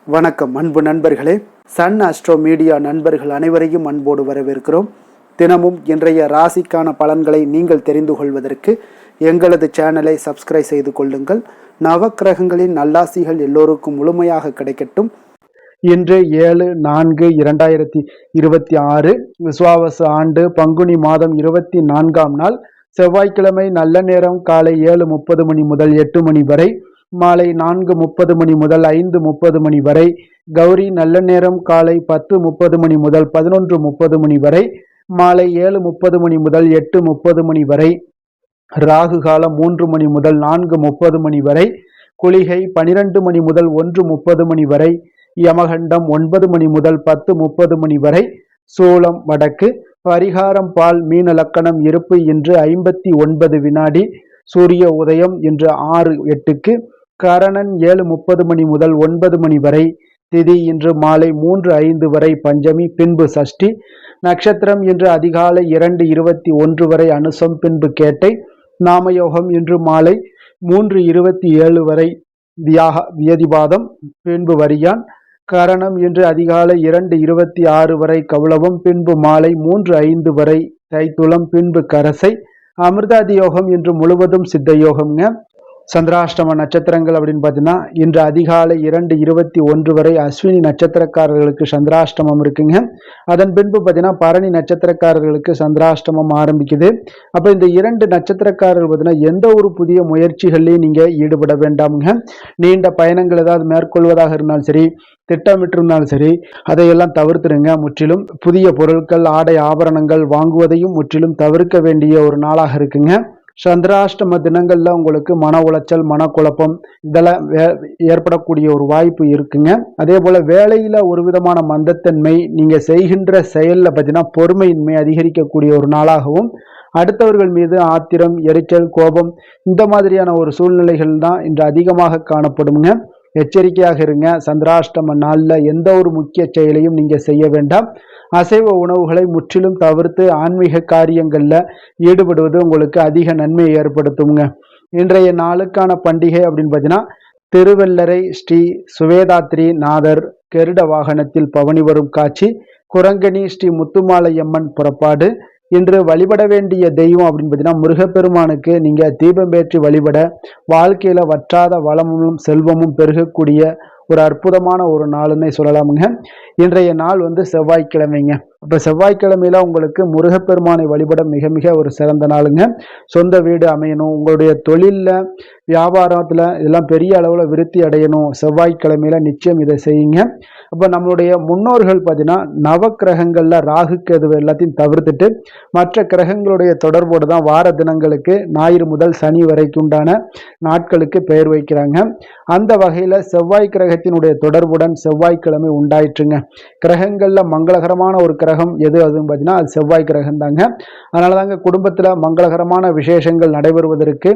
வணக்கம் அன்பு நண்பர்களே. சன் அஸ்ட்ரோ மீடியா நண்பர்கள் அனைவரையும் அன்போடு வரவேற்கிறோம். தினமும் இன்றைய ராசிக்கான பலன்களை நீங்கள் தெரிந்து கொள்வதற்கு எங்களது சேனலை சப்ஸ்கிரைப் செய்து கொள்ளுங்கள். நவக்கிரகங்களின் நல்லாசிகள் எல்லோருக்கும் முழுமையாக கிடைக்கட்டும். இன்று 7/4/2026 விசுவாவசு ஆண்டு பங்குனி மாதம் 24ஆம் நாள் செவ்வாய்க்கிழமை. நல்ல நேரம் காலை 7:30 மணி முதல் 8 மணி வரை, மாலை 4:30 மணி முதல் 5:30 மணி வரை. கௌரி நல்ல நேரம் காலை 10:30 மணி முதல் 11:30 மணி வரை, மாலை 7:30 மணி முதல் 8:30 மணி வரை. ராகு காலம் 3 மணி முதல் 4:30 மணி வரை. குளிகை 12 மணி முதல் 1:30 மணி வரை. யமகண்டம் 9 மணி முதல் 10:30 மணி வரை. சூலம் வடக்கு. பரிகாரம் பால். மீன லக்கணம். இருப்பு இன்று 59 வினாடி. சூரிய உதயம் இன்று 6:08க்கு. கரணன் 7:30 மணி முதல் 9 மணி வரை. திதி இன்று மாலை 3:05 வரை பஞ்சமி, பின்பு சஷ்டி. நட்சத்திரம் இன்று அதிகாலை 2:21 வரை அனுசம், பின்பு கேட்டை. நாமயோகம் இன்று மாலை 3:27 வரை வியதிபாதம், பின்பு வரியான். கரணம் இன்று அதிகாலை 2:26 வரை கவுளவம், பின்பு மாலை 3:05 வரை தைத்துளம், பின்பு கரசை. அமிர்தாதி யோகம் இன்று முழுவதும் சித்த யோகம்ங்க. சந்திராஷ்டம நட்சத்திரங்கள் அப்படின்னு பார்த்தீங்கன்னா இன்று அதிகாலை 2:21 வரை அஸ்வினி நட்சத்திரக்காரர்களுக்கு சந்திராஷ்டமம் இருக்குங்க. அதன் பின்பு பார்த்தீங்கன்னா பரணி நட்சத்திரக்காரர்களுக்கு சந்திராஷ்டமம் ஆரம்பிக்குது. அப்போ இந்த 2 நட்சத்திரக்காரர்கள் பார்த்தீங்கன்னா எந்த ஒரு புதிய முயற்சிகள்லையும் நீங்கள் ஈடுபட வேண்டாமுங்க. நீண்ட பயணங்கள் ஏதாவது மேற்கொள்வதாக இருந்தாலும் சரி, திட்டமிட்டிருந்தாலும் சரி, அதையெல்லாம் தவிர்த்துருங்க. முற்றிலும் புதிய பொருட்கள், ஆடை ஆபரணங்கள் வாங்குவதையும் முற்றிலும் தவிர்க்க வேண்டிய ஒரு நாளாக இருக்குங்க. சந்திராஷ்டம தினங்கள்ல உங்களுக்கு மன உளைச்சல், மனக்குழப்பம் இதெல்லாம் ஏற்படக்கூடிய ஒரு வாய்ப்பு இருக்குங்க. அதே போல வேலையில ஒரு விதமான மந்தத்தன்மை, நீங்க செய்கின்ற செயல்ல பார்த்தீங்கன்னா பொறுமையின்மை அதிகரிக்கக்கூடிய ஒரு நாளாகவும், அடுத்தவர்கள் மீது ஆத்திரம், எரிச்சல், கோபம் இந்த மாதிரியான ஒரு சூழ்நிலைகள் தான் இன்று அதிகமாக காணப்படுங்க. எச்சரிக்கையாக இருங்க. சந்திராஷ்டம நாள்ல எந்த ஒரு முக்கிய செயலையும் நீங்க செய்ய வேண்டாம். அசைவ உணவுகளை முற்றிலும் தவிர்த்து ஆன்மீக காரியங்கள்ல ஈடுபடுவது உங்களுக்கு அதிக நன்மையை ஏற்படுத்துங்க. இன்றைய நாளுக்கான பண்டிகை அப்படின்னு பார்த்தீங்கன்னா திருவெள்ளரை ஸ்ரீ சுவேதாத்ரி நாதர் கருட வாகனத்தில் பவனி வரும் காட்சி. குரங்கணி ஸ்ரீ முத்துமாலையம்மன் புறப்பாடு. இன்று வழிபட வேண்டிய தெய்வம் அப்படின்னு பார்த்தீங்கன்னா முருகப்பெருமானுக்கு நீங்க தீபம் ஏற்றி வழிபட வாழ்க்கையில வற்றாத வளமும் செல்வமும் பெருகக்கூடிய ஒரு அற்புதமான ஒரு நாளுன்னே சொல்லலாமுங்க. இன்றைய நாள் செவ்வாய்க்கிழமைங்க. இப்போ செவ்வாய்க்கிழமையில உங்களுக்கு முருகப்பெருமானை வழிபட மிக மிக ஒரு சிறந்த நாளுங்க. சொந்த வீடு அமையணும், உங்களுடைய தொழில்ல வியாபாரத்துல இதெல்லாம் பெரிய அளவுல விருத்தி அடையணும், செவ்வாய்க்கிழமையில நிச்சயம் இதை செய்யுங்க. அப்போ நம்மளுடைய முன்னோர்கள் பார்த்தீங்கன்னா நவக்கிரகங்கள்ல ராகு கேது எல்லாத்தையும் தவிர்த்துட்டு மற்ற கிரகங்களுடைய தொடர்போடு தான் வார தினங்களுக்கு ஞாயிறு முதல் சனி வரைக்கும் உண்டான நாட்களுக்கு பெயர் வைக்கிறாங்க. அந்த வகையில செவ்வாய் கிரகத்தினுடைய தொடர்புடன் செவ்வாய்க்கிழமை உண்டாயிற்றுங்க. கிரகங்கள்ல மங்களகரமான ஒரு கிரகம் எது அதுன்னு பார்த்தீங்கன்னா அது செவ்வாய் கிரகம் தாங்க. அதனால தாங்க குடும்பத்துல மங்களகரமான விசேஷங்கள் நடைபெறுவதற்கு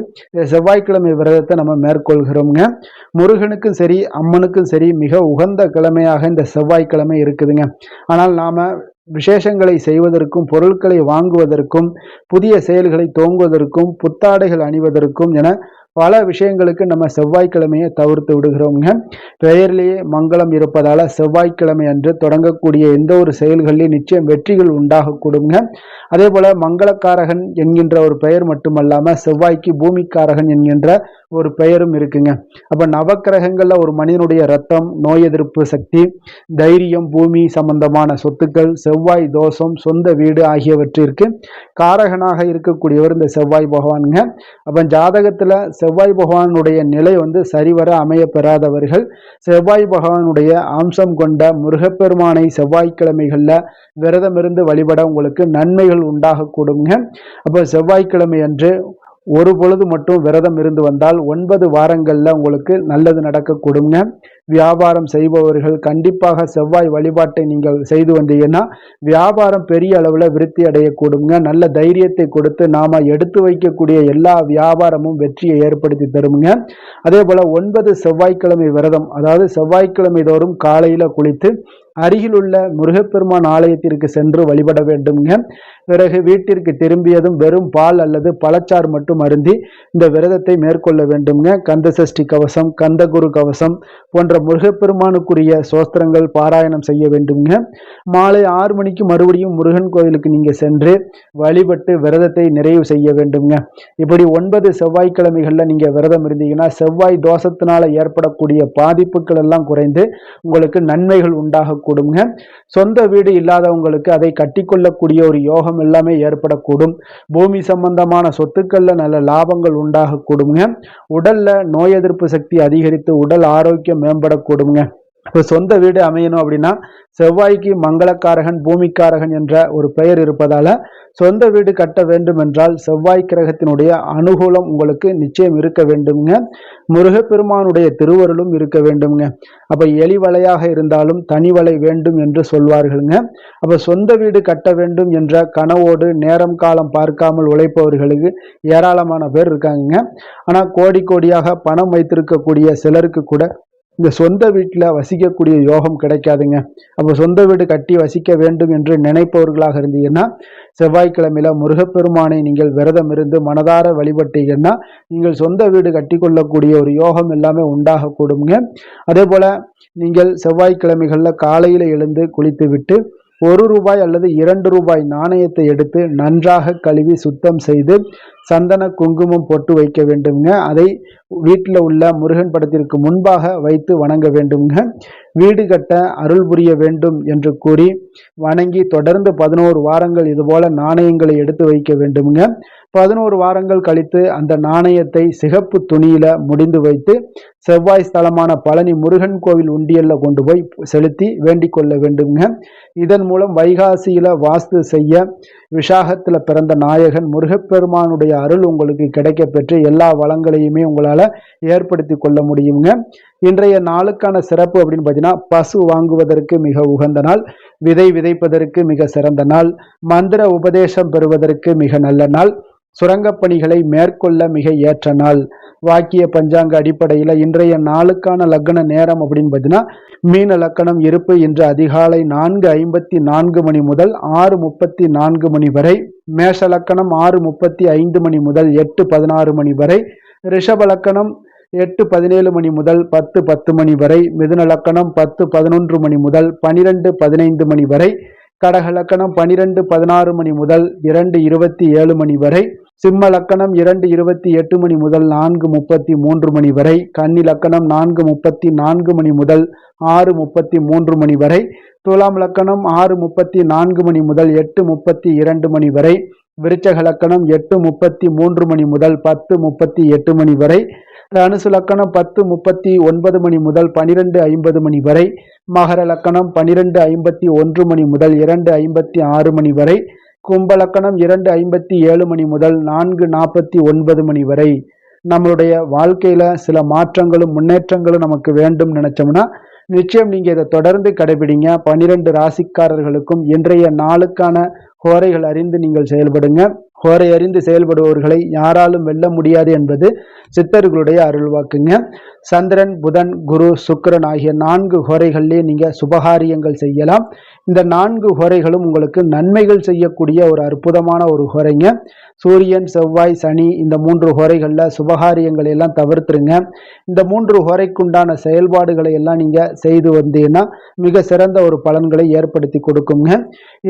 செவ்வாய்க்கிழமை விரதத்தை நம்ம மேற்கொள்கிறோம்ங்க. முருகனுக்கும் சரி, அம்மனுக்கும் சரி மிக உகந்த கிழமையாக இந்த செவ்வாய்க்கிழமை இருக்குதுங்க. ஆனால் நாம விசேஷங்களை செய்வதற்கும், பொருட்களை வாங்குவதற்கும், புதிய செயல்களை துவங்குவதற்கும், புத்தாடைகள் அணிவதற்கும் என பல விஷயங்களுக்கு நம்ம செவ்வாய்க்கிழமையை தவிர்த்து விடுகிறோம்ங்க. பெயரிலேயே மங்களம் இருப்பதால செவ்வாய்க்கிழமை அன்று தொடங்கக்கூடிய எந்த ஒரு செயல்களிலும் நிச்சயம் வெற்றிகள் உண்டாகக்கூடுங்க. அதே போல மங்களக்காரகன் என்கின்ற ஒரு பெயர் மட்டுமல்லாம செவ்வாய்க்கு பூமிக்காரகன் என்கின்ற ஒரு பெயரும் இருக்குங்க. அப்ப நவக்கிரகங்கள்ல ஒரு மனிதனுடைய ரத்தம், நோய் எதிர்ப்பு சக்தி, தைரியம், பூமி சம்பந்தமான சொத்துக்கள், செவ்வாய் தோஷம், சொந்த வீடு ஆகியவற்றிற்கு காரகனாக இருக்கக்கூடியவர் இந்த செவ்வாய் பகவானுங்க. அப்ப ஜாதகத்துல செவ்வாய் பகவானுடைய நிலை சரிவர அமைய பெறாதவர்கள் செவ்வாய் பகவானுடைய அம்சம் கொண்ட முருகப்பெருமானை செவ்வாய்க்கிழமைகள்ல விரதம் இருந்து வழிபட உங்களுக்கு நன்மைகள் உண்டாகக்கூடுங்க. அப்ப செவ்வாய்க்கிழமை அன்று ஒரு பொழுது மட்டும் விரதம் இருந்து வந்தால் 9 வாரங்கள்ல உங்களுக்கு நல்லது நடக்கக்கூடுங்க. வியாபாரம் செய்பவர்கள் கண்டிப்பாக செவ்வாய் வழிபாட்டை நீங்கள் செய்து வந்தீங்கன்னா வியாபாரம் பெரிய அளவுல விருத்தி அடையக்கூடுங்க. நல்ல தைரியத்தை கொடுத்து நாம எடுத்து வைக்கக்கூடிய எல்லா வியாபாரமும் வெற்றியை ஏற்படுத்தி தருங்க. அதே போல 9 செவ்வாய்க்கிழமை விரதம், அதாவது செவ்வாய்க்கிழமை தோறும் காலையில குளித்து அருகில் உள்ள முருகப்பெருமான் ஆலயத்திற்கு சென்று வழிபட வேண்டுங்க. பிறகு வீட்டிற்கு திரும்பியதும் வெறும் பால் அல்லது பழச்சாறு மட்டும் அருந்தி இந்த விரதத்தை மேற்கொள்ள வேண்டுங்க. கந்த சஷ்டி கவசம், கந்தகுரு கவசம் போன்ற முருகப்பெருமானுக்குரிய சோஸ்திரங்கள் பாராயணம் செய்ய வேண்டுங்க. மாலை 6 மணிக்கு மறுபடியும் முருகன் கோயிலுக்கு நீங்க சென்று வழிபட்டு விரதத்தை நிறைவு செய்ய வேண்டுங்க. இப்படி 9 செவ்வாய்க்கிழமைகள்ல நீங்க விரதம் இருந்தீங்கன்னா செவ்வாய் தோஷத்தினால ஏற்படக்கூடிய பாதிப்புகள் எல்லாம் குறைந்து உங்களுக்கு நன்மைகள் உண்டாக கூடுங்க. சொந்த வீடு இல்லாதவங்களுக்கு அதை கட்டிக்கொள்ளக்கூடிய ஒரு யோகம் எல்லாமே ஏற்படக்கூடும். பூமி சம்பந்தமான சொத்துக்கள்ல நல்ல லாபங்கள் உண்டாக கூடுங்க. உடல்ல நோய் எதிர்ப்பு சக்தி அதிகரித்து உடல் ஆரோக்கியம் மேம்படக்கூடுங்க. இப்போ சொந்த வீடு அமையணும் அப்படின்னா செவ்வாய்க்கு மங்களக்காரகன் பூமிக்காரகன் என்ற ஒரு பெயர் இருப்பதால சொந்த வீடு கட்ட வேண்டும் என்றால் செவ்வாய் கிரகத்தினுடைய அனுகூலம் உங்களுக்கு நிச்சயம் இருக்க வேண்டுங்க. முருகப்பெருமானுடைய திருவருளும் இருக்க வேண்டுங்க. அப்ப எலி வலையாக இருந்தாலும் தனி வலை வேண்டும் என்று சொல்வார்களுங்க. அப்ப சொந்த வீடு கட்ட வேண்டும் என்ற கனவோடு நேரம் காலம் பார்க்காமல் உழைப்பவர்களுக்கு ஏராளமான பேர் இருக்காங்க. ஆனா கோடி கோடியாக பணம் வைத்திருக்கக்கூடிய சிலருக்கு கூட இந்த சொந்த வீட்டில் வசிக்கக்கூடிய யோகம் கிடைக்காதுங்க. அப்போ சொந்த வீடு கட்டி வசிக்க வேண்டும் என்று நினைப்பவர்களாக இருந்தீங்கன்னா செவ்வாய்க்கிழமையில முருகப்பெருமானை நீங்கள் விரதம் இருந்து மனதார வழிபட்டீங்கன்னா நீங்கள் சொந்த வீடு கட்டி கொள்ளக்கூடிய ஒரு யோகம் எல்லாமே உண்டாக கூடுங்க. அதே போல நீங்கள் செவ்வாய்க்கிழமைகள்ல காலையில எழுந்து குளித்து விட்டு ₹1 அல்லது ₹2 நாணயத்தை எடுத்து நன்றாக கழுவி சுத்தம் செய்து சந்தன குங்குமம் போட்டு வைக்க வேண்டுங்க. அதை வீட்டில் உள்ள முருகன் படத்திற்கு முன்பாக வைத்து வணங்க வேண்டுங்க. வீடு கட்ட அருள் புரிய வேண்டும் என்று கூறி வணங்கி தொடர்ந்து 11 வாரங்கள் இதுபோல நாணயங்களை எடுத்து வைக்க வேண்டுங்க. 11 வாரங்கள் கழித்து அந்த நாணயத்தை சிகப்பு துணியில முடிந்து வைத்து செவ்வாய் ஸ்தலமான பழனி முருகன் கோவில் உண்டியல்ல கொண்டு போய் செலுத்தி வேண்டிக் கொள்ள வேண்டுங்க. இதன் மூலம் வைகாசியில வாஸ்து செய்ய விசாகத்துல பிறந்த நாயகன் முருகப்பெருமானுடைய அருள் உங்களுக்கு கிடைக்க பெற்று எல்லா வளங்களையுமே உங்களால ஏற்படுத்தி கொள்ள முடியுங்க. இன்றைய நாளுக்கான சிறப்பு அப்படின்னு பார்த்தீங்கன்னா பசு வாங்குவதற்கு மிக உகந்த நாள், விதை விதைப்பதற்கு மிக சிறந்த நாள், மந்திர உபதேசம் பெறுவதற்கு மிக நல்ல நாள், சுரங்கப் பணிகளை மேற்கொள்ள மிக ஏற்ற நாள். வாக்கிய பஞ்சாங்க அடிப்படையில் இன்றைய நாளுக்கான லக்ன நேரம் அப்படின்னு பார்த்தீங்கன்னா மீன லக்கணம் இருப்பு இன்று அதிகாலை 4:54 மணி முதல் 6:34 மணி வரை, மேஷ லக்கணம் 6:35 மணி முதல் 8:16 மணி வரை, ரிஷப லக்கணம் 8:17 மணி முதல் 10:10 மணி வரை, மிதுன லக்கணம் 10:11 மணி முதல் 12:15 மணி வரை, கடக லக்கணம் 12:16 மணி முதல் 2:27 மணி வரை, சிம்ம லக்கணம் 2:28 மணி முதல் 4:33 மணி வரை, கன்னி லக்கணம் 4:34 மணி முதல் 6:33 மணி வரை, துலாம் லக்கணம் 6:34 மணி முதல் 8:32 மணி வரை, விருச்சக லக்கணம் 8:33 மணி முதல் 10:38 மணி வரை, தனுசு லக்கணம் 10:39 மணி முதல் 12:50 மணி வரை, மகர லக்கணம் 12:51 மணி முதல் 2:56 மணி வரை, கும்ப லக்கணம் 2:57 மணி முதல் 4:49 மணி வரை. நம்மளுடைய வாழ்க்கையில சில மாற்றங்களும் முன்னேற்றங்களும் நமக்கு வேண்டும் நினைச்சோம்னா நிச்சயம் நீங்க இதை தொடர்ந்து கடைபிடிங்க. 12 ராசிக்காரர்களுக்கும் இன்றைய நாளுக்கான ஹோரைகள் அறிந்து நீங்கள் செயல்படுங்க. ஹோரை அறிந்து செயல்படுபவர்களை யாராலும் வெல்ல முடியாது என்பது சித்தர்களுடைய அருள்வாக்குங்க. சந்திரன், புதன், குரு, சுக்கிரன் ஆகிய 4 ஹோரைகள்லேயே நீங்க சுபகாரியங்கள் செய்யலாம். இந்த 4 ஹோரைகளும் உங்களுக்கு நன்மைகள் செய்யக்கூடிய ஒரு அற்புதமான ஒரு ஹோரைங்க. சூரியன், செவ்வாய், சனி இந்த 3 ஹோரைகள்ல சுபகாரியங்களை எல்லாம் தவிர்த்துருங்க. இந்த 3 ஹோரைக்குண்டான செயல்பாடுகளை எல்லாம் நீங்க செய்து வந்தீங்கன்னா மிக சிறந்த ஒரு பலன்களை ஏற்படுத்தி கொடுக்குங்க.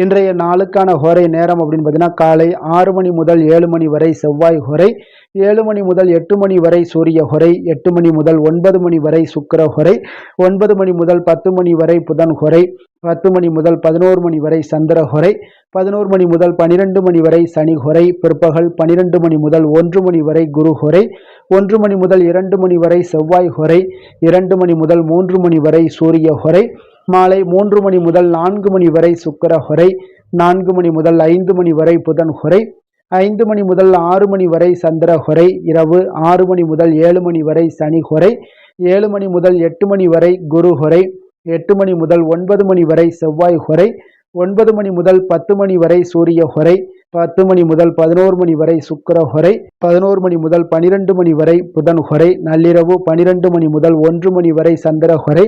இன்றைய நாளுக்கான ஹோரை நேரம் அப்படின்னு பார்த்தீங்கன்னா காலை 6 மணி முதல் 7 மணி வரை செவ்வாய் ஹோரை, 7 மணி முதல் 8 மணி வரை சூரிய ஹோரை, 8 மணி முதல் 9 மணி வரை சுக்கிர ஹோரை, 9 மணி முதல் 10 மணி வரை புதன் ஹோரை, 10 மணி முதல் 11 மணி வரை சந்திர ஹோரை, 11 மணி முதல் 12 மணி வரை சனி ஹோரை, பிற்பகல் 12 மணி முதல் 1 மணி வரை குரு ஹோரை, 1 மணி முதல் 2 மணி வரை செவ்வாய் ஹோரை, 2 மணி முதல் 3 மணி வரை சூரிய ஹோரை, மாலை 3 மணி முதல் 4 மணி வரை சுக்கிர ஹோரை, 4 மணி முதல் 5 மணி வரை புதன் ஹோரை, 5 மணி முதல் 6 மணி வரை சந்திர ஹோரை, இரவு 6 மணி முதல் 7 மணி வரை சனி ஹோரை, 7 மணி முதல் 8 மணி வரை குரு ஹோரை, 8 மணி முதல் 9 மணி வரை செவ்வாய் ஹோரை, 9 மணி முதல் 10 மணி வரை சூரிய ஹோரை, 10 மணி முதல் 11 மணி வரை சுக்கிர ஹோரை, 11 மணி முதல் 12 மணி வரை புதன் ஹோரை, நள்ளிரவு 12 மணி முதல் 1 மணி வரை சந்திர ஹோரை,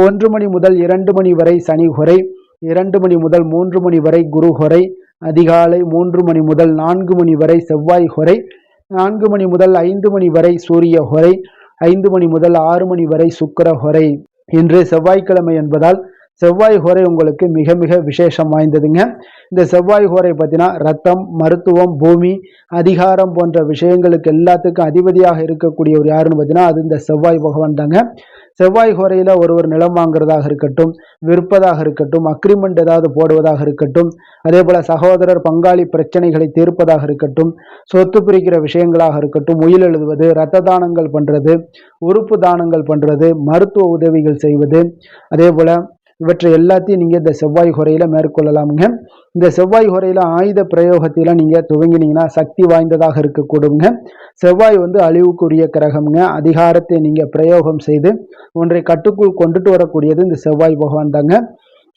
1 மணி முதல் 2 மணி வரை சனி ஹோரை, 2 மணி முதல் 3 மணி வரை குரு ஹோரை, அதிகாலை 3 மணி முதல் 4 மணி வரை செவ்வாய் ஹோரை, 4 மணி முதல் 5 மணி வரை சூரிய ஹோரை, 5 மணி முதல் 6 மணி வரை சுக்கிர ஹோரை. இன்று செவ்வாய்க்கிழமை என்பதால் செவ்வாய் ஹோரை உங்களுக்கு மிக மிக விசேஷம் வாய்ந்ததுங்க. இந்த செவ்வாய் ஹோரை பார்த்தீங்கன்னா ரத்தம், மருத்துவம், பூமி, அதிகாரம் போன்ற விஷயங்களுக்கு எல்லாத்துக்கும் அதிபதியாக இருக்கக்கூடியவர் யாருன்னு பார்த்தீங்கன்னா அது இந்த செவ்வாய் பகவான் தாங்க. செவ்வாய் ஹோரையில ஒருவர் நிலம் வாங்குறதாக இருக்கட்டும், விற்பதாக இருக்கட்டும், அக்ரிமெண்ட் ஏதாவது போடுவதாக இருக்கட்டும், அதே போல சகோதரர் பங்காளி பிரச்சனைகளை தீர்ப்பதாக இருக்கட்டும், சொத்து பிரிக்கிற விஷயங்களாக இருக்கட்டும், உயில் எழுதுவது, இரத்த தானங்கள் பண்றது, உறுப்பு தானங்கள் பண்றது, மருத்துவ உதவிகள் செய்வது, அதே போல இவற்றை எல்லாத்தையும் நீங்க இந்த செவ்வாய் ஹோரையில மேற்கொள்ளலாமுங்க. இந்த செவ்வாய் ஹோரையில ஆயுத பிரயோகத்தில நீங்க துவங்கினீங்கன்னா சக்தி வாய்ந்ததாக இருக்கக்கூடுங்க. செவ்வாய் அழிவுக்குரிய கிரகம்ங்க. அதிகாரத்தை நீங்க பிரயோகம் செய்து ஒன்றை கட்டுக்குள் கொண்டுட்டு வரக்கூடியது இந்த செவ்வாய் பகவான் தாங்க.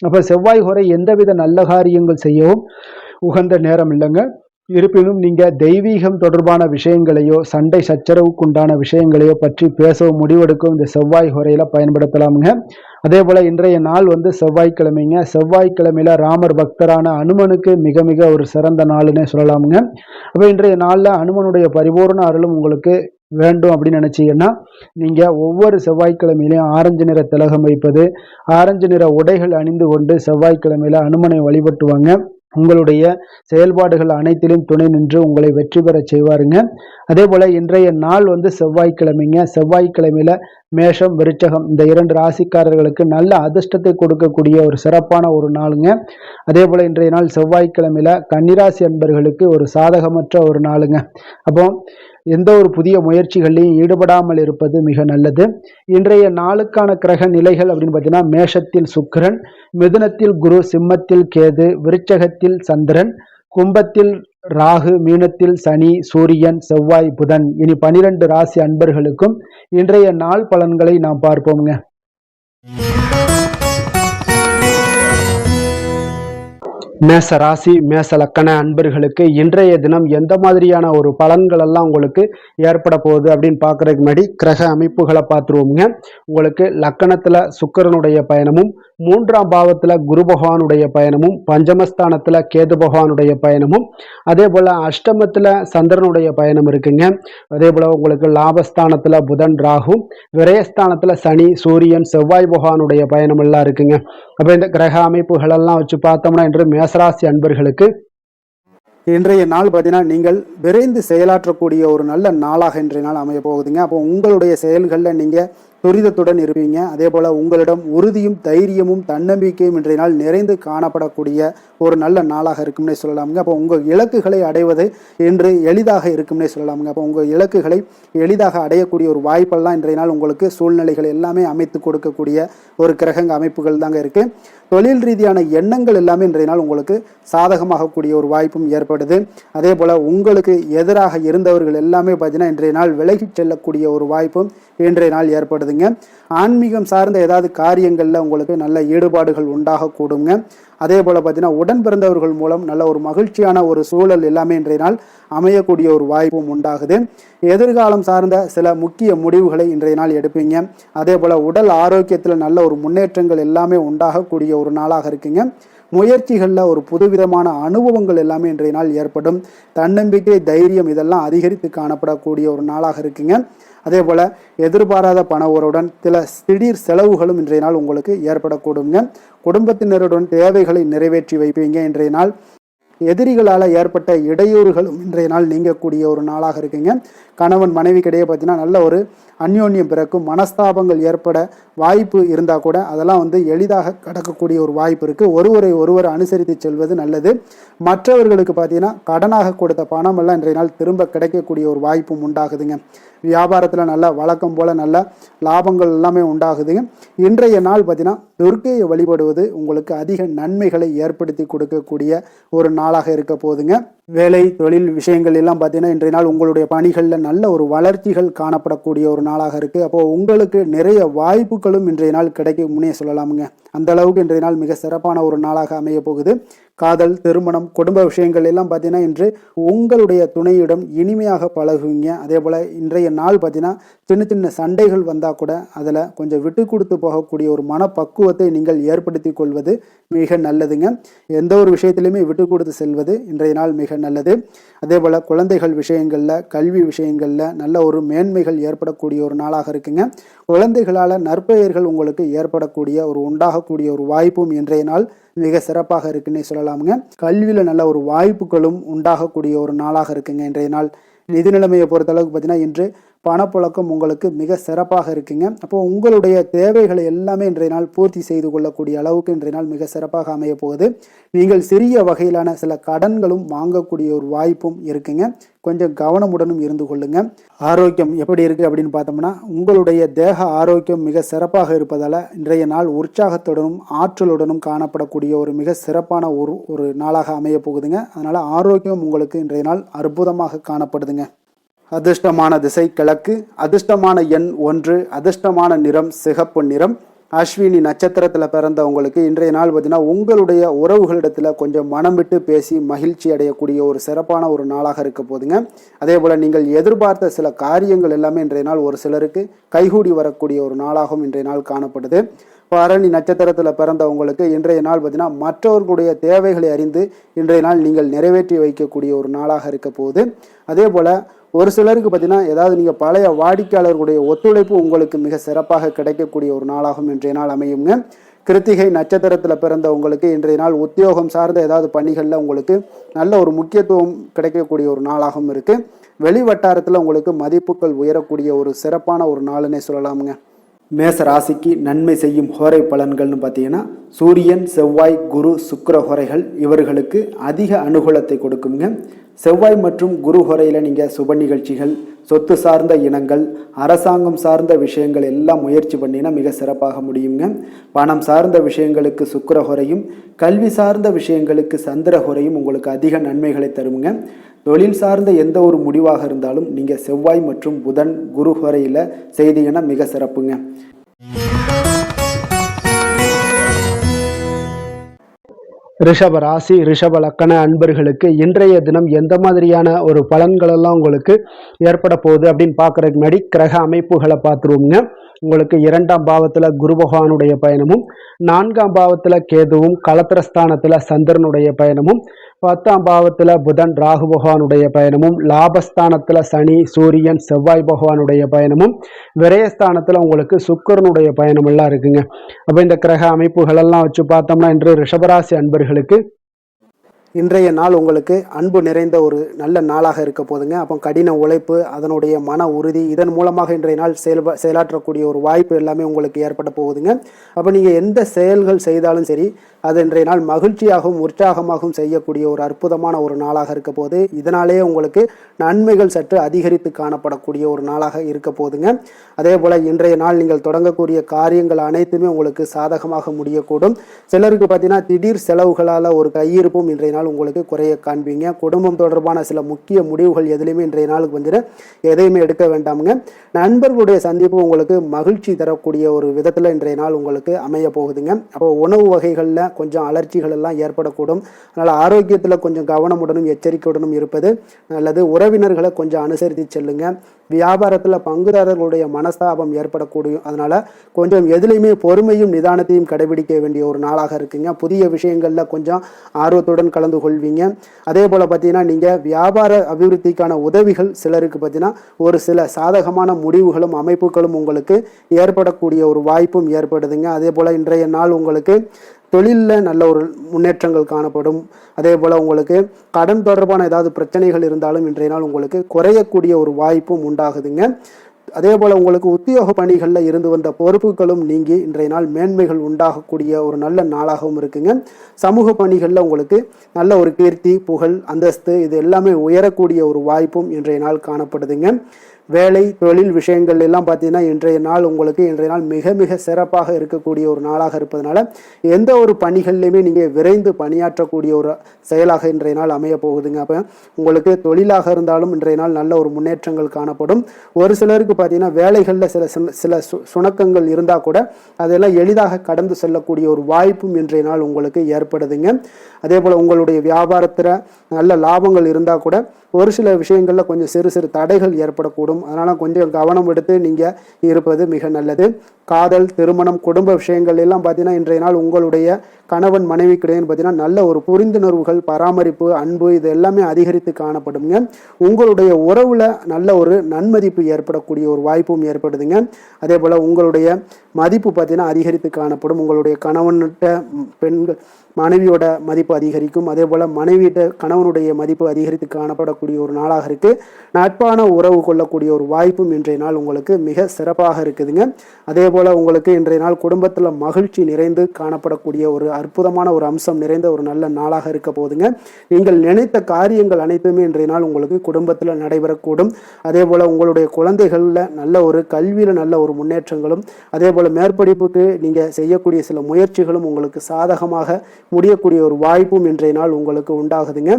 அப்ப செவ்வாய் ஹோரை எந்தவித நல்ல காரியங்கள் செய்யவும் உகந்த நேரம் இல்லைங்க. இருப்பினும் நீங்க தெய்வீகம் தொடர்பான விஷயங்களையோ, சண்டை சச்சரவுக்கு உண்டான விஷயங்களையோ பற்றி பேசவும் முடிவெடுக்கவும் இந்த செவ்வாய் ஹோரையில பயன்படுத்தலாமுங்க. அதே போல இன்றைய நாள் செவ்வாய்க்கிழமைங்க. செவ்வாய்க்கிழமையில ராமர் பக்தரான அனுமனுக்கு மிக மிக ஒரு சிறந்த நாளுன்னே சொல்லலாமுங்க. அப்ப இன்றைய நாள்ல அனுமனுடைய பரிபூர்ண அருளும் உங்களுக்கு வேண்டும் அப்படின்னு நினைச்சீங்கன்னா நீங்க ஒவ்வொரு செவ்வாய்க்கிழமையிலையும் ஆரஞ்சு நிற திலகம் வைப்பது, ஆரஞ்சு நிற உடைகள் அணிந்து கொண்டு செவ்வாய்க்கிழமையில அனுமனை வழிபட்டுவாங்க. உங்களுடைய செயல்பாடுகள் அனைத்திலும் துணை நின்று உங்களை வெற்றி பெற செய்வாருங்க. அதே போல இன்றைய நாள் செவ்வாய்க்கிழமைங்க. செவ்வாய்க்கிழமையில மேஷம், விருச்சகம் இந்த 2 ராசிக்காரர்களுக்கு நல்ல அதிர்ஷ்டத்தை கொடுக்கக்கூடிய ஒரு சிறப்பான ஒரு நாளுங்க. அதே போல இன்றைய நாள் செவ்வாய்க்கிழமையில கன்னிராசி அன்பர்களுக்கு ஒரு சாதகமற்ற ஒரு நாளுங்க. அப்போ எந்த ஒரு புதிய முயற்சிகளையும் ஈடுபடாமல் இருப்பது மிக நல்லது. இன்றைய நாளுக்கான கிரக நிலைகள் அப்படின்னு பார்த்தீங்கன்னா மேஷத்தில் சுக்கிரன், மிதுனத்தில் குரு, சிம்மத்தில் கேது, விருச்சகத்தில் சந்திரன், கும்பத்தில் ராகு, மீனத்தில் சனி, சூரியன், செவ்வாய், புதன். இனி 12 ராசி அன்பர்களுக்கும் இன்றைய நாள் பலன்களை நாம் பார்ப்போம்ங்க. மேச ராசி, மேச லக்கண அன்பர்களுக்கு இன்றைய தினம் எந்த மாதிரியான ஒரு பலன்கள் எல்லாம் உங்களுக்கு ஏற்பட போகுது அப்படின்னு பார்க்கறதுக்கு முன்னாடி கிரக அமைப்புகளை பார்த்துருவோமுங்க. உங்களுக்கு லக்கணத்துல சுக்கிரனுடைய பயணமும், 3ஆம் பாவத்துல குரு பகவானுடைய பயணமும், பஞ்சமஸ்தானத்துல கேது பகவானுடைய பயணமும், அதே போல அஷ்டமத்துல சந்திரனுடைய பயணம் இருக்குங்க. அதே போல உங்களுக்கு லாபஸ்தானத்துல புதன், ராகு, விரயஸ்தானத்துல சனி, சூரியன், செவ்வாய் பகவானுடைய பயணம் எல்லாம் இருக்குங்க. அப்ப இந்த கிரக அமைப்புகள் எல்லாம் வச்சு பார்த்தோம்னா இன்று மேசராசி அன்பர்களுக்கு இன்றைய நாள் பார்த்தீங்கன்னா நீங்கள் விரைந்து செயலாற்றக்கூடிய ஒரு நல்ல நாளாக இன்றைய நாள் அமைய போகுதுங்க. அப்போ உங்களுடைய செயல்களில் நீங்கள் துரிதத்துடன் இருப்பீங்க. அதே போல் உங்களிடம் உறுதியும் தைரியமும் தன்னம்பிக்கையும் இன்றைய நாள் நிறைந்து காணப்படக்கூடிய ஒரு நல்ல நாளாக இருக்கும்னே சொல்லலாமுங்க. அப்போ உங்கள் இலக்குகளை அடைவது இன்று எளிதாக இருக்கும்னே சொல்லலாமுங்க. அப்போ உங்கள் இலக்குகளை எளிதாக அடையக்கூடிய ஒரு வாய்ப்பெல்லாம் இன்றைய நாள் உங்களுக்கு சூழ்நிலைகள் எல்லாமே அமைத்து கொடுக்கக்கூடிய ஒரு கிரகங்க அமைப்புகள் தாங்க இருக்குது. தொழில் ரீதியான எண்ணங்கள் எல்லாமே இன்றைய நாள் உங்களுக்கு சாதகமாகக்கூடிய ஒரு வாய்ப்பும் ஏற்படுது. அதே போல் உங்களுக்கு எதிராக இருந்தவர்கள் எல்லாமே பார்த்தீங்கன்னா இன்றைய நாள் விலகிச் செல்லக்கூடிய ஒரு வாய்ப்பும் இன்றைய நாள் ஏற்படுதுங்க. ஆன்மீகம் சார்ந்த ஏதாவது காரியங்களில் உங்களுக்கு நல்ல ஈடுபாடுகள் உண்டாகக்கூடுங்க. அதே போல் பார்த்தீங்கன்னா உடன் பிறந்தவர்கள் மூலம் நல்ல ஒரு மகிழ்ச்சியான ஒரு சூழல் எல்லாமே இன்றைய நாள் அமையக்கூடிய ஒரு வாய்ப்பும் உண்டாகுது. எதிர்காலம் சார்ந்த சில முக்கிய முடிவுகளை இன்றைய நாள் எடுப்பீங்க. அதே போல் உடல் ஆரோக்கியத்தில் நல்ல ஒரு முன்னேற்றங்கள் எல்லாமே உண்டாகக்கூடிய ஒரு நாளாக இருக்குங்க. முயற்சிகளில் ஒரு புதுவிதமான அனுபவங்கள் எல்லாமே இன்றைய நாள் ஏற்படும். தன்னம்பிக்கை, தைரியம் இதெல்லாம் அதிகரித்து காணப்படக்கூடிய ஒரு நாளாக இருக்குங்க. அதே போல் எதிர்பாராத பண உறவுடன் சில திடீர் செலவுகளும் இன்றைய நாள் உங்களுக்கு ஏற்படக்கூடுங்க. குடும்பத்தினருடன் தேவைகளை நிறைவேற்றி வைப்பீங்க. இன்றைய நாள் எதிரிகளால் ஏற்பட்ட இடையூறுகளும் இன்றைய நாள் நீங்கக்கூடிய ஒரு நாளாக இருக்குங்க. கணவன் மனைவிக்கிடையே பார்த்தீங்கன்னா நல்ல ஒரு அந்யோன்யம் பிறக்கும். மனஸ்தாபங்கள் ஏற்பட வாய்ப்பு இருந்தால் கூட அதெல்லாம் எளிதாக கடக்கக்கூடிய ஒரு வாய்ப்பு இருக்குது. ஒருவரை ஒருவர் அனுசரித்து செல்வது நல்லது. மற்றவர்களுக்கு பார்த்தீங்கன்னா கடனாக கொடுத்த பணம் எல்லாம் இன்றைய நாள் திரும்ப கிடைக்கக்கூடிய ஒரு வாய்ப்பும் உண்டாகுதுங்க. வியாபாரத்தில் நல்ல வழக்கம் போல் நல்ல லாபங்கள் எல்லாமே உண்டாகுதுங்க. இன்றைய நாள் பார்த்தீங்கன்னா துர்க்கையை வழிபடுவது உங்களுக்கு அதிக நன்மைகளை ஏற்படுத்தி கொடுக்கக்கூடிய ஒரு நாளாக இருக்க போகுதுங்க. வேலை தொழில் விஷயங்கள் எல்லாம் பார்த்தீங்கன்னா இன்றைய நாள் உங்களுடைய பணிகளில் நல்ல ஒரு வளர்ச்சிகள் காணப்படக்கூடிய ஒரு நாளாக இருக்குது. அப்போது உங்களுக்கு நிறைய வாய்ப்புகளும் இன்றைய நாள் கிடைக்கும் முன்னே சொல்லலாமுங்க. அந்த அளவுக்கு இன்றைய நாள் மிக சிறப்பான ஒரு நாளாக அமைய போகுது. காதல், திருமணம், குடும்ப விஷயங்கள் எல்லாம் பார்த்தீங்கன்னா இன்று உங்களுடைய துணையிடம் இனிமையாக பழகுவீங்க. அதே போல் இன்றைய நாள் பார்த்தீங்கன்னா சின்ன சின்ன சண்டைகள் வந்தால் கூட அதில் கொஞ்சம் விட்டு கொடுத்து போகக்கூடிய ஒரு மனப்பக்குவத்தை நீங்கள் ஏற்படுத்தி கொள்வது மிக நல்லதுங்க. எந்த ஒரு விஷயத்திலையுமே விட்டு கொடுத்து செல்வது இன்றைய நாள் மிக நல்லது. அதே போல் குழந்தைகள் விஷயங்களில், கல்வி விஷயங்களில் நல்ல ஒரு மேன்மைகள் ஏற்படக்கூடிய ஒரு நாளாக இருக்குங்க. குழந்தைகளால் நற்பெயர்கள் உங்களுக்கு ஏற்படக்கூடிய உண்டாகக்கூடிய ஒரு வாய்ப்பும் இன்றைய நாள் மிக சிறப்பாக இருக்குன்னே சொல்லலாமுங்க. கல்வியில் நல்ல ஒரு வாய்ப்புகளும் உண்டாகக்கூடிய ஒரு நாளாக இருக்குங்க இன்றைய நாள். நிதி நிலைமையை பொறுத்தளவுக்கு பார்த்தீங்கன்னா இன்று பணப்புழக்கம் உங்களுக்கு மிக சிறப்பாக இருக்குங்க. அப்போ உங்களுடைய தேவைகளை எல்லாமே இன்றைய நாள் பூர்த்தி செய்து கொள்ளக்கூடிய அளவுக்கு இன்றைய நாள் மிக சிறப்பாக அமைய போகுது. நீங்கள் சிறிய வகையிலான சில கடன்களும் வாங்கக்கூடிய ஒரு வாய்ப்பும் இருக்குங்க. கொஞ்சம் கவனமுடனும் இருந்து கொள்ளுங்க. ஆரோக்கியம் எப்படி இருக்கு அப்படின்னு பார்த்தோம்னா உங்களுடைய தேக ஆரோக்கியம் மிக சிறப்பாக இருப்பதால இன்றைய நாள் உற்சாகத்துடனும் ஆற்றலுடனும் காணப்படக்கூடிய ஒரு மிக சிறப்பான ஒரு நாளாக அமைய போகுதுங்க. அதனால ஆரோக்கியம் உங்களுக்கு இன்றைய நாள் அற்புதமாக காணப்படுதுங்க. அதிர்ஷ்டமான திசை கிழக்கு, அதிர்ஷ்டமான எண் 1, அதிர்ஷ்டமான நிறம் சிகப்பு நிறம். அஸ்வினி நட்சத்திரத்தில் பிறந்தவங்களுக்கு இன்றைய நாள் பார்த்தீங்கன்னா உங்களுடைய உறவுகளிடத்தில் கொஞ்சம் மனம் விட்டு பேசி மகிழ்ச்சி அடையக்கூடிய ஒரு சிறப்பான ஒரு நாளாக இருக்க போதுங்க. அதே போல் நீங்கள் எதிர்பார்த்த சில காரியங்கள் எல்லாமே இன்றைய நாள் ஒரு சிலருக்கு கைகூடி வரக்கூடிய ஒரு நாளாகவும் இன்றைய நாள் காணப்படுது. பரணி நட்சத்திரத்தில் பிறந்தவங்களுக்கு இன்றைய நாள் பார்த்தீங்கன்னா மற்றவர்களுடைய தேவைகளை அறிந்து இன்றைய நாள் நீங்கள் நிறைவேற்றி வைக்கக்கூடிய ஒரு நாளாக இருக்க போகுது. அதே போல் ஒரு சிலருக்கு பார்த்தீங்கன்னா ஏதாவது நீங்கள் பழைய வாடிக்கையாளர்களுடைய ஒத்துழைப்பு உங்களுக்கு மிக சிறப்பாக கிடைக்கக்கூடிய ஒரு நாளாகவும் இன்றைய நாள் அமையுங்க. கிருத்திகை நட்சத்திரத்தில் பிறந்த உங்களுக்கு இன்றைய நாள் உத்தியோகம் சார்ந்த ஏதாவது பணிகளில் உங்களுக்கு நல்ல ஒரு முக்கியத்துவம் கிடைக்கக்கூடிய ஒரு நாளாகவும் இருக்குது. வெளி வட்டாரத்தில் உங்களுக்கு மதிப்புகள் உயரக்கூடிய ஒரு சிறப்பான ஒரு நாளுன்னே சொல்லலாமுங்க. மேச ராசிக்கு நன்மை செய்யும் ஹோரை பலன்கள்னு பார்த்தீங்கன்னா சூரியன், செவ்வாய், குரு, சுக்கிர ஹோரைகள் இவர்களுக்கு அதிக அனுகூலத்தை கொடுக்குங்க. செவ்வாய் மற்றும் குரு ஹோரையில் நீங்கள் சுப நிகழ்ச்சிகள், சொத்து சார்ந்த இனங்கள், அரசாங்கம் சார்ந்த விஷயங்கள் எல்லாம் முயற்சி பண்ணினா மிக சிறப்பாக முடியுங்க. பணம் சார்ந்த விஷயங்களுக்கு சுக்கிர ஹோரையும், கல்வி சார்ந்த விஷயங்களுக்கு சந்திர ஹோரையும் உங்களுக்கு அதிக நன்மைகளை தருங்க. தொழில் சார்ந்த எந்த ஒரு முடிவாக இருந்தாலும் நீங்கள் செவ்வாய் மற்றும் புதன், குரு ஹோரையில் செய்தீங்கன்னா மிக சிறப்புங்க. ரிஷப ராசி, ரிஷப லக்கண அன்பர்களுக்கு இன்றைய தினம் எந்த மாதிரியான ஒரு பலன்கள் எல்லாம் உங்களுக்கு ஏற்பட போகுது அப்படின்னு பார்க்கறதுக்கு முன்னாடி கிரக அமைப்புகளை பார்த்துருவோங்க. உங்களுக்கு 2ஆம் பாவத்தில் குரு பகவானுடைய பயணமும், 4ஆம் பாவத்தில் கேதுவும், களத்திரஸ்தானத்தில் சந்திரனுடைய பயணமும், 10ஆம் பாவத்தில் புதன் ராகு பகவானுடைய பயணமும், லாபஸ்தானத்தில் சனி, சூரியன், செவ்வாய் பகவானுடைய பயணமும், விரயஸ்தானத்தில் உங்களுக்கு சுக்கிரனுடைய பயணம் எல்லாம் இருக்குங்க. அப்போ இந்த கிரக அமைப்புகள் எல்லாம் வச்சு பார்த்தோம்னா இன்று ரிஷபராசி அன்பர்களுக்கு இன்றைய நாள் உங்களுக்கு அன்பு நிறைந்த ஒரு நல்ல நாளாக இருக்க போதுங்க. அப்போ கடின உழைப்பு, அதனுடைய மன உறுதி, இதன் மூலமாக இன்றைய நாள் செயலாற்றக்கூடிய ஒரு வாய்ப்பு எல்லாமே உங்களுக்கு ஏற்பட போகுதுங்க. அப்போ நீங்கள் எந்த செயல்கள் செய்தாலும் சரி அது இன்றைய நாள் மகிழ்ச்சியாகவும் உற்சாகமாகவும் செய்யக்கூடிய ஒரு அற்புதமான ஒரு நாளாக இருக்க போது. இதனாலேயே உங்களுக்கு நன்மைகள் சற்று அதிகரித்து காணப்படக்கூடிய ஒரு நாளாக இருக்க போதுங்க. அதே போல் இன்றைய நாள் நீங்கள் தொடங்கக்கூடிய காரியங்கள் அனைத்துமே உங்களுக்கு சாதகமாக முடியக்கூடும். சிலருக்கு பார்த்தீங்கன்னா திடீர் செலவுகளால் ஒரு கையிருப்பும் இன்றைய நாள் உங்களுக்கு குறைய காண்பீங்க. குடும்பம் தொடர்பான சில முக்கிய முடிவுகள் எதுலையுமே இன்றைய நாளுக்கு வந்துட்டு எதையுமே எடுக்க வேண்டாமுங்க. நண்பர்களுடைய சந்திப்பு உங்களுக்கு மகிழ்ச்சி தரக்கூடிய ஒரு விதத்தில் இன்றைய நாள் உங்களுக்கு அமைய போகுதுங்க. அப்போ உணவு வகைகளில் கொஞ்சம் அலர்ச்சிகள் எல்லாம் ஏற்படக்கூடும். அதனால் ஆரோக்கியத்தில் கொஞ்சம் கவனமுடனும் எச்சரிக்கையுடனும் இருப்பது நல்லது. உறவினர்களை கொஞ்சம் அனுசரித்து செல்லுங்க. வியாபாரத்தில் பங்குதாரர்களுடைய மனஸ்தாபம் ஏற்படக்கூடும். அதனால் கொஞ்சம் எதுலையுமே பொறுமையும் நிதானத்தையும் கடைபிடிக்க வேண்டிய ஒரு நாளாக இருக்குங்க. புதிய விஷயங்களில் கொஞ்சம் ஆர்வத்துடன் கலந்து கொள்வீங்க. அதே போல் பார்த்தீங்கன்னா நீங்கள் வியாபார அபிவிருத்திக்கான உதவிகள் சிலருக்கு பார்த்தீங்கன்னா ஒரு சில சாதகமான முடிவுகளும் அமைப்புகளும் உங்களுக்கு ஏற்படக்கூடிய ஒரு வாய்ப்பும் ஏற்படுதுங்க. அதே போல் இன்றைய நாள் உங்களுக்கு தொழிலில் நல்ல ஒரு முன்னேற்றங்கள் காணப்படும். அதே போல் உங்களுக்கு கடன் தொடர்பான ஏதாவது பிரச்சனைகள் இருந்தாலும் இன்றைய நாள் உங்களுக்கு குறையக்கூடிய ஒரு வாய்ப்பும் உண்டாகுதுங்க. அதே போல் உங்களுக்கு உத்தியோக பணிகளில் இருந்து வந்த பொறுப்புகளும் நீங்கி இன்றைய நாள் மேன்மைகள் உண்டாகக்கூடிய ஒரு நல்ல நாளாகவும் இருக்குங்க. சமூக பணிகளில் உங்களுக்கு நல்ல ஒரு கீர்த்தி, புகழ், அந்தஸ்து இது எல்லாமே உயரக்கூடிய ஒரு வாய்ப்பும் இன்றைய நாள் காணப்படுதுங்க. வேலை தொழில் விஷயங்கள் எல்லாம் பார்த்தீங்கன்னா இன்றைய நாள் உங்களுக்கு மிக மிக சிறப்பாக இருக்கக்கூடிய ஒரு நாளாக இருப்பதனால எந்த ஒரு பணிகள்லையுமே நீங்கள் விரைந்து பணியாற்றக்கூடிய ஒரு செயலாக இன்றைய நாள் அமைய போகுதுங்க. அப்போ உங்களுக்கு தொழிலாக இருந்தாலும் இன்றைய நாள் நல்ல ஒரு முன்னேற்றங்கள் காணப்படும். ஒரு சிலருக்கு பார்த்தீங்கன்னா வேலைகளில் சில சுணக்கங்கள் இருந்தால் கூட அதெல்லாம் எளிதாக கடந்து செல்லக்கூடிய ஒரு வாய்ப்பும் இன்றைய நாள் உங்களுக்கு ஏற்படுதுங்க. அதே போல் உங்களுடைய வியாபாரத்தில் நல்ல லாபங்கள் இருந்தால் கூட ஒரு சில விஷயங்களில் கொஞ்சம் சிறு சிறு தடைகள் ஏற்படக்கூடும். அதனால் கொஞ்சம் கவனம் எடுத்து நீங்கள் இருப்பது மிக நல்லது. காதல், திருமணம், குடும்ப விஷயங்கள் எல்லாம் பார்த்தீங்கன்னா இன்றைய நாள் உங்களுடைய கணவன் மனைவிக்கிடையே பார்த்தீங்கன்னா நல்ல ஒரு புரிந்துணர்வுகள், பராமரிப்பு, அன்பு இது எல்லாமே அதிகரித்து காணப்படுங்க. உங்களுடைய உறவுல நல்ல ஒரு நன்மதிப்பு ஏற்படக்கூடிய ஒரு வாய்ப்பும் ஏற்படுதுங்க. அதே போல் உங்களுடைய மதிப்பு பார்த்தீங்கன்னா அதிகரித்து காணப்படும். உங்களுடைய கணவன்கிட்ட பெண்கள் மனைவியோட மதிப்பு அதிகரிக்கும். அதே போல் மனைவியிட்ட கணவனுடைய மதிப்பு அதிகரித்து காணப்படக்கூடிய ஒரு நாளாக இருக்குது. நட்பான உறவு கொள்ளக்கூடிய ஒரு வாய்ப்பும் இன்றைய நாள் உங்களுக்கு மிக சிறப்பாக இருக்குதுங்க. அதே போல் உங்களுக்கு இன்றைய நாள் குடும்பத்தில் மகிழ்ச்சி நிறைந்து காணப்படக்கூடிய ஒரு அற்புதமான ஒரு அம்சம் நிறைந்த ஒரு நல்ல நாளாக இருக்க போதுங்க. நீங்கள் நினைத்த காரியங்கள் அனைத்துமே இன்றைய நாள் உங்களுக்கு குடும்பத்தில் நடைபெறக்கூடும். அதே போல் உங்களுடைய குழந்தைகளில் நல்ல ஒரு கல்வியில் நல்ல ஒரு முன்னேற்றங்களும், அதே போல் மேற்படிப்புக்கு நீங்கள் செய்யக்கூடிய சில முயற்சிகளும் உங்களுக்கு சாதகமாக முடியக்கூடிய ஒரு வாய்ப்பும் இன்றைய நாள் உங்களுக்கு உண்டாகுதுங்க.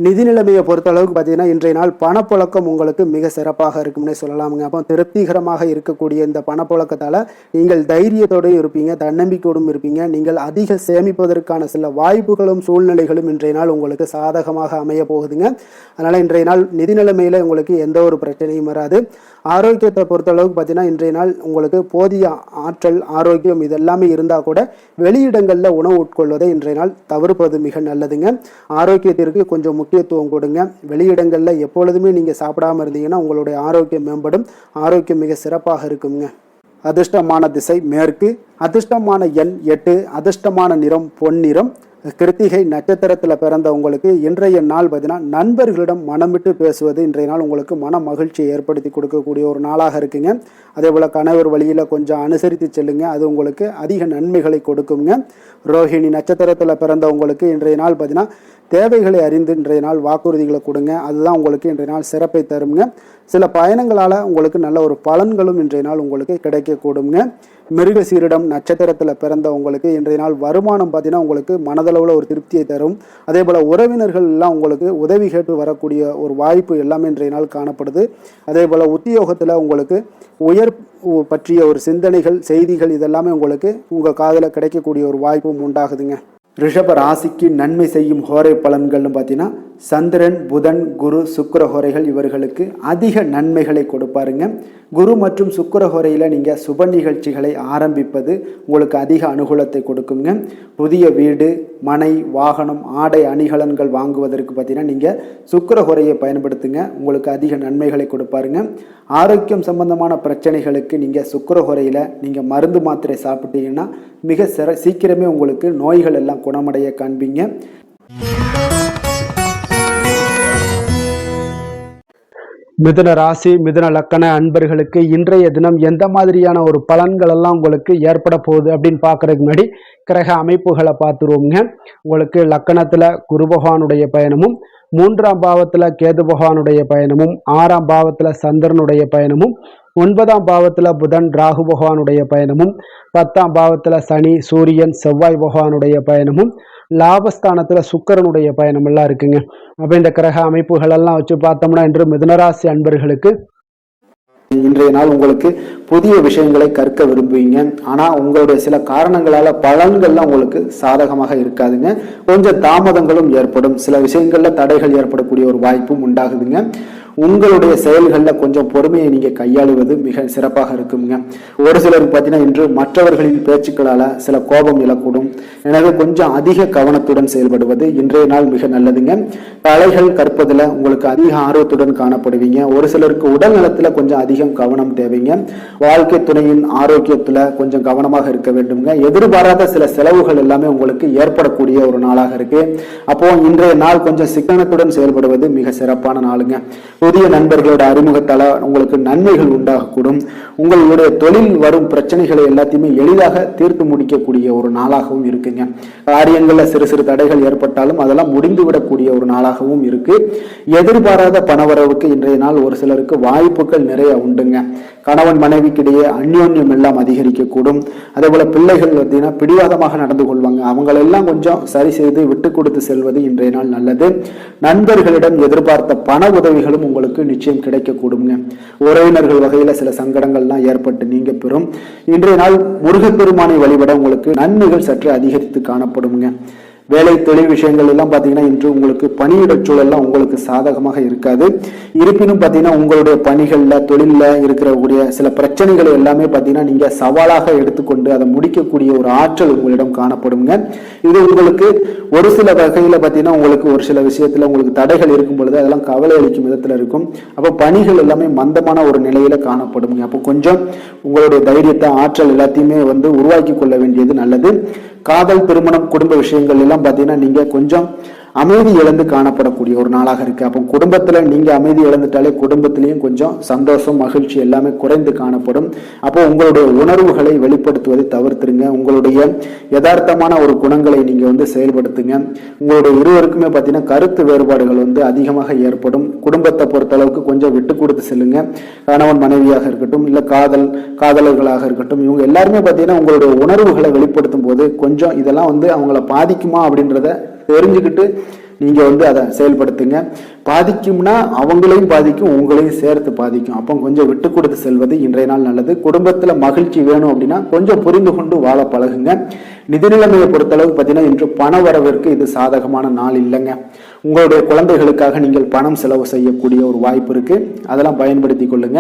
நிதி நிலைமையை பொறுத்த அளவுக்கு பார்த்தீங்கன்னா இன்றைய நாள் பணப்புழக்கம் உங்களுக்கு மிக சிறப்பாக இருக்கும்னே சொல்லலாமுங்க. அப்போ திருப்திகரமாக இருக்கக்கூடிய இந்த பணப்புழக்கத்தால் நீங்கள் தைரியத்தோடு இருப்பீங்க, தன்னம்பிக்கையோடும் இருப்பீங்க. நீங்கள் அதிக சேமிப்பதற்கான சில வாய்ப்புகளும் சூழ்நிலைகளும் இன்றைய நாள் உங்களுக்கு சாதகமாக அமைய போகுதுங்க. அதனால் இன்றைய நாள் நிதி நிலைமையில் உங்களுக்கு எந்த ஒரு பிரச்சனையும் வராது. ஆரோக்கியத்தை பொறுத்த அளவுக்கு பார்த்தீங்கன்னா இன்றைய நாள் உங்களுக்கு போதிய ஆற்றல், ஆரோக்கியம் இதெல்லாமே இருந்தால் கூட வெளியிடங்களில் உணவு உட்கொள்வதை இன்றைய நாள் தவிர்ப்பது மிக நல்லதுங்க. ஆரோக்கியத்திற்கு கொஞ்சம் முக்கியத்துவம் கொடுங்க. வெளியிடங்களில் எப்பொழுதுமே நீங்கள் சாப்பிடாம இருந்தீங்கன்னா உங்களுடைய ஆரோக்கியம் மேம்படும். ஆரோக்கியம் மிக சிறப்பாக இருக்குங்க. அதிர்ஷ்டமான திசை மேற்கு, அதிர்ஷ்டமான எண் 8, அதிர்ஷ்டமான நிறம் பொன்னிறம். கிருத்திகை நட்சத்திரத்தில் பிறந்த உங்களுக்கு இன்றைய நாள் பார்த்தீங்கன்னா நண்பர்களிடம் மனம் விட்டு பேசுவது இன்றைய நாள் உங்களுக்கு மன மகிழ்ச்சியை ஏற்படுத்தி கொடுக்கக்கூடிய ஒரு நாளாக இருக்குங்க. அதே போல் கணவர் வழியில் கொஞ்சம் அனுசரித்து செல்லுங்க, அது உங்களுக்கு அதிக நன்மைகளை கொடுக்குங்க. ரோஹிணி நட்சத்திரத்தில் பிறந்த உங்களுக்கு இன்றைய நாள் பார்த்தீங்கன்னா தேவைகளை அறிந்து இன்றைய நாள் வாக்குறுதிகளை கொடுங்க, அதுதான் உங்களுக்கு இன்றைய நாள் சிறப்பை தருங்க. சில பயணங்களால் உங்களுக்கு நல்ல ஒரு பலன்களும் இன்றைய நாள் உங்களுக்கு கிடைக்கக்கூடுங்க. மிருகசீரிடம் நட்சத்திரத்தில் பிறந்த உங்களுக்கு இன்றைய நாள் வருமானம் பார்த்தீங்கன்னா உங்களுக்கு மனதளவில் ஒரு திருப்தியை தரும். அதே போல் உறவினர்கள் எல்லாம் உங்களுக்கு உதவி கேட்டு வரக்கூடிய ஒரு வாய்ப்பு எல்லாமே இன்றைய நாள் காணப்படுது. அதே போல் உத்தியோகத்தில் உங்களுக்கு உயர் பற்றிய ஒரு சிந்தனைகள், செய்திகள் இதெல்லாமே உங்களுக்கு உங்கள் காதில் கிடைக்கக்கூடிய ஒரு வாய்ப்பும் உண்டாகுதுங்க. ரிஷப ராசிக்கு நன்மை செய்யும் ஹோரை பலன்கள்னு பார்த்தீங்கன்னா சந்திரன், புதன், குரு, சுக்கிர ஹோரைகள் இவர்களுக்கு அதிக நன்மைகளை கொடுப்பாருங்க. குரு மற்றும் சுக்கிர ஹோரையில் நீங்கள் சுப நிகழ்ச்சிகளை ஆரம்பிப்பது உங்களுக்கு அதிக அனுகூலத்தை கொடுக்குங்க. புதிய வீடு, மனை, வாகனம், ஆடை அணிகலன்கள் வாங்குவதற்கு பார்த்தீங்கன்னா நீங்கள் சுக்கிர ஹோரையை பயன்படுத்துங்க, உங்களுக்கு அதிக நன்மைகளை கொடுப்பாருங்க. ஆரோக்கியம் சம்பந்தமான பிரச்சனைகளுக்கு நீங்கள் சுக்கிர ஹோரையில் நீங்கள் மருந்து மாத்திரை சாப்பிட்டீங்கன்னா மிக சீக்கிரமே உங்களுக்கு நோய்கள் எல்லாம் குணமடைய காண்பீங்க. மிதுன ராசி, மிதுன லக்கண அன்பர்களுக்கு இன்றைய தினம் எந்த மாதிரியான ஒரு பலன்கள் எல்லாம் உங்களுக்கு ஏற்பட போகுது அப்படின்னு பார்க்கறதுக்கு முன்னாடி கிரக அமைப்புகளை பார்த்துருவோங்க. உங்களுக்கு லக்கணத்துல குரு பகவானுடைய பயணமும், 3ஆம் பாவத்துல கேது பகவானுடைய பயணமும், 6ஆம் பாவத்துல சந்திரனுடைய பயணமும், 9ஆம் பாவத்துல புதன் ராகு பகவானுடைய பயணமும், 10ஆம் பாவத்துல சனி, சூரியன், செவ்வாய் பகவானுடைய பயணமும், லாபஸ்தானத்துல சுக்கிரனுடைய பயணம் எல்லாம் இருக்குங்க. அப்ப இந்த கிரக அமைப்புகள் எல்லாம் வச்சு பார்த்தோம்னா இன்று மிதுனராசி அன்பர்களுக்கு இன்றைய நாள் உங்களுக்கு புதிய விஷயங்களை கற்க விரும்புவீங்க. ஆனா உங்களுடைய சில காரணங்களால பலன்கள்லாம் உங்களுக்கு சாதகமாக இருக்காதுங்க. கொஞ்சம் தாமதங்களும் ஏற்படும். சில விஷயங்கள்ல தடைகள் ஏற்படக்கூடிய ஒரு வாய்ப்பும் உண்டாகுதுங்க. உங்களுடைய செயல்களில் கொஞ்சம் பொறுமையை நீங்க கையாளுவது மிக சிறப்பாக இருக்குங்க. ஒரு சிலருக்கு பார்த்தீங்கன்னா இன்று மற்றவர்களின் பேச்சுக்களால சில கோபம் இழக்கூடும். எனவே கொஞ்சம் அதிக கவனத்துடன் செயல்படுவது இன்றைய நாள் மிக நல்லதுங்க. கலைகள் கற்பதில் உங்களுக்கு அதிக ஆர்வத்துடன் காணப்படுவீங்க. ஒரு சிலருக்கு உடல் நலத்துல கொஞ்சம் அதிகம் கவனம் தேவைங்க. வாழ்க்கை துணையின் ஆரோக்கியத்துல கொஞ்சம் கவனமாக இருக்க வேண்டுங்க. எதிர்பாராத சில செலவுகள் எல்லாமே உங்களுக்கு ஏற்படக்கூடிய ஒரு நாளாக இருக்கு. அப்போ இன்றைய நாள் கொஞ்சம் சிக்கனத்துடன் செயல்படுவது மிக சிறப்பான நாளுங்க. புதிய நண்பர்களோட அறிமுகத்தால உங்களுக்கு நன்மைகள் உண்டாகக்கூடும். உங்களுடைய தொழில் வரும் பிரச்சனைகளை எல்லாத்தையுமே எளிதாக தீர்த்து முடிக்கக்கூடிய ஒரு நாளாகவும் இருக்குங்க. காரியங்கள்ல சிறு சிறு தடைகள் ஏற்பட்டாலும் அதெல்லாம் முடிந்துவிடக்கூடிய ஒரு நாளாகவும் இருக்கு. எதிர்பாராத பணவரவுக்கு இன்றைய நாள் ஒரு சிலருக்கு வாய்ப்புகள் நிறைய உண்டுங்க. கணவன் மனைவிக்கிடையே அந்யோன்யம் எல்லாம் அதிகரிக்கக்கூடும். அதே போல பிள்ளைகள் பார்த்தீங்கன்னா பிடிவாதமாக நடந்து கொள்வாங்க. அவங்களெல்லாம் கொஞ்சம் சரி செய்து விட்டு கொடுத்து செல்வது இன்றைய நாள் நல்லது. நண்பர்களிடம் எதிர்பார்த்த பண உதவிகளும் உங்களுக்கு நிச்சயம் கிடைக்கக்கூடுங்க. உறவினர்கள் வகையில சில சங்கடங்கள்லாம் ஏற்பட்டு நீங்க பெறும். இன்றைய நாள் முருகப்பெருமானை வழிபட உங்களுக்கு நன்மைகள் சற்று அதிகரித்து காணப்படுங்க. வேலை தொழில் விஷயங்கள் எல்லாம் பார்த்தீங்கன்னா இன்று உங்களுக்கு பணியிட சூழல்லாம் உங்களுக்கு சாதகமாக இருக்காது. இருப்பினும் பார்த்தீங்கன்னா உங்களுடைய பணிகளில் தொழிலில் இருக்கக்கூடிய சில பிரச்சனைகளை எல்லாமே பார்த்தீங்கன்னா நீங்கள் சவாலாக எடுத்துக்கொண்டு அதை முடிக்கக்கூடிய ஒரு ஆற்றல் உங்களிடம் காணப்படுங்க. இது உங்களுக்கு ஒரு சில வகையில் பார்த்தீங்கன்னா உங்களுக்கு ஒரு சில விஷயத்தில் உங்களுக்கு தடைகள் இருக்கும் பொழுது அதெல்லாம் கவலை அளிக்கும் விதத்தில் இருக்கும். அப்போ பணிகள் எல்லாமே மந்தமான ஒரு நிலையில காணப்படுங்க. அப்போ கொஞ்சம் உங்களுடைய தைரியத்தை ஆற்றல் எல்லாத்தையுமே உருவாக்கி கொள்ள வேண்டியது நல்லது. காதல், திருமணம், குடும்ப விஷயங்கள் எல்லாம் பார்த்தீங்கன்னா நீங்க கொஞ்சம் அமைதி இழந்து காணப்படக்கூடிய ஒரு நாளாக இருக்கு. அப்போ குடும்பத்துல நீங்க அமைதி இழந்துட்டாலே குடும்பத்திலையும் கொஞ்சம் சந்தோஷம், மகிழ்ச்சி எல்லாமே குறைந்து காணப்படும். அப்போ உங்களுடைய உணர்வுகளை வெளிப்படுத்துவதை தவிர்த்துருங்க. உங்களுடைய யதார்த்தமான ஒரு குணங்களை நீங்க செயல்படுத்துங்க. உங்களுடைய இருவருக்குமே பார்த்தீங்கன்னா கருத்து வேறுபாடுகள் அதிகமாக ஏற்படும். குடும்பத்தை பொறுத்த அளவுக்கு கொஞ்சம் விட்டு கொடுத்து செல்லுங்க. கணவன் மனைவியாக இருக்கட்டும், இல்ல காதலர்களாக இருக்கட்டும், இவங்க எல்லாருமே பார்த்தீங்கன்னா உங்களுடைய உணர்வுகளை வெளிப்படுத்தும் போது கொஞ்சம் இதெல்லாம் அவங்கள பாதிக்குமா அப்படின்றத தெரிஞ்சுக்கிட்டு நீங்க அதை செயல்படுத்துங்க. பாதிக்கும்னா அவங்களையும் பாதிக்கும், உங்களையும் சேர்த்து பாதிக்கும். அப்போ கொஞ்சம் விட்டு கொடுத்து செல்வது இன்றைய நாள் நல்லது. குடும்பத்துல மகிழ்ச்சி வேணும் அப்படின்னா கொஞ்சம் புரிந்து கொண்டு வாழ பழகுங்க. நிதி நிலைமையை பொறுத்தளவுக்கு பார்த்தீங்கன்னா இன்று பண வரவிற்கு இது சாதகமான நாள் இல்லைங்க. உங்களுடைய குழந்தைகளுக்காக நீங்கள் பணம் செலவு செய்யக்கூடிய ஒரு வாய்ப்பு இருக்கு. அதெல்லாம் பயன்படுத்தி கொள்ளுங்க.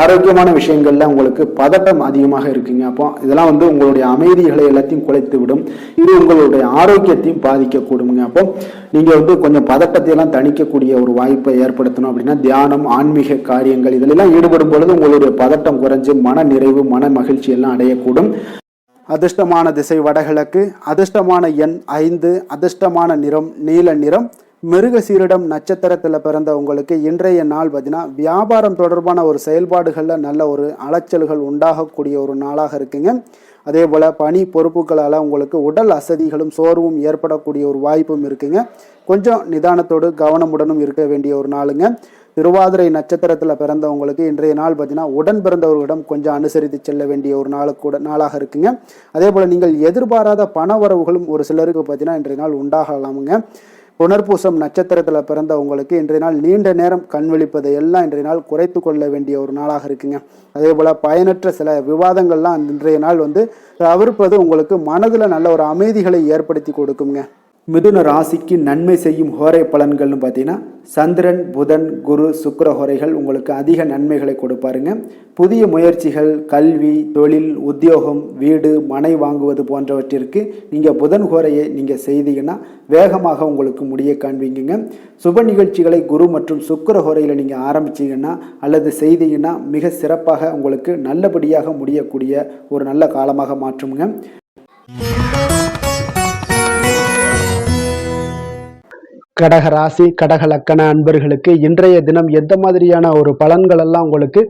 ஆரோக்கியமான விஷயங்கள்ல உங்களுக்கு பதட்டம் அதிகமாக இருக்குங்க. அப்போ இதெல்லாம் உங்களுடைய அமைதிகளை எல்லாத்தையும் குலைத்து விடும். இது உங்களுடைய ஆரோக்கியத்தையும் பாதிக்கக்கூடுங்க. அப்போ நீங்க கொஞ்சம் பதட்டத்தை எல்லாம் தணிக்கக்கூடிய ஒரு வாய்ப்பை ஏற்படுத்தணும் அப்படின்னா தியானம், ஆன்மீக காரியங்கள் இதிலெல்லாம் ஈடுபடும் பொழுது உங்களுடைய பதட்டம் குறைஞ்சு மன நிறைவு, மன மகிழ்ச்சி எல்லாம் அடையக்கூடும். அதிர்ஷ்டமான திசை வடகிழக்கு, அதிர்ஷ்டமான எண் 5, அதிர்ஷ்டமான நிறம் நீல நிறம். மிருகசீரிடம் நட்சத்திரத்தில் பிறந்த உங்களுக்கு இன்றைய நாள் பார்த்தீங்கன்னா வியாபாரம் தொடர்பான ஒரு செயல்பாடுகளில் நல்ல ஒரு அலைச்சல்கள் உண்டாகக்கூடிய ஒரு நாளாக இருக்குங்க. அதே போல் பணி பொறுப்புகளால் உங்களுக்கு உடல் அசதிகளும் சோர்வும் ஏற்படக்கூடிய ஒரு வாய்ப்பும் இருக்குங்க. கொஞ்சம் நிதானத்தோடு கவனமுடனும் இருக்க வேண்டிய ஒரு நாளுங்க. திருவாதிரை நட்சத்திரத்தில் பிறந்தவங்களுக்கு இன்றைய நாள் பார்த்தீங்கன்னா உடன் பிறந்தவர்களிடம் கொஞ்சம் அனுசரித்து செல்ல வேண்டிய ஒரு நாளாக இருக்குங்க. அதே போல் நீங்கள் எதிர்பாராத பண வரவுகளும் ஒரு சிலருக்கு பார்த்தீங்கன்னா இன்றைய நாள் உண்டாகலாமுங்க. புனர்பூசம் நட்சத்திரத்தில் பிறந்தவங்களுக்கு இன்றைய நாள் நீண்ட நேரம் கண் விழிப்பதை எல்லாம் இன்றைய நாள் குறைத்து கொள்ள வேண்டிய ஒரு நாளாக இருக்குங்க. அதே போல் பயனற்ற சில விவாதங்கள்லாம் இன்றைய நாள் தவிர்ப்பது உங்களுக்கு மனதில் நல்ல ஒரு அமைதிகளை ஏற்படுத்தி கொடுக்குங்க. மிதுன ராசிக்கு நன்மை செய்யும் ஹோரை பலன்கள்னு பார்த்தீங்கன்னா சந்திரன், புதன், குரு, சுக்கிர ஹோரைகள் உங்களுக்கு அதிக நன்மைகளை கொடுப்பாருங்க. புதிய முயற்சிகள், கல்வி, தொழில், உத்தியோகம், வீடு, மனை வாங்குவது போன்றவற்றிற்கு நீங்கள் புதன் ஹோரையை நீங்கள் செய்தீங்கன்னா வேகமாக உங்களுக்கு முடிய காண்பீங்க. சுப நிகழ்ச்சிகளை குரு மற்றும் சுக்கிர ஹோரையில் நீங்கள் ஆரம்பிச்சீங்கன்னா அல்லது செய்தீங்கன்னா மிக சிறப்பாக உங்களுக்கு நல்லபடியாக முடியக்கூடிய ஒரு நல்ல காலமாக மாற்றுங்க. கடக ராசி, கடக லக்கண அன்பர்களுக்கு இன்றைய தினம் எந்த மாதிரியான ஒரு பலன்கள் எல்லாம் உங்களுக்கு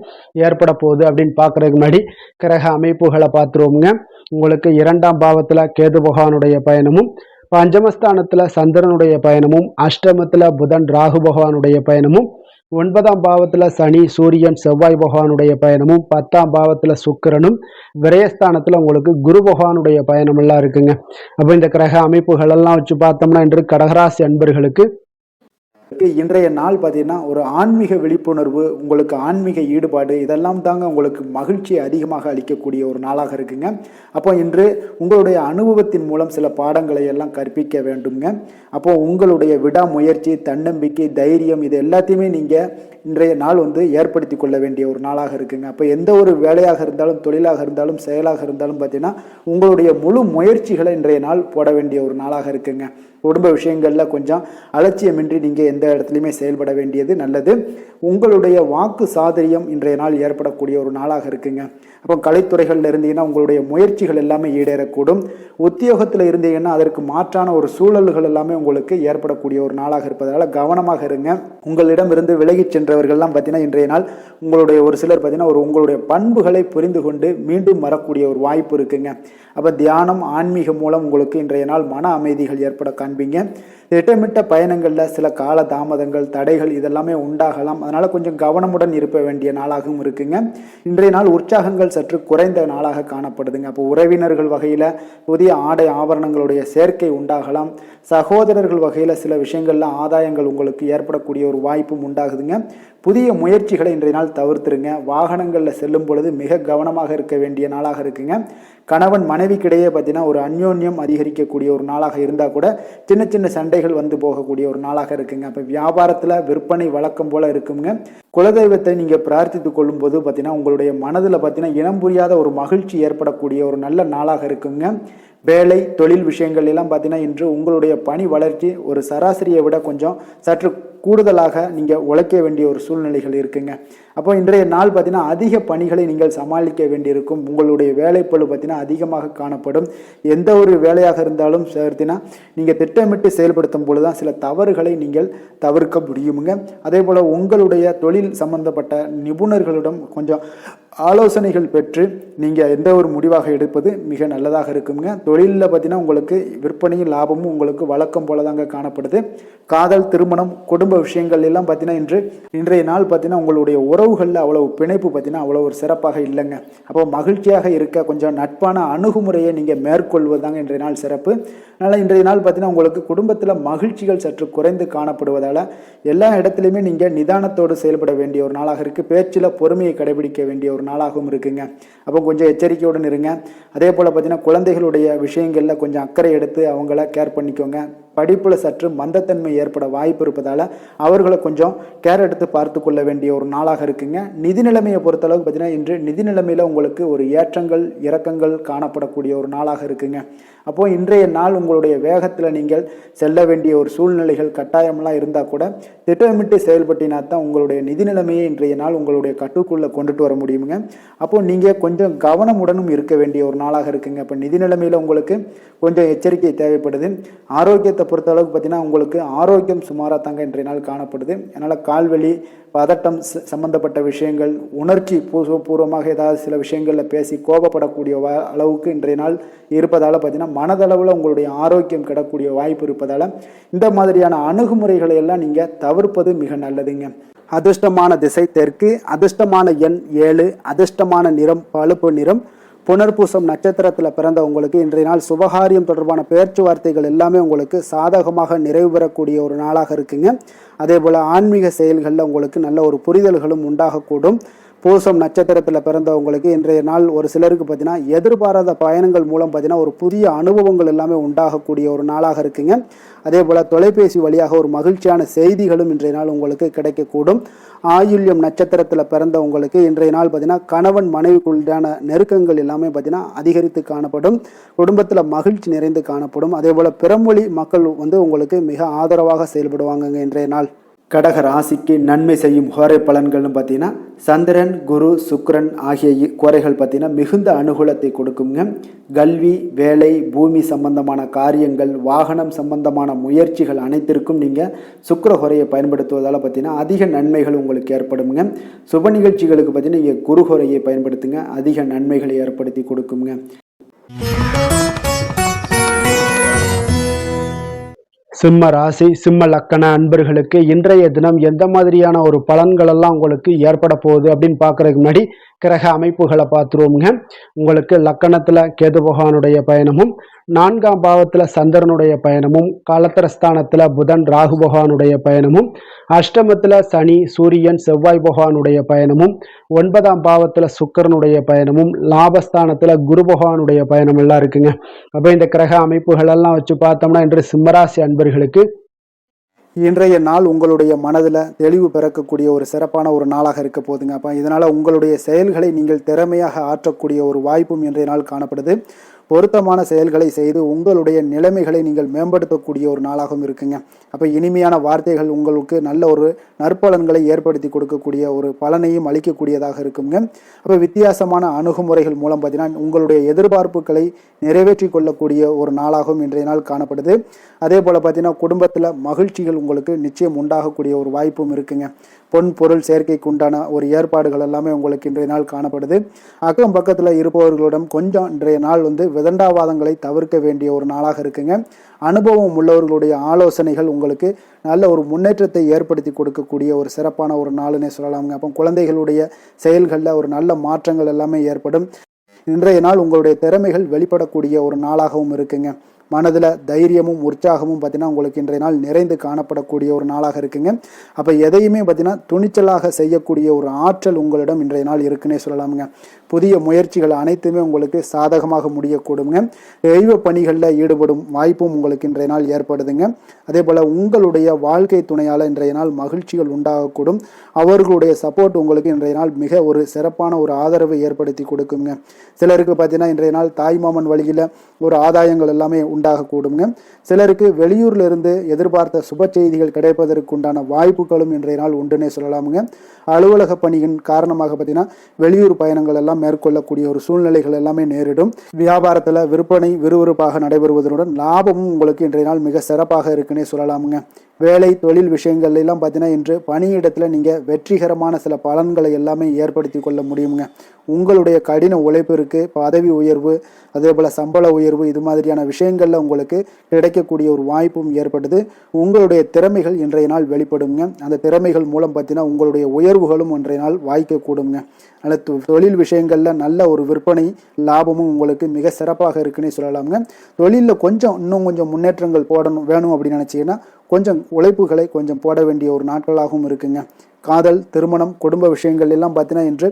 ஏற்பட போகுது அப்படின்னு பார்க்கறதுக்கு முன்னாடி கிரக அமைப்புகளை பார்த்துருவோங்க. உங்களுக்கு 2ஆம் பாவத்துல கேது பகவானுடைய பயணமும், பஞ்சமஸ்தானத்துல சந்திரனுடைய பயணமும், அஷ்டமத்துல புதன் ராகு பகவானுடைய பயணமும், 9ஆம் பாவத்துல சனி, சூரியன், செவ்வாய் பகவானுடைய பயணமும், 10ஆம் பாவத்துல சுக்கிரனும், விரயஸ்தானத்துல உங்களுக்கு குரு பகவானுடைய பயணம் எல்லாம் இருக்குங்க. அப்போ இந்த கிரக அமைப்புகள் எல்லாம் வச்சு பார்த்தோம்னா இன்று கடகராசி அன்பர்களுக்கு இன்றைய நாள் பார்த்தீங்கன்னா ஒரு ஆன்மீக விழிப்புணர்வு, உங்களுக்கு ஆன்மீக ஈடுபாடு இதெல்லாம் தாங்க உங்களுக்கு மகிழ்ச்சியை அதிகமாக அளிக்கக்கூடிய ஒரு நாளாக இருக்குங்க. அப்போ இன்று உங்களுடைய அனுபவத்தின் மூலம் சில பாடங்களை எல்லாம் கற்பிக்க வேண்டுங்க. அப்போ உங்களுடைய விடாமுயற்சி, தன்னம்பிக்கை, தைரியம் இது எல்லாத்தையுமே நீங்கள் இன்றைய நாள் ஏற்படுத்தி கொள்ள வேண்டிய ஒரு நாளாக இருக்குங்க. அப்போ எந்த ஒரு வேலையாக இருந்தாலும், தொழிலாக இருந்தாலும், செயலாக இருந்தாலும் பார்த்தீங்கன்னா உங்களுடைய முழு முயற்சிகளை இன்றைய நாள் போட வேண்டிய ஒரு நாளாக இருக்குங்க. குடும்ப விஷயங்களில் கொஞ்சம் அலட்சியமின்றி நீங்கள் எந்த இடத்துலையுமே செயல்பட வேண்டியது நல்லது. உங்களுடைய வாக்கு சாதுரியம் இன்றைய நாள் ஏற்படக்கூடிய ஒரு நாளாக இருக்குங்க. அப்போ கலைத்துறைகளில் இருந்தீங்கன்னா உங்களுடைய முயற்சிகள் எல்லாமே ஈடேறக்கூடும். உத்தியோகத்தில் இருந்தீங்கன்னா அதற்கு மாற்றான ஒரு சூழல்கள் எல்லாமே உங்களுக்கு ஏற்படக்கூடிய ஒரு நாளாக இருப்பதால் கவனமாக இருங்க. உங்களிடம் இருந்து விலகி சென்றவர்கள்லாம் பார்த்தீங்கன்னா இன்றைய நாள் உங்களுடைய ஒரு சிலர் பார்த்தீங்கன்னா உங்களுடைய பண்புகளை புரிந்து கொண்டு மீண்டும் வரக்கூடிய ஒரு வாய்ப்பு இருக்குங்க. அப்போ தியானம், ஆன்மீகம் மூலம் உங்களுக்கு இன்றைய நாள் மன அமைதிகள் ஏற்பட காண்பீங்க. திட்டமிட்ட பயணங்களில் சில கால தாமதங்கள், தடைகள் இதெல்லாமே உண்டாகலாம். அதனால் கொஞ்சம் கவனமுடன் இருக்க வேண்டிய நாளாகவும் இருக்குங்க. இன்றைய நாள் உற்சாகங்கள் சற்று குறைந்த நாளாக காணப்படுதுங்க. அப்போ உறவினர்கள் வகையில் புதிய ஆடை ஆபரணங்களுடைய சேர்க்கை உண்டாகலாம். சகோதரர்கள் வகையில் சில விஷயங்கள்ல ஆதாயங்கள் உங்களுக்கு ஏற்படக்கூடிய ஒரு வாய்ப்பும் உண்டாகுதுங்க. புதிய முயற்சிகளை இன்றைய நாள் தவிர்த்துருங்க. வாகனங்களில் செல்லும் பொழுது மிக கவனமாக இருக்க வேண்டிய நாளாக இருக்குங்க. கணவன் மனைவிக்கிடையே பார்த்தீங்கன்னா ஒரு அந்யோன்யம் அதிகரிக்கக்கூடிய ஒரு நாளாக இருந்தால் கூட சின்ன சின்ன சண்டைகள் வந்து போகக்கூடிய ஒரு நாளாக இருக்குங்க. அப்போ வியாபாரத்தில் விற்பனை வழக்கம் போல இருக்குங்க. குலதெய்வத்தை நீங்கள் பிரார்த்தித்து கொள்ளும் போது பார்த்தீங்கன்னா உங்களுடைய மனதில் பார்த்தீங்கன்னா இனம் புரியாத ஒரு மகிழ்ச்சி ஏற்படக்கூடிய ஒரு நல்ல நாளாக இருக்குங்க. வேலை தொழில் விஷயங்கள் எல்லாம் பார்த்தீங்கன்னா இன்று உங்களுடைய பணி வளர்ச்சி ஒரு சராசரியை விட கொஞ்சம் சற்று கூடுதலாக நீங்கள் உழைக்க வேண்டிய ஒரு சூழ்நிலைகள் இருக்குங்க. அப்போ இன்றைய நாள் பார்த்தீங்கன்னா அதிக பணிகளை நீங்கள் சமாளிக்க வேண்டியிருக்கும். உங்களுடைய வேலைப்பளு பார்த்தீங்கன்னா அதிகமாக காணப்படும். எந்த ஒரு வேலையாக இருந்தாலும் பார்த்தீங்கன்னா நீங்கள் திட்டமிட்டு செயல்படுத்தும் பொழுது தான் சில தவறுகளை நீங்கள் தவிர்க்க முடியுங்க. அதே போல் உங்களுடைய தொழில் சம்பந்தப்பட்ட நிபுணர்களிடம் கொஞ்சம் ஆலோசனைகள் பெற்று நீங்கள் எந்த ஒரு முடிவாக எடுப்பது மிக நல்லதாக இருக்குங்க. தொழிலில் பார்த்தீங்கன்னா உங்களுக்கு விற்பனையும் லாபமும் உங்களுக்கு வழக்கம் போல தாங்க காணப்படுது. காதல் திருமணம் குடும்ப விஷயங்கள் எல்லாம் பார்த்தீங்கன்னா இன்றைய நாள் பார்த்தீங்கன்னா உங்களுடைய உறவுகளில் அவ்வளவு பிணைப்பு பார்த்தீங்கன்னா அவ்வளோ ஒரு சிறப்பாக இல்லைங்க. அப்போ மகிழ்ச்சியாக இருக்க கொஞ்சம் நட்பான அணுகுமுறையை நீங்கள் மேற்கொள்வதாங்க இன்றைய நாள் சிறப்பு. அதனால் இன்றைய நாள் பார்த்தீங்கன்னா உங்களுக்கு குடும்பத்தில் மகிழ்ச்சிகள் சற்று குறைந்து காணப்படுவதால் எல்லா இடத்துலையுமே நீங்கள் நிதானத்தோடு செயல்பட வேண்டிய ஒரு நாளாக இருக்குது. பேச்சில் பொறுமையை கடைபிடிக்க வேண்டிய ஒரு நாளாகவும் இருக்குங்க. அப்போ கொஞ்சம் எச்சரிக்கையுடன் இருங்க. அதே போல் பார்த்தீங்கன்னா குழந்தைகளுடைய விஷயங்களில் கொஞ்சம் அக்கறை எடுத்து அவங்கள கேர் பண்ணிக்கோங்க. படிப்பில் சற்று மந்தத்தன்மை ஏற்பட வாய்ப்பு இருப்பதால் அவர்களை கொஞ்சம் கேர் எடுத்து பார்த்து கொள்ள வேண்டிய ஒரு நாளாக இருக்குங்க. நிதி நிலைமையை பொறுத்தளவுக்கு பார்த்தீங்கன்னா இன்று நிதி நிலைமையில் உங்களுக்கு ஒரு ஏற்றங்கள் இறக்கங்கள் காணப்படக்கூடிய ஒரு நாளாக இருக்குங்க. அப்போது இன்றைய நாள் உங்களுடைய வேகத்தில் நீங்கள் செல்ல வேண்டிய ஒரு சூழ்நிலைகள் கட்டாயமெல்லாம் இருந்தால் கூட திட்டமிட்டு செயல்பட்டினா தான் உங்களுடைய நிதி நிலைமையை இன்றைய நாள் உங்களுடைய கட்டுக்குள்ளே கொண்டுட்டு வர முடியுங்க. அப்போது நீங்கள் கொஞ்சம் கவனமுடனும் இருக்க வேண்டிய ஒரு நாளாக இருக்குங்க. இப்போ நிதி நிலைமையில் உங்களுக்கு கொஞ்சம் எச்சரிக்கை தேவைப்படுது. ஆரோக்கியத்தை பொறுத்தளவுக்கு பார்த்தீங்கன்னா உங்களுக்கு ஆரோக்கியம் சுமாராக தாங்க இன்றைய நாள் காணப்படுது. அதனால் கால்வலி பதட்டம் சம்பந்தப்பட்ட விஷயங்கள் உணர்ச்சி பூர்வமாக ஏதாவது சில விஷயங்களில் பேசி கோபப்படக்கூடிய அளவுக்கு இன்றைய நாள் இருப்பதால் பார்த்தீங்கன்னா மனதளவில் உங்களுடைய ஆரோக்கியம் கிடக்கூடிய வாய்ப்பு இருப்பதால் இந்த மாதிரியான அணுகுமுறைகளை எல்லாம் நீங்கள் தவிர்ப்பது மிக நல்லதுங்க. அதிர்ஷ்டமான திசை தெற்கு, அதிர்ஷ்டமான எண் 7, அதிர்ஷ்டமான நிறம் பழுப்பு நிறம். புனர்பூசம் நட்சத்திரத்தில் பிறந்த உங்களுக்கு இன்றைய நாள் சுபகாரியம் தொடர்பான பேச்சுவார்த்தைகள் எல்லாமே உங்களுக்கு சாதகமாக நிறைவு பெறக்கூடிய ஒரு நாளாக இருக்குங்க. அதே போல் ஆன்மீக செயல்களில் உங்களுக்கு நல்ல ஒரு புரிதல்களும் உண்டாகக்கூடும். பூசம் நட்சத்திரத்தில் பிறந்தவங்களுக்கு இன்றைய நாள் ஒரு சிலருக்கு பார்த்தீங்கன்னா எதிர்பாராத பயணங்கள் மூலம் பார்த்தீங்கன்னா ஒரு புதிய அனுபவங்கள் எல்லாமே உண்டாகக்கூடிய ஒரு நாளாக இருக்குங்க. அதே போல் தொலைபேசி வழியாக ஒரு மகிழ்ச்சியான செய்திகளும் இன்றைய நாள் உங்களுக்கு கிடைக்கக்கூடும். ஆயுள்யம் நட்சத்திரத்தில் பிறந்தவங்களுக்கு இன்றைய நாள் பார்த்தீங்கன்னா கணவன் மனைவிக்குள்ளான நெருக்கங்கள் எல்லாமே பார்த்தீங்கன்னா அதிகரித்து காணப்படும். குடும்பத்தில் மகிழ்ச்சி நிறைந்து காணப்படும். அதே போல் பிறமொழி மக்கள் உங்களுக்கு மிக ஆதரவாக செயல்படுவாங்க இன்றைய நாள். கடக ராசிக்கு நன்மை செய்யும் கோரை பலன்கள்னு பார்த்தீங்கன்னா சந்திரன் குரு சுக்கிரன் ஆகிய கோரைகள் பார்த்தீங்கன்னா மிகுந்த அனுகூலத்தை கொடுக்குங்க. கல்வி வேலை பூமி சம்பந்தமான காரியங்கள் வாகனம் சம்பந்தமான முயற்சிகள் அனைத்திற்கும் நீங்கள் சுக்கிர கோரையை பயன்படுத்துவதால் பார்த்தீங்கன்னா அதிக நன்மைகள் உங்களுக்கு ஏற்படுங்க. சுப நிகழ்ச்சிகளுக்கு பார்த்தீங்கன்னா நீங்கள் குரு கோரையை பயன்படுத்துங்க, அதிக நன்மைகளை ஏற்படுத்தி கொடுக்குங்க. சிம்ம ராசி சிம்ம லக்கண அன்பர்களுக்கு இன்றைய தினம் எந்த மாதிரியான ஒரு பலன்கள் எல்லாம் உங்களுக்கு ஏற்பட போகுது அப்படின்னு பார்க்கறதுக்கு முன்னாடி கிரக அமைப்புகளை பார்த்துருவோமுங்க. உங்களுக்கு லக்கணத்துல கேது பகவானுடைய பயணமும் 4ஆம் பாவத்துல சந்திரனுடைய பயணமும் காலத்திரஸ்தானத்துல புதன் ராகு பகவானுடைய பயணமும் அஷ்டமத்துல சனி சூரியன் செவ்வாய் பகவானுடைய பயணமும் 9ஆம் பாவத்துல சுக்கிரனுடைய பயணமும் லாபஸ்தானத்துல குரு பகவானுடைய பயணம் எல்லாம் இருக்குங்க. அப்ப இந்த கிரக அமைப்புகள் எல்லாம் வச்சு பார்த்தோம்னா இன்று சிம்மராசி அன்பர்களுக்கு இன்றைய நாள் உங்களுடைய மனதில் தெளிவு பிறக்கக்கூடிய ஒரு சிறப்பான ஒரு நாளாக இருக்க போகுதுங்க. அப்போ இதனால் உங்களுடைய செயல்களை நீங்கள் திறமையாக ஆற்றக்கூடிய ஒரு வாய்ப்பும் இன்றைய நாள் காணப்படுது. பொருத்தமான செயல்களை செய்து உங்களுடைய நிலைமைகளை நீங்கள் மேம்படுத்தக்கூடிய ஒரு நாளாகவும் இருக்குங்க. அப்போ இனிமையான வார்த்தைகள் உங்களுக்கு நல்ல ஒரு நற்பலன்களை ஏற்படுத்தி கொடுக்கக்கூடிய ஒரு பலனையும் அளிக்கக்கூடியதாக இருக்குங்க. அப்போ வித்தியாசமான அணுகுமுறைகள் மூலம் பார்த்தீங்கன்னா உங்களுடைய எதிர்பார்ப்புகளை நிறைவேற்றி கொள்ளக்கூடிய ஒரு நாளாகவும் இன்றைய நாள் காணப்படுது. அதே போல் பார்த்தீங்கன்னா குடும்பத்தில் மகிழ்ச்சிகள் உங்களுக்கு நிச்சயம் உண்டாகக்கூடிய ஒரு வாய்ப்பும் இருக்குங்க. பொன் பொருள் சேர்க்கைக்கு உண்டான ஒரு ஏற்பாடுகள் எல்லாமே உங்களுக்கு இன்றைய நாள் காணப்படுது. அக்கம் பக்கத்தில் இருப்பவர்களிடம் கொஞ்சம் இன்றைய நாள் விதண்டாவாதங்களை தவிர்க்க வேண்டிய ஒரு நாளாக இருக்குங்க. அனுபவம் உள்ளவர்களுடைய ஆலோசனைகள் உங்களுக்கு நல்ல ஒரு முன்னேற்றத்தை ஏற்படுத்தி கொடுக்கக்கூடிய ஒரு சிறப்பான ஒரு நாளுன்னே சொல்லலாமுங்க. அப்போ குழந்தைகளுடைய செயல்களில் ஒரு நல்ல மாற்றங்கள் எல்லாமே ஏற்படும். இன்றைய நாள் உங்களுடைய திறமைகள் வெளிப்படக்கூடிய ஒரு நாளாகவும் இருக்குங்க. மனதில் தைரியமும் உற்சாகமும் பார்த்தீங்கன்னா உங்களுக்கு இன்றைய நாள் நிறைந்து காணப்படக்கூடிய ஒரு நாளாக இருக்குங்க. அப்போ எதையுமே பார்த்தீங்கன்னா துணிச்சலாக செய்யக்கூடிய ஒரு ஆற்றல் உங்களிடம் இன்றைய நாள் இருக்குன்னே சொல்லலாமுங்க. புதிய முயற்சிகள் அனைத்துமே உங்களுக்கு சாதகமாக முடியக்கூடுங்க. தெய்வ பணிகளில் ஈடுபடும் வாய்ப்பும் உங்களுக்கு இன்றைய நாள் ஏற்படுதுங்க. அதே போல் உங்களுடைய வாழ்க்கை துணையால் இன்றைய நாள் மகிழ்ச்சிகள் உண்டாகக்கூடும். அவர்களுடைய சப்போர்ட் உங்களுக்கு இன்றைய நாள் மிக ஒரு சிறப்பான ஒரு ஆதரவை ஏற்படுத்தி கொடுக்குங்க. சிலருக்கு பார்த்தீங்கன்னா இன்றைய நாள் தாய்மாமன் வழியில் ஒரு ஆதாயங்கள் எல்லாமே உண்டாகக்கூடுங்க. சிலருக்கு வெளியூர்ல இருந்து எதிர்பார்த்த சுப செய்திகள் கிடைப்பதற்கு உண்டான வாய்ப்புகளும் இன்றைய நாள் உண்டுன்னே சொல்லலாமுங்க. அலுவலக பணியின் காரணமாக பார்த்தீங்கன்னா வெளியூர் பயணங்கள் எல்லாம் மேற்கொள்ளக்கூடிய ஒரு சூழ்நிலைகள் எல்லாமே நேரிடும். வியாபாரத்தில் விற்பனை விறுவிறுப்பாக நடைபெறுவதனுடன் லாபமும் உங்களுக்கு இன்றைய நாள் மிக சிறப்பாக இருக்குன்னே சொல்லலாமுங்க. வேலை தொழில் விஷயங்கள் எல்லாம் பார்த்தீங்கன்னா இன்று பணியிடத்தில் நீங்கள் வெற்றிகரமான சில பலன்களை எல்லாமே ஏற்படுத்தி கொள்ள முடியுங்க. உங்களுடைய கடின உழைப்பிற்கு பதவி உயர்வு, அதே போல் சம்பள உயர்வு, இது மாதிரியான விஷயங்களில் உங்களுக்கு கிடைக்கக்கூடிய ஒரு வாய்ப்பும் ஏற்படுது. உங்களுடைய திறமைகள் இன்றைய நாள் வெளிப்படுங்க. அந்த திறமைகள் மூலம் பார்த்தீங்கன்னா உங்களுடைய உயர்வுகளும் இன்றைய நாள் வாய்க்கக்கூடுங்க. அல்லது தொழில் விஷயங்களில் நல்ல ஒரு விற்பனை லாபமும் உங்களுக்கு மிக சிறப்பாக இருக்குன்னு சொல்லலாமுங்க. தொழிலில் இன்னும் கொஞ்சம் முன்னேற்றங்கள் வேணும் அப்படின்னு நினச்சிங்கன்னா கொஞ்சம் உழைப்புகளை கொஞ்சம் போட வேண்டிய ஒரு நாட்களாகவும் இருக்குங்க. காதல், திருமணம், குடும்ப விஷயங்கள் எல்லாம் பார்த்தீங்கன்னா இன்று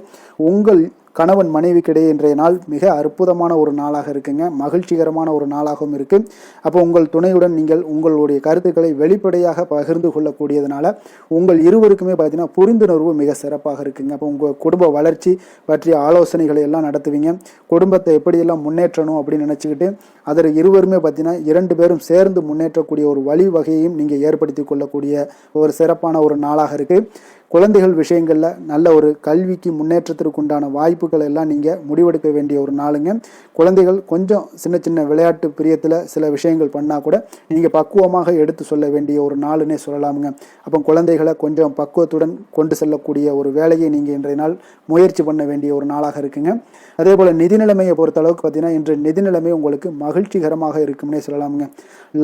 உங்கள் கணவன் மனைவிக்கிடையே இன்றைய நாள் மிக அற்புதமான ஒரு நாளாக இருக்குங்க. மகிழ்ச்சிகரமான ஒரு நாளாகவும் இருக்கு. அப்போ உங்கள் துணையுடன் நீங்கள் உங்களுடைய கருத்துக்களை வெளிப்படையாக பகிர்ந்து கொள்ளக்கூடியதுனால உங்கள் இருவருக்குமே பார்த்தீங்கன்னா புரிந்துணர்வு மிக சிறப்பாக இருக்குங்க. அப்போ உங்கள் குடும்ப வளர்ச்சி பற்றிய ஆலோசனைகளை எல்லாம் நடத்துவீங்க. குடும்பத்தை எப்படியெல்லாம் முன்னேற்றணும் அப்படின்னு நினச்சிக்கிட்டு அதில் இருவருமே பார்த்தீங்கன்னா 2 பேரும் சேர்ந்து முன்னேற்றக்கூடிய ஒரு வழிவகையையும் நீங்கள் ஏற்படுத்தி கொள்ளக்கூடிய ஒரு சிறப்பான ஒரு நாளாக இருக்குது. குழந்தைகள் விஷயங்களில் நல்ல ஒரு கல்விக்கு முன்னேற்றத்திற்கு உண்டான வாய்ப்புகள் எல்லாம் நீங்கள் முடிவெடுக்க வேண்டிய ஒரு நாளுங்க. குழந்தைகள் கொஞ்சம் சின்ன சின்ன விளையாட்டு பிரியத்தில் சில விஷயங்கள் பண்ணால் கூட நீங்கள் பக்குவமாக எடுத்து சொல்ல வேண்டிய ஒரு நாளுன்னே சொல்லலாமுங்க. அப்போ குழந்தைகளை கொஞ்சம் பக்குவத்துடன் கொண்டு செல்லக்கூடிய ஒரு வேலையை நீங்கள் இன்றைய நாள் முயற்சி பண்ண வேண்டிய ஒரு நாளாக இருக்குங்க. அதே போல் நிதி நிலைமையை பொறுத்த அளவுக்கு பார்த்தீங்கன்னா இன்று நிதி நிலைமை உங்களுக்கு மகிழ்ச்சிகரமாக இருக்கும்னே சொல்லலாமுங்க.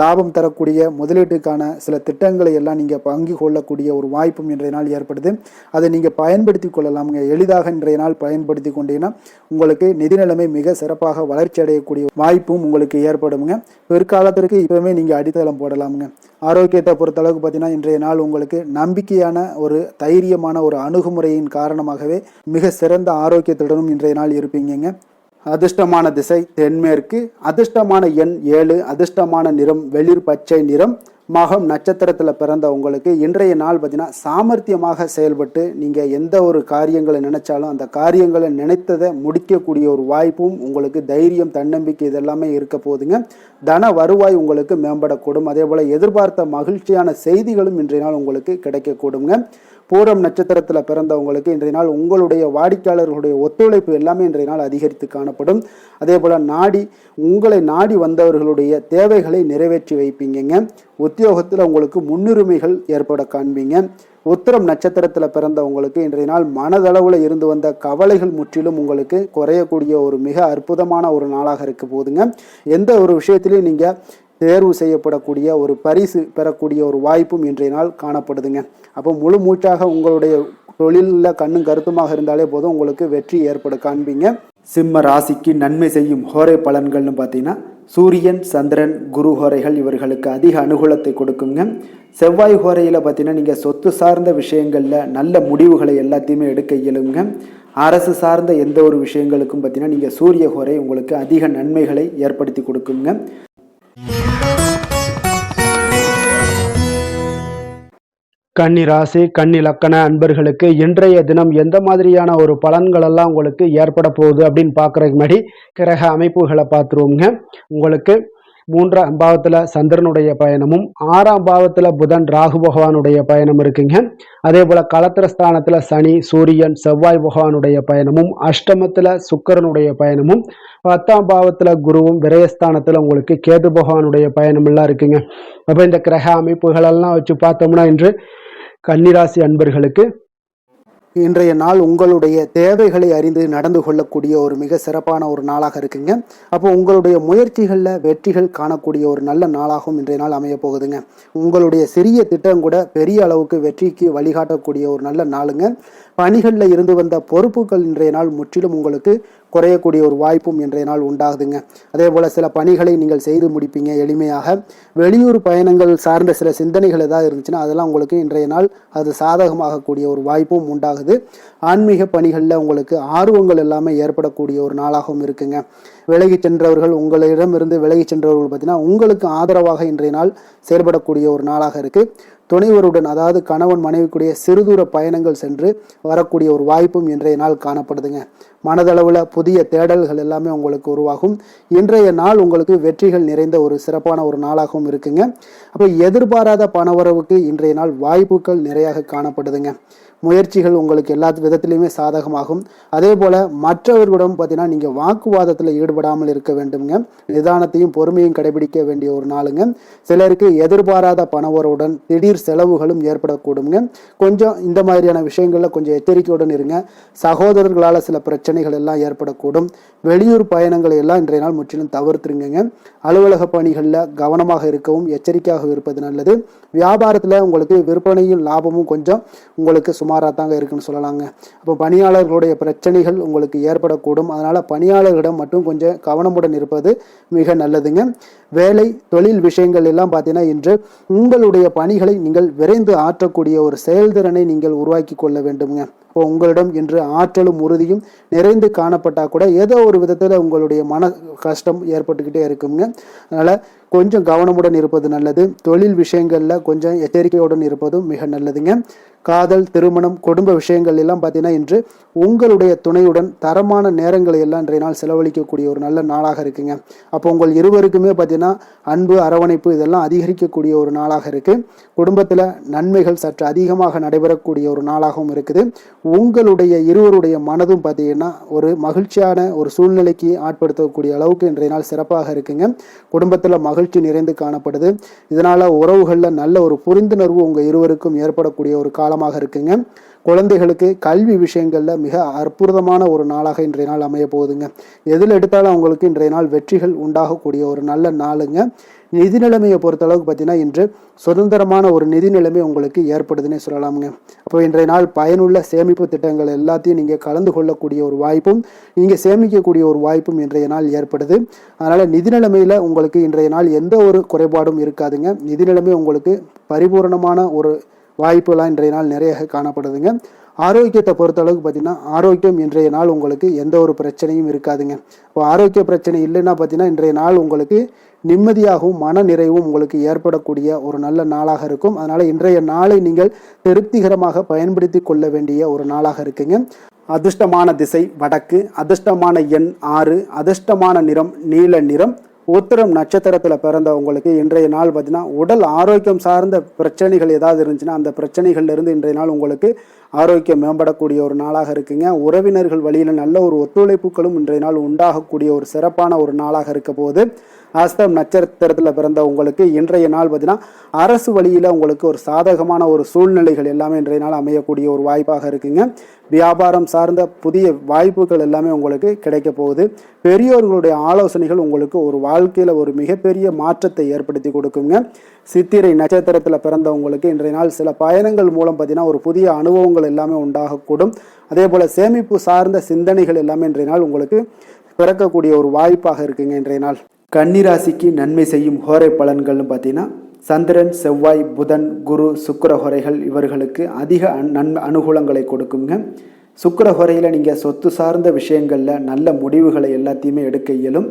லாபம் தரக்கூடிய முதலீட்டுக்கான சில திட்டங்களை எல்லாம் நீங்கள் பங்கு கொள்ளக்கூடிய ஒரு வாய்ப்பும் இன்றைய நாள் ஏற்படுது. அதை நீங்கள் பயன்படுத்தி கொள்ளலாமுங்க. எளிதாக இன்றைய நாள் பயன்படுத்தி கொண்டீங்கன்னா உங்களுக்கு நிதி நிலைமை மிக சிறப்பாக வளர்ச்சி அடையக்கூடிய வாய்ப்பும் உங்களுக்கு ஏற்படுங்க. பிற்காலத்திற்கு இப்பவுமே நீங்கள் அடித்தளம் போடலாமுங்க. ஆரோக்கியத்தை பொறுத்தளவுக்கு பார்த்தீங்கன்னா இன்றைய நாள் உங்களுக்கு நம்பிக்கையான ஒரு தைரியமான ஒரு அணுகுமுறையின் காரணமாகவே மிக சிறந்த ஆரோக்கியத்துடனும் இன்றைய நாள் இருப்பீங்க. அதிர்ஷ்டமான திசை தென்மேற்கு, அதிர்ஷ்டமான எண் 7, அதிர்ஷ்டமான நிறம் வெளிர் பச்சை நிறம். மகம் நட்சத்திரத்தில் பிறந்த உங்களுக்கு இன்றைய நாள் பார்த்தீங்கன்னா சாமர்த்தியமாக செயல்பட்டு நீங்கள் எந்த ஒரு காரியங்களை நினைச்சாலும் அந்த காரியங்களை நினைத்ததை முடிக்கக்கூடிய ஒரு வாய்ப்பும் உங்களுக்கு தைரியம், தன்னம்பிக்கை இதெல்லாமே இருக்க போகுதுங்க. தன வருவாய் உங்களுக்கு மேம்படக்கூடும். அதே போல் எதிர்பார்த்த மகிழ்ச்சியான செய்திகளும் இன்றைய நாள் உங்களுக்கு கிடைக்கக்கூடுங்க. பூரம் நட்சத்திரத்தில் பிறந்தவங்களுக்கு இன்றைய நாள் உங்களுடைய வாடிக்கையாளர்களுடைய ஒத்துழைப்பு எல்லாமே இன்றைய நாள் அதிகரித்து காணப்படும். அதே போல் உங்களை நாடி வந்தவர்களுடைய தேவைகளை நிறைவேற்றி வைப்பீங்க. உத்தியோகத்தில் உங்களுக்கு முன்னுரிமைகள் ஏற்பட காண்பீங்க. உத்திரம் நட்சத்திரத்தில் பிறந்தவங்களுக்கு இன்றைய நாள் மனதளவில் இருந்து வந்த கவலைகள் முற்றிலும் உங்களுக்கு குறையக்கூடிய ஒரு மிக அற்புதமான ஒரு நாளாக இருக்க போதுங்க. எந்த ஒரு விஷயத்திலையும் நீங்கள் தேர்வு செய்யப்படக்கூடிய ஒரு பரிசு பெறக்கூடிய ஒரு வாய்ப்பும் இன்றைய நாள் காணப்படுதுங்க. அப்போ முழு மூச்சாக உங்களுடைய தொழிலில் கண்ணும் கருத்துமாக இருந்தாலே போதும் உங்களுக்கு வெற்றி ஏற்பட காண்பீங்க. சிம்ம ராசிக்கு நன்மை செய்யும் ஹோரை பலன்கள்னு பார்த்தீங்கன்னா சூரியன், சந்திரன், குரு ஹோரைகள் இவர்களுக்கு அதிக அனுகூலத்தை கொடுக்குங்க. செவ்வாய் ஹோரையில் பார்த்தீங்கன்னா நீங்கள் சொத்து சார்ந்த விஷயங்களில் நல்ல முடிவுகளை எல்லாத்தையுமே எடுக்க இயலுங்க. அரசு சார்ந்த எந்த ஒரு விஷயங்களுக்கும் பார்த்தீங்கன்னா நீங்கள் சூரிய ஹோரை உங்களுக்கு அதிக நன்மைகளை ஏற்படுத்தி கொடுக்குங்க. கன்னி ராசி, கன்னி லக்கண அன்பர்களுக்கு இன்றைய தினம் எந்த மாதிரியான ஒரு பலன்கள் எல்லாம் உங்களுக்கு ஏற்பட போகுது அப்படின்னு பார்க்குறதுக்கு முன்னாடி கிரக அமைப்புகளை பார்த்துருவோங்க. உங்களுக்கு 3ஆம் பாவத்தில் சந்திரனுடைய பயணமும் 6ஆம் பாவத்தில் புதன் ராகு பகவானுடைய பயணம் இருக்குங்க. அதே போல் களத்திரஸ்தானத்தில் சனி, சூரியன், செவ்வாய் பகவானுடைய பயணமும், அஷ்டமத்தில் சுக்கிரனுடைய பயணமும், 10ஆம் பாவத்தில் குருவும், விரயஸ்தானத்தில் உங்களுக்கு கேது பகவானுடைய பயணம் எல்லாம் இருக்குங்க. அப்போ இந்த கிரக அமைப்புகளெல்லாம் வச்சு பார்த்தோம்னா இன்று கன்னிராசி அன்பர்களுக்கு இன்றைய நாள் உங்களுடைய தேவைகளை அறிந்து நடந்து கொள்ளக்கூடிய ஒரு மிக சிறப்பான ஒரு நாளாக இருக்குங்க. அப்போ உங்களுடைய முயற்சிகளில் வெற்றிகள் காணக்கூடிய ஒரு நல்ல நாளாகவும் இன்றைய நாள் அமைய போகுதுங்க. உங்களுடைய சிறிய திட்டம் கூட பெரிய அளவுக்கு வெற்றிக்கு வழிகாட்டக்கூடிய ஒரு நல்ல நாளுங்க. பணிகளில் இருந்து வந்த பொறுப்புகள் இன்றைய நாள் முற்றிலும் உங்களுக்கு குறையக்கூடிய ஒரு வாய்ப்பும் இன்றைய நாள் உண்டாகுதுங்க. அதே போல் சில பணிகளை நீங்கள் செய்து முடிப்பீங்க எளிமையாக. வெளியூர் பயணங்கள் சார்ந்த சில சிந்தனைகள் ஏதாவது இருந்துச்சுன்னா அதெல்லாம் உங்களுக்கு இன்றைய நாள் அது சாதகமாகக்கூடிய ஒரு வாய்ப்பும் உண்டாகுது. ஆன்மீக பணிகளில் உங்களுக்கு ஆர்வங்கள் எல்லாமே ஏற்படக்கூடிய ஒரு நாளாகவும் இருக்குங்க. விலகி சென்றவர்கள், உங்களிடமிருந்து விலகி சென்றவர்கள் பார்த்தீங்கன்னா உங்களுக்கு ஆதரவாக இன்றைய நாள் செயல்படக்கூடிய ஒரு நாளாக இருக்கு. துணைவருடன், அதாவது கணவன் மனைவிக்குடைய சிறுதூர பயணங்கள் சென்று வரக்கூடிய ஒரு வாய்ப்பும் இன்றைய நாள் காணப்படுதுங்க. மனதளவில் புதிய தேடல்கள் எல்லாமே உங்களுக்கு உருவாகும். இன்றைய நாள் உங்களுக்கு வெற்றிகள் நிறைந்த ஒரு சிறப்பான ஒரு நாளாகவும் இருக்குங்க. அப்போ எதிர்பாராத பணவரவுக்கு இன்றைய நாள் வாய்ப்புகள் நிறையாக காணப்படுதுங்க. முயற்சிகள் உங்களுக்கு எல்லா விதத்திலையுமே சாதகமாகும். அதே போல் மற்றவர்களிடம் பார்த்தீங்கன்னா நீங்கள் வாக்குவாதத்தில் ஈடுபடாமல் இருக்க வேண்டுங்க. நிதானத்தையும் பொறுமையும் கடைபிடிக்க வேண்டிய ஒரு நாளுங்க. சிலருக்கு எதிர்பாராத பணவரவுடன் திடீர் செலவுகளும் ஏற்படக்கூடுங்க. கொஞ்சம் இந்த மாதிரியான விஷயங்களில் கொஞ்சம் எச்சரிக்கையுடன் இருங்க. சகோதரர்களால் சில பிரச்சனைகள் எல்லாம் ஏற்படக்கூடும். வெளியூர் பயணங்களை எல்லாம் இன்றைய நாள் முற்றிலும் தவிர்த்துருங்க. அலுவலக பணிகளில் கவனமாக இருக்கவும் எச்சரிக்கையாக இருப்பது நல்லது. வியாபாரத்தில் உங்களுக்கு விற்பனையும் லாபமும் கொஞ்சம் உங்களுக்கு சுமாராக தாங்க இருக்குன்னு சொல்லலாங்க. அப்போ பணியாளர்களுடைய பிரச்சனைகள் உங்களுக்கு ஏற்படக்கூடும். அதனால் பணியாளர்களிடம் மட்டும் கொஞ்சம் கவனமுடன் இருப்பது மிக நல்லதுங்க. வேலை தொழில் விஷயங்கள் எல்லாம் பார்த்தீங்கன்னா இன்று உங்களுடைய பணிகளை நீங்கள் விரைந்து ஆற்றக்கூடிய ஒரு செயல்திறனை நீங்கள் உருவாக்கி கொள்ள வேண்டுங்க. இப்போ உங்களிடம் இன்று ஆற்றலும் உறுதியும் நிறைந்து காணப்பட்டால் கூட ஏதோ ஒரு விதத்தில் உங்களுடைய மன கஷ்டம் ஏற்பட்டுக்கிட்டே இருக்குங்க. அதனால் கொஞ்சம் கவனமுடன் இருப்பது நல்லது. தொழில் விஷயங்களில் கொஞ்சம் எச்சரிக்கையுடன் இருப்பதும் மிக நல்லதுங்க. காதல், திருமணம், குடும்ப விஷயங்கள் எல்லாம் பார்த்தீங்கன்னா இன்று உங்களுடைய துணையுடன் தரமான நேரங்களை எல்லாம் இன்றைய நாள் செலவழிக்கக்கூடிய ஒரு நல்ல நாளாக இருக்குங்க. அப்போ உங்கள் இருவருக்குமே பார்த்தீங்கன்னா அன்பு, அரவணைப்பு இதெல்லாம் அதிகரிக்கக்கூடிய ஒரு நாளாக இருக்கு. குடும்பத்தில் நன்மைகள் சற்று அதிகமாக நடைபெறக்கூடிய ஒரு நாளாகவும் இருக்குது. உங்களுடைய இருவருடைய மனதும் பார்த்தீங்கன்னா ஒரு மகிழ்ச்சியான ஒரு சூழ்நிலைக்கு ஆட்படுத்தக்கூடிய அளவுக்கு இன்றைய நாள் சிறப்பாக இருக்குங்க. குடும்பத்தில் மகிழ்ச்சி நிறைந்து காணப்படுது. இதனால உறவுகளில் நல்ல ஒரு புரிந்துணர்வு உங்க இருவருக்கும் ஏற்படக்கூடிய ஒரு காலமாக இருக்குங்க. குழந்தைகளுக்கு கல்வி விஷயங்கள்ல மிக அற்புதமான ஒரு நாளாக இன்றைய நாள் அமைய போகுதுங்க. எதில் எடுத்தாலும் அவங்களுக்கு இன்றைய நாள் வெற்றிகள் உண்டாகக்கூடிய ஒரு நல்ல நாளுங்க. நிதி நிலைமையை பொறுத்தளவுக்கு பார்த்தீங்கன்னா இன்று சுதந்திரமான ஒரு நிதி நிலைமை உங்களுக்கு ஏற்படுதுன்னே சொல்லலாமுங்க. அப்போ இன்றைய நாள் பயனுள்ள சேமிப்பு திட்டங்கள் எல்லாத்தையும் நீங்கள் கலந்து கொள்ளக்கூடிய ஒரு வாய்ப்பும் நீங்கள் சேமிக்கக்கூடிய ஒரு வாய்ப்பும் இன்றைய நாள் ஏற்படுது. அதனால் நிதி நிலைமையில் உங்களுக்கு இன்றைய நாள் எந்த ஒரு குறைபாடும் இருக்காதுங்க. நிதி நிலைமை உங்களுக்கு பரிபூர்ணமான ஒரு வாய்ப்புலாம் இன்றைய நாள் நிறைய காணப்படுதுங்க. ஆரோக்கியத்தை பொறுத்தளவுக்கு பார்த்தீங்கன்னா ஆரோக்கியம் இன்றைய நாள் உங்களுக்கு எந்த ஒரு பிரச்சனையும் இருக்காதுங்க. இப்போ ஆரோக்கிய பிரச்சனை இல்லைன்னா பார்த்தீங்கன்னா இன்றைய நாள் உங்களுக்கு நிம்மதியாகவும் மன நிறைவும் உங்களுக்கு ஏற்படக்கூடிய ஒரு நல்ல நாளாக இருக்கும். அதனால் இன்றைய நாளை நீங்கள் திருப்திகரமாக பயன்படுத்தி கொள்ள வேண்டிய ஒரு நாளாக இருக்குங்க. அதிர்ஷ்டமான திசை வடக்கு, அதிர்ஷ்டமான எண் 6, அதிர்ஷ்டமான நிறம் நீல நிறம். உத்திரம் நட்சத்திரத்தில் பிறந்தவங்களுக்கு இன்றைய நாள் பார்த்தீங்கன்னா உடல் ஆரோக்கியம் சார்ந்த பிரச்சனைகள் ஏதாவது இருந்துச்சுன்னா அந்த பிரச்சனைகள்லேருந்து இன்றைய நாள் உங்களுக்கு ஆரோக்கியம் மேம்படக்கூடிய ஒரு நாளாக இருக்குங்க. உறவினர்கள் வழியில் நல்ல ஒரு ஒத்துழைப்புகளும் இன்றைய நாள் உண்டாகக்கூடிய ஒரு சிறப்பான ஒரு நாளாக இருக்க போது. அஸ்தம் நட்சத்திரத்தில் பிறந்த உங்களுக்கு இன்றைய நாள் பார்த்தீங்கன்னா அரசு வழியில் உங்களுக்கு ஒரு சாதகமான ஒரு சூழ்நிலைகள் எல்லாமே இன்றைய நாள் அமையக்கூடிய ஒரு வாய்ப்பாக இருக்குங்க. வியாபாரம் சார்ந்த புதிய வாய்ப்புகள் எல்லாமே உங்களுக்கு கிடைக்க போகுது. பெரியோர்களுடைய ஆலோசனைகள் உங்களுக்கு ஒரு வாழ்க்கையில் ஒரு மிகப்பெரிய மாற்றத்தை ஏற்படுத்தி கொடுக்குங்க. சித்திரை நட்சத்திரத்தில் பிறந்தவங்களுக்கு இன்றைய நாள் சில பயணங்கள் மூலம் பார்த்தீங்கன்னா ஒரு புதிய அனுபவங்கள் எல்லாமே உண்டாகக்கூடும். அதே போல் சேமிப்பு சார்ந்த சிந்தனைகள் எல்லாமே இன்றைய நாள் உங்களுக்கு பிறக்கக்கூடிய ஒரு வாய்ப்பாக இருக்குங்க. இன்றைய நாள் கன்னிராசிக்கு நன்மை செய்யும் ஹோரை பலன்கள்னு பார்த்தீங்கன்னா சந்திரன், செவ்வாய், புதன், குரு, சுக்கிர ஹோரைகள் இவர்களுக்கு அதிக அனுகூலங்களை கொடுக்குங்க. சுக்கிர ஹோரையில் நீங்கள் சொத்து சார்ந்த விஷயங்களில் நல்ல முடிவுகளை எல்லாத்தையுமே எடுக்க இயலும்.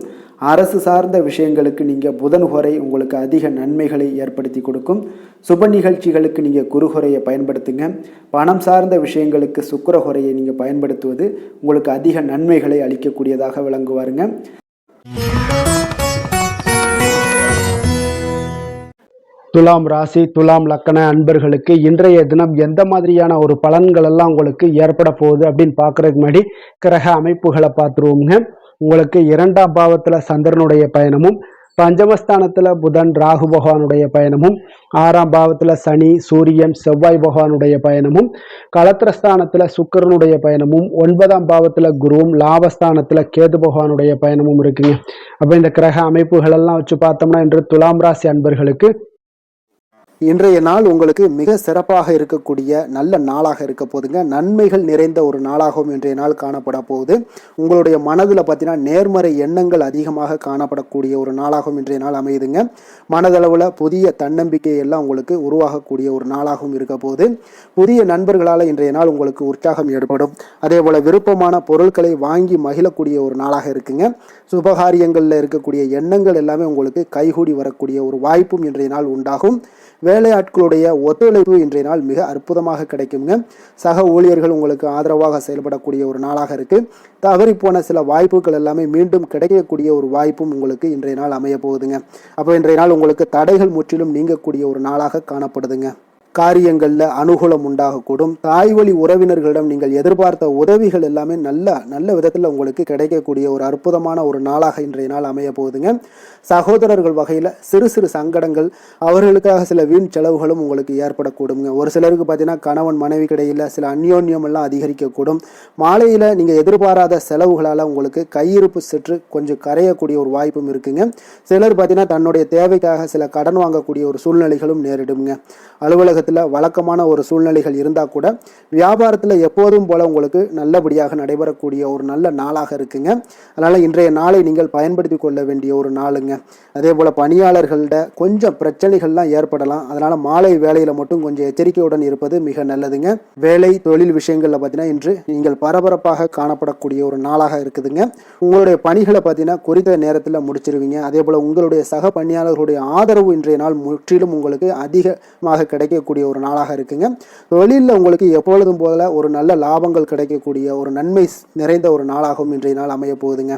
அரசு சார்ந்த விஷயங்களுக்கு நீங்கள் புதன் ஹோரை உங்களுக்கு அதிக நன்மைகளை ஏற்படுத்தி கொடுக்கும். சுப நிகழ்ச்சிகளுக்கு நீங்கள் குரு ஹோரையை பயன்படுத்துங்க. பணம் சார்ந்த விஷயங்களுக்கு சுக்கிர ஹோரையை நீங்கள் பயன்படுத்துவது உங்களுக்கு அதிக நன்மைகளை அளிக்கக்கூடியதாக விளங்குவாருங்க. துலாம் ராசி, துலாம் லக்கண அன்பர்களுக்கு இன்றைய தினம் எந்த மாதிரியான ஒரு பலன்கள் எல்லாம் உங்களுக்கு ஏற்பட போகுது அப்படின்னு பார்க்கறதுக்கு முன்னாடி கிரக அமைப்புகளை பார்த்துருவோங்க. உங்களுக்கு 2ஆம் பாவத்தில் சந்திரனுடைய பயணமும், பஞ்சமஸ்தானத்தில் புதன், ராகு பகவானுடைய பயணமும், 6ஆம் பாவத்தில் சனி, சூரியன், செவ்வாய் பகவானுடைய பயணமும், களத்திரஸ்தானத்தில் சுக்கிரனுடைய பயணமும், 9ஆம் பாவத்தில் குருவும், லாபஸ்தானத்தில் கேது பகவானுடைய பயணமும் இருக்குங்க. அப்போ இந்த கிரக அமைப்புகள் எல்லாம் வச்சு பார்த்தோம்னா இன்று துலாம் ராசி அன்பர்களுக்கு இன்றைய நாள் உங்களுக்கு மிக சிறப்பாக இருக்கக்கூடிய நல்ல நாளாக இருக்க போதுங்க. நன்மைகள் நிறைந்த ஒரு நாளாகவும் இன்றைய நாள் காணப்பட போகுது. உங்களுடைய மனதில் பார்த்தீங்கன்னா நேர்மறை எண்ணங்கள் அதிகமாக காணப்படக்கூடிய ஒரு நாளாகவும் இன்றைய நாள் அமையுதுங்க. மனதளவில் புதிய தன்னம்பிக்கை எல்லாம் உங்களுக்கு உருவாகக்கூடிய ஒரு நாளாகவும் இருக்க போகுது. புதிய நண்பர்களால் இன்றைய நாள் உங்களுக்கு உற்சாகம் ஏற்படும். அதே போல் விருப்பமான பொருட்களை வாங்கி மகிழக்கூடிய ஒரு நாளாக இருக்குங்க. சுபகாரியங்களில் இருக்கக்கூடிய எண்ணங்கள் எல்லாமே உங்களுக்கு கைகூடி வரக்கூடிய ஒரு வாய்ப்பும் இன்றைய நாள் உண்டாகும். வேலையாட்களுடைய ஒத்துழைப்பு இன்றைய நாள் மிக அற்புதமாக கிடைக்குங்க. சக ஊழியர்கள் உங்களுக்கு ஆதரவாக செயல்படக்கூடிய ஒரு நாளாக இருக்கு. தவறி போன சில வாய்ப்புகள் எல்லாமே மீண்டும் கிடைக்கக்கூடிய ஒரு வாய்ப்பும் உங்களுக்கு இன்றைய நாள் அமைய போகுதுங்க. அப்போ இன்றைய நாள் உங்களுக்கு தடைகள் முற்றிலும் நீங்கக்கூடிய ஒரு நாளாக காணப்படுதுங்க. காரியங்களில் அனுகூலம் உண்டாகக்கூடும். தாய் வழி உறவினர்களிடம் நீங்கள் எதிர்பார்த்த உதவிகள் எல்லாமே நல்ல விதத்தில் உங்களுக்கு கிடைக்கக்கூடிய ஒரு அற்புதமான ஒரு நாளாக இன்றைய நாள் அமைய போகுதுங்க. சகோதரர்கள் வகையில் சிறு சிறு சங்கடங்கள், அவர்களுக்காக சில வீண் செலவுகளும் உங்களுக்கு ஏற்படக்கூடுங்க. ஒரு சிலருக்கு பார்த்தீங்கன்னா கணவன் மனைவி கிடையில் சில அந்யோன்யம் எல்லாம் அதிகரிக்கக்கூடும். மாலையில் நீங்கள் எதிர்பாராத செலவுகளால் உங்களுக்கு கையிருப்பு சற்று கொஞ்சம் கரையக்கூடிய ஒரு வாய்ப்பும் இருக்குங்க. சிலர் பார்த்தீங்கன்னா தன்னுடைய தேவைக்காக சில கடன் வாங்கக்கூடிய ஒரு சூழ்நிலைகளும் நேரிடுங்க. அலுவலகத்தில் வழக்கமான ஒரு சூழ்நிலைகள் இருந்தால் கூட வியாபாரத்தில் எப்போதும் போல உங்களுக்கு நல்லபடியாக நடைபெறக்கூடிய ஒரு நல்ல நாளாக இருக்குங்க. அதனால் இன்றைய நாளை நீங்கள் பயன்படுத்தி கொள்ள வேண்டிய ஒரு நாளுங்க. அதே போல் பணியாளர்கள்ட கொஞ்சம் பிரச்சனைகள்லாம் ஏற்படலாம். அதனால் மாலை வேலையில் மட்டும் கொஞ்சம் எச்சரிக்கையுடன் இருப்பது மிக நல்லதுங்க. வேலை தொழில் விஷயங்களில் பார்த்தீங்கன்னா இன்று நீங்கள் பரபரப்பாக காணப்படக்கூடிய ஒரு நாளாக இருக்குதுங்க. உங்களுடைய பணிகளை பார்த்தீங்கன்னா குறித்த நேரத்தில் முடிச்சிருவீங்க. அதே போல் உங்களுடைய சக பணியாளர்களுடைய ஆதரவு இன்றைய நாள் முற்றிலும் உங்களுக்கு அதிகமாக கிடைக்கக்கூடிய ஒரு நாளாக இருக்குங்க. தொழிலில் உங்களுக்கு எப்பொழுதும் போல ஒரு நல்ல லாபங்கள் கிடைக்கக்கூடிய ஒரு நன்மை நிறைந்த ஒரு நாளாகவும் இன்றைய நாள் அமைய போகுதுங்க.